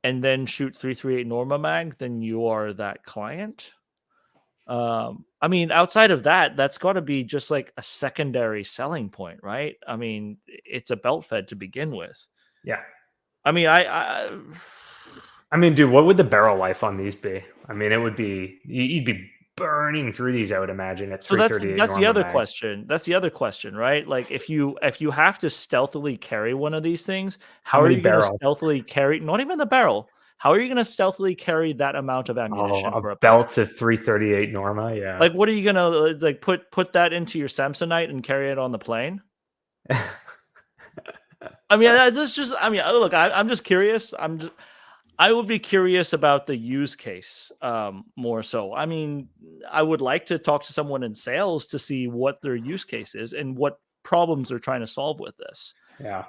then shoot 338 Norma Mag, then you are that client. I mean, outside of that, that's got to be just like a secondary selling point, right? I mean, it's a Beltfed to begin with. Yeah. I mean, I mean, dude, what would the barrel life on these be? I mean, it would be you'd be burning through these, I would imagine. At 338 that's the other Mag. question. That's the other question, right? Like, if you have to stealthily carry one of these things, how are you going to stealthily carry? Not even the barrel. How are you going to stealthily carry that amount of ammunition for a belt to 338 Norma? Yeah. Like, what are you going to like put that into your Samsonite and carry it on the plane? I mean, that's just. I mean, look, I'm just curious. I would be curious about the use case more so. I mean, I would like to talk to someone in sales to see what their use case is and what problems they're trying to solve with this. Yeah.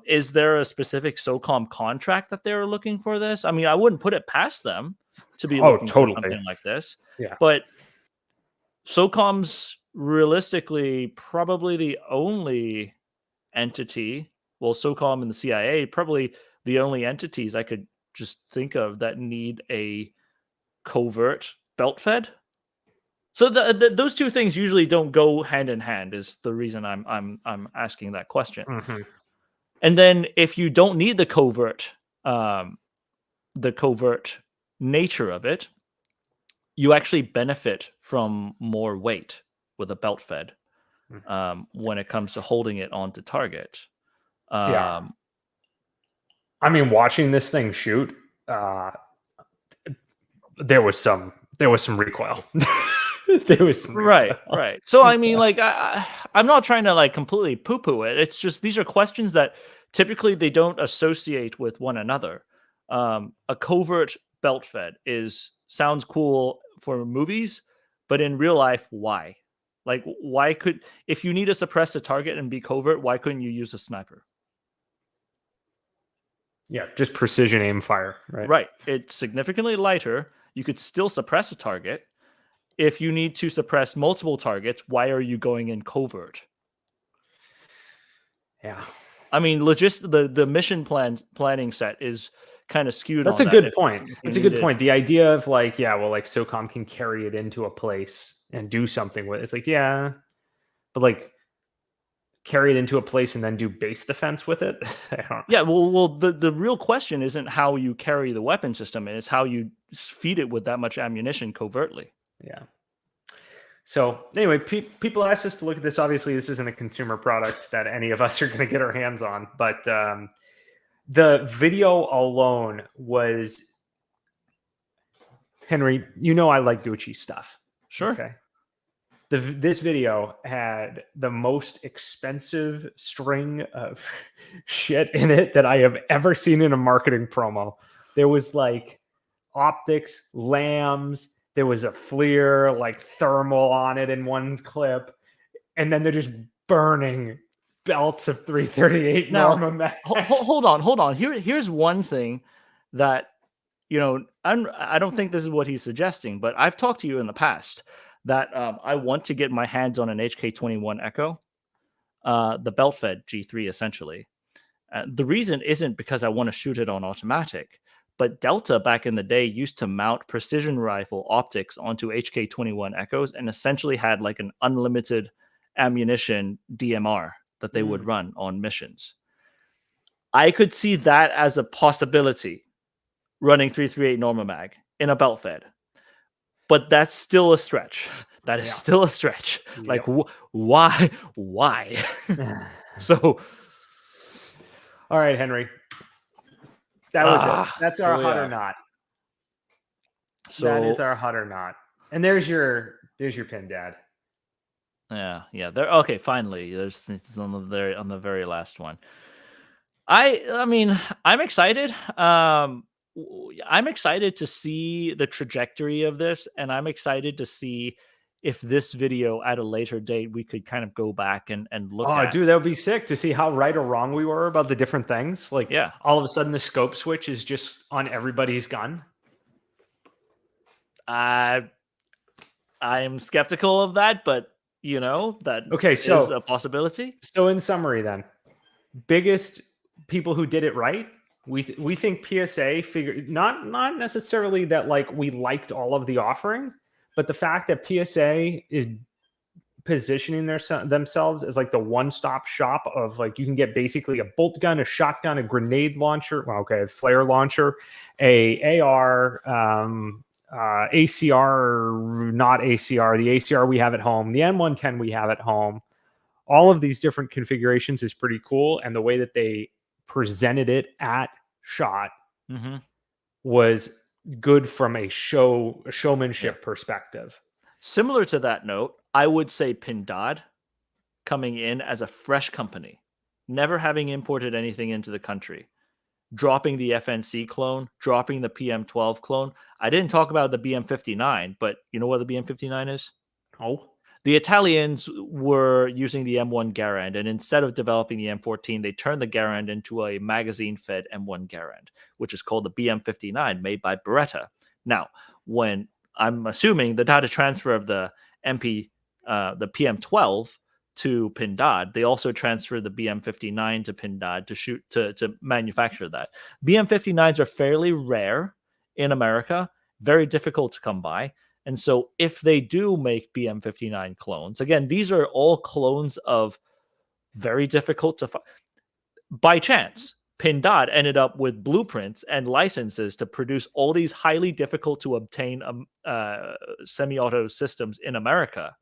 Is there a specific SOCOM contract that they're looking for this? I mean, I wouldn't put it past them to be looking for something like this. Yeah. But SOCOM's realistically probably the only entity, well, SOCOM and the CIA, probably the only entities I could just think of that need a covert Beltfed. So those two things usually don't go hand in hand. Is the reason I'm asking that question. Mm-hmm. And then if you don't need the covert nature of it, you actually benefit from more weight with a Beltfed when it comes to holding it onto target. Yeah. I mean, watching this thing shoot, there was some recoil. There was some recoil. Right. So I mean, like, I'm not trying to like completely poo-poo it. It's just these are questions that typically they don't associate with one another. A covert Beltfed sounds cool for movies, but in real life, why? Like, if you need to suppress a target and be covert, why couldn't you use a sniper? Yeah, just precision aim fire, right? Right. It's significantly lighter. You could still suppress a target. If you need to suppress multiple targets, why are you going in covert? Yeah. I mean, the mission planning set is kind of skewed. That's on a good point. It's a good point. The idea of like, yeah, well, like SOCOM can carry it into a place and do something with it. It's like, yeah, but like carry it into a place and then do base defense with it. Yeah, well, the real question isn't how you carry the weapon system, it's how you feed it with that much ammunition covertly. Yeah. So anyway, people asked us to look at this. Obviously, this isn't a consumer product that any of us are going to get our hands on, but the video alone was Henry, you know I like Gucci stuff. Sure. Okay. This video had the most expensive string of shit in it that I have ever seen in a marketing promo. There was like optics, lambs. There was a FLIR, like thermal on it in one clip. And then they're just burning belts of 338 Now, Norma Mag. hold on. Here's one thing that, I don't think this is what he's suggesting, but I've talked to you in the past that I want to get my hands on an HK21 Echo, the Beltfed G3, essentially. The reason isn't because I want to shoot it on automatic, but Delta back in the day used to mount precision rifle optics onto HK21 Echoes and essentially had like an unlimited ammunition DMR that they would run on missions. I could see that as a possibility, running 338 Norma Mag in a Beltfed. But that's still a stretch. That is still a stretch. Like, why? So, all right, Henry. That was it. That's our hot or not. So that is our hot or not. And there's your PINDAD. Yeah. There. Okay, finally, there's on the very last one. I mean, I'm excited. I'm excited to see the trajectory of this, and I'm excited to see if this video at a later date we could kind of go back and look at. Oh, dude, that would be sick to see how right or wrong we were about the different things. Like, all of a sudden the scope switch is just on everybody's gun. I'm skeptical of that, but that is a possibility. So in summary, then, biggest people who did it right. We think PSA figured not necessarily that like we liked all of the offering, but the fact that PSA is positioning themselves as like the one-stop shop of like you can get basically a bolt gun, a shotgun, a grenade launcher, a flare launcher, a AR, ACR, not ACR, the ACR we have at home, the M110 we have at home. All of these different configurations is pretty cool, and the way that they presented it at SHOT was good from a showmanship perspective. Similar to that note, I would say PINDAD coming in as a fresh company, never having imported anything into the country, dropping the FNC clone, dropping the PM12 clone. I didn't talk about the BM59, but you know what the BM59 is? Oh. The Italians were using the M1 Garand, and instead of developing the M14, they turned the Garand into a magazine-fed M1 Garand, which is called the BM59, made by Beretta. Now, when I'm assuming the data transfer of the the PM12 to PINDAD, they also transferred the BM59 to PINDAD to manufacture that. BM59s are fairly rare in America, very difficult to come by. And so if they do make BM59 clones, again, these are all clones of very difficult to find. By chance, PINDAD ended up with blueprints and licenses to produce all these highly difficult to obtain semi-auto systems in America.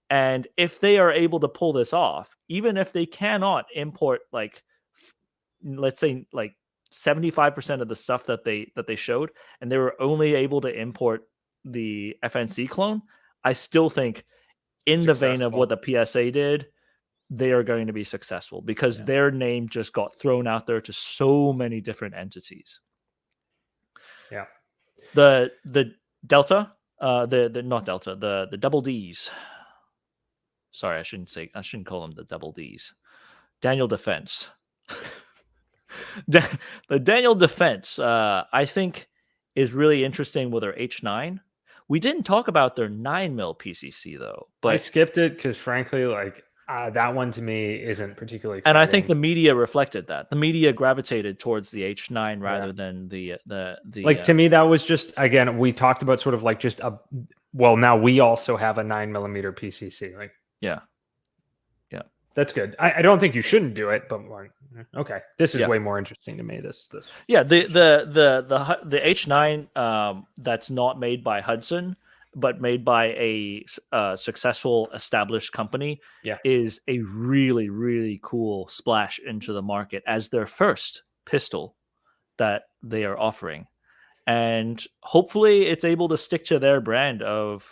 And if they are able to pull this off, even if they cannot import, like, let's say, like 75% of the stuff that they showed, and they were only able to import the FNC clone, I still think in the vein of what the PSA did, they are going to be successful because their name just got thrown out there to so many different entities. Yeah. The Delta, the double Ds. Sorry, I shouldn't call them the double Ds. Daniel Defense. The Daniel Defense, I think, is really interesting with their H9. We didn't talk about their 9mm PCC though, but I skipped it because frankly, like that one to me isn't particularly exciting. And I think the media reflected that. The media gravitated towards the H9 rather than the like to me that was just, again, we talked about sort of like just now we also have a 9mm PCC. Like that's good. I don't think you shouldn't do it, but okay, this is way more interesting to me. This the H9 that's not made by Hudson but made by a successful established company is a really, really cool splash into the market as their first pistol that they are offering. and hopefully it's able to stick to their brand of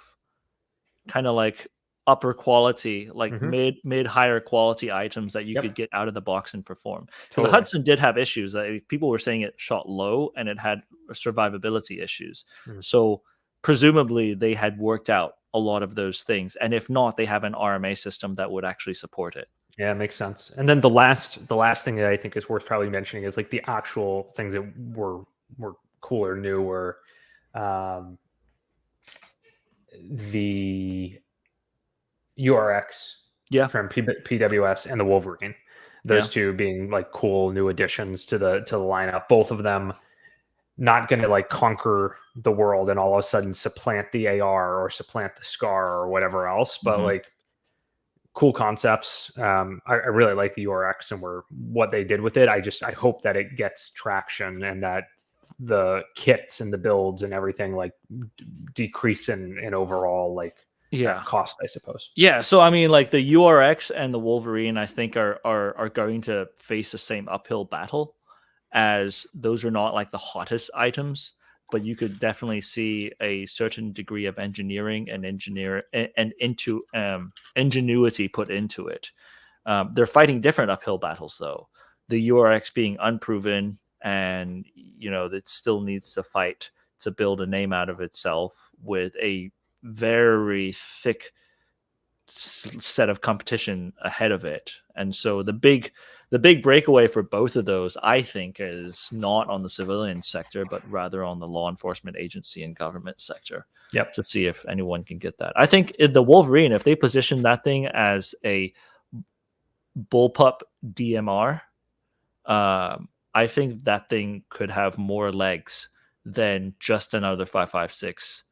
kind of like upper quality, like mid higher quality items that you could get out of the box and perform. Because the Hudson did have issues that people were saying it shot low and it had survivability issues. So presumably they had worked out a lot of those things, and if not, they have an RMA system that would actually support it. Yeah, it makes sense. And then the last thing that I think is worth probably mentioning is like the actual things that were cool or new were the URX from PWS and the Wolverine. Those two being like cool new additions to the lineup. Both of them not going to like conquer the world and all of a sudden supplant the AR or supplant the SCAR or whatever else, but like cool concepts. I really like the URX and what they did with it. I hope that it gets traction and that the kits and the builds and everything like decrease in overall like cost, I suppose. Yeah, so I mean, like the URX and the Wolverine, I think are going to face the same uphill battle, as those are not like the hottest items, but you could definitely see a certain degree of engineering and ingenuity put into it. They're fighting different uphill battles though. The URX being unproven, and it still needs to fight to build a name out of itself with a very thick set of competition ahead of it. And so the big breakaway for both of those, I think, is not on the civilian sector, but rather on the law enforcement agency and government sector. Yep. To see if anyone can get that. I think the Wolverine, if they position that thing as a bullpup DMR, I think that thing could have more legs than just another 5.56.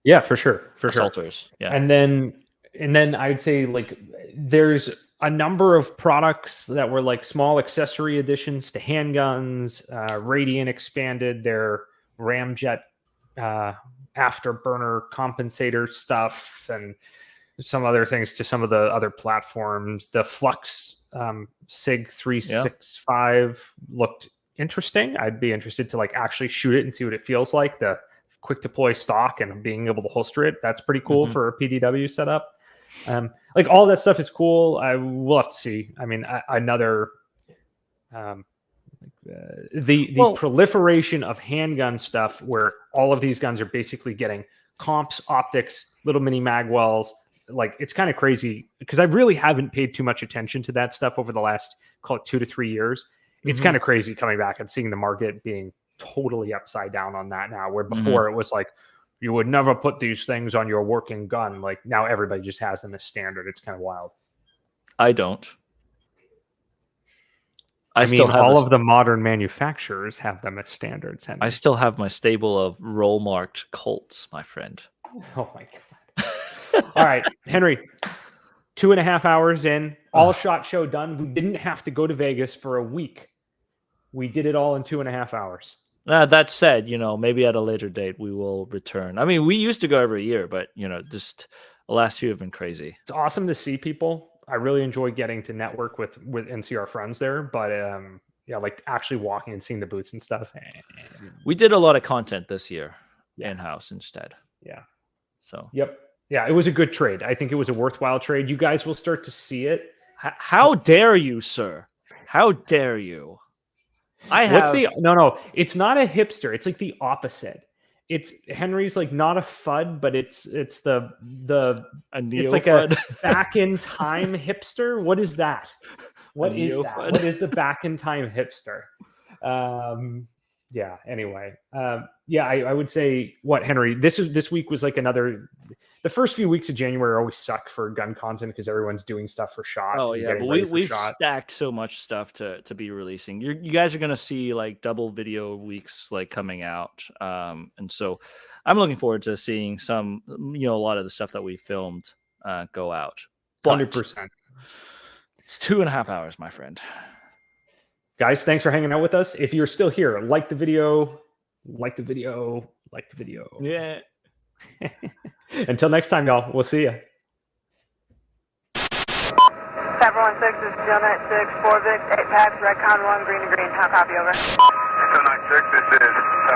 Yeah, for sure. Assaulters. Yeah. And then I'd say like there's a number of products that were like small accessory additions to handguns. Radiant expanded their ramjet afterburner compensator stuff and some other things to some of the other platforms. The Flux SIG 365 looked interesting. I'd be interested to like actually shoot it and see what it feels like. The quick deploy stock and being able to holster it, that's pretty cool for a PDW setup. Like all that stuff is cool. We'll have to see. I mean, another the proliferation of handgun stuff where all of these guns are basically getting comps, optics, little mini magwells. Like it's kind of crazy because I really haven't paid too much attention to that stuff over the last, call it 2 to 3 years. It's kind of crazy coming back and seeing the market being totally upside down on that now, where before it was like, you would never put these things on your working gun. Like now everybody just has them as standard. It's kind of wild. I don't. I mean, all of the modern manufacturers have them as standards. I still have my stable of roll marked Colts, my friend. Oh my God. All right, Henry, 2.5 hours in, all shot show done. We didn't have to go to Vegas for a week. We did it all in 2.5 hours. That said, maybe at a later date we will return. I mean, we used to go every year, but just the last few have been crazy. It's awesome to see people. I really enjoy getting to network with NCR friends there, but like actually walking and seeing the booths and stuff. We did a lot of content this year in-house instead. Yeah. So. Yep. Yeah, it was a good trade. I think it was a worthwhile trade. You guys will start to see it. How dare you, sir? How dare you? No, it's not a hipster. It's like the opposite. It's Henry's like not a FUD, but it's like a back in time hipster. What is that? What is that? What is the back in time hipster? Yeah. Anyway, I would say Henry. This week was like another. The first few weeks of January always suck for gun content because everyone's doing stuff for SHOT. Oh yeah, but we've stacked so much stuff to be releasing. You guys are gonna see like double video weeks like coming out, and so I'm looking forward to seeing some, a lot of the stuff that we filmed go out. 100%. It's 2.5 hours, my friend. Guys, thanks for hanging out with us. If you're still here, like the video. Yeah. Until next time, y'all. We'll see you. 716 is Steel 96, 4 Vic, 8 packs, red con 1, green to green. How copy, over? Check this is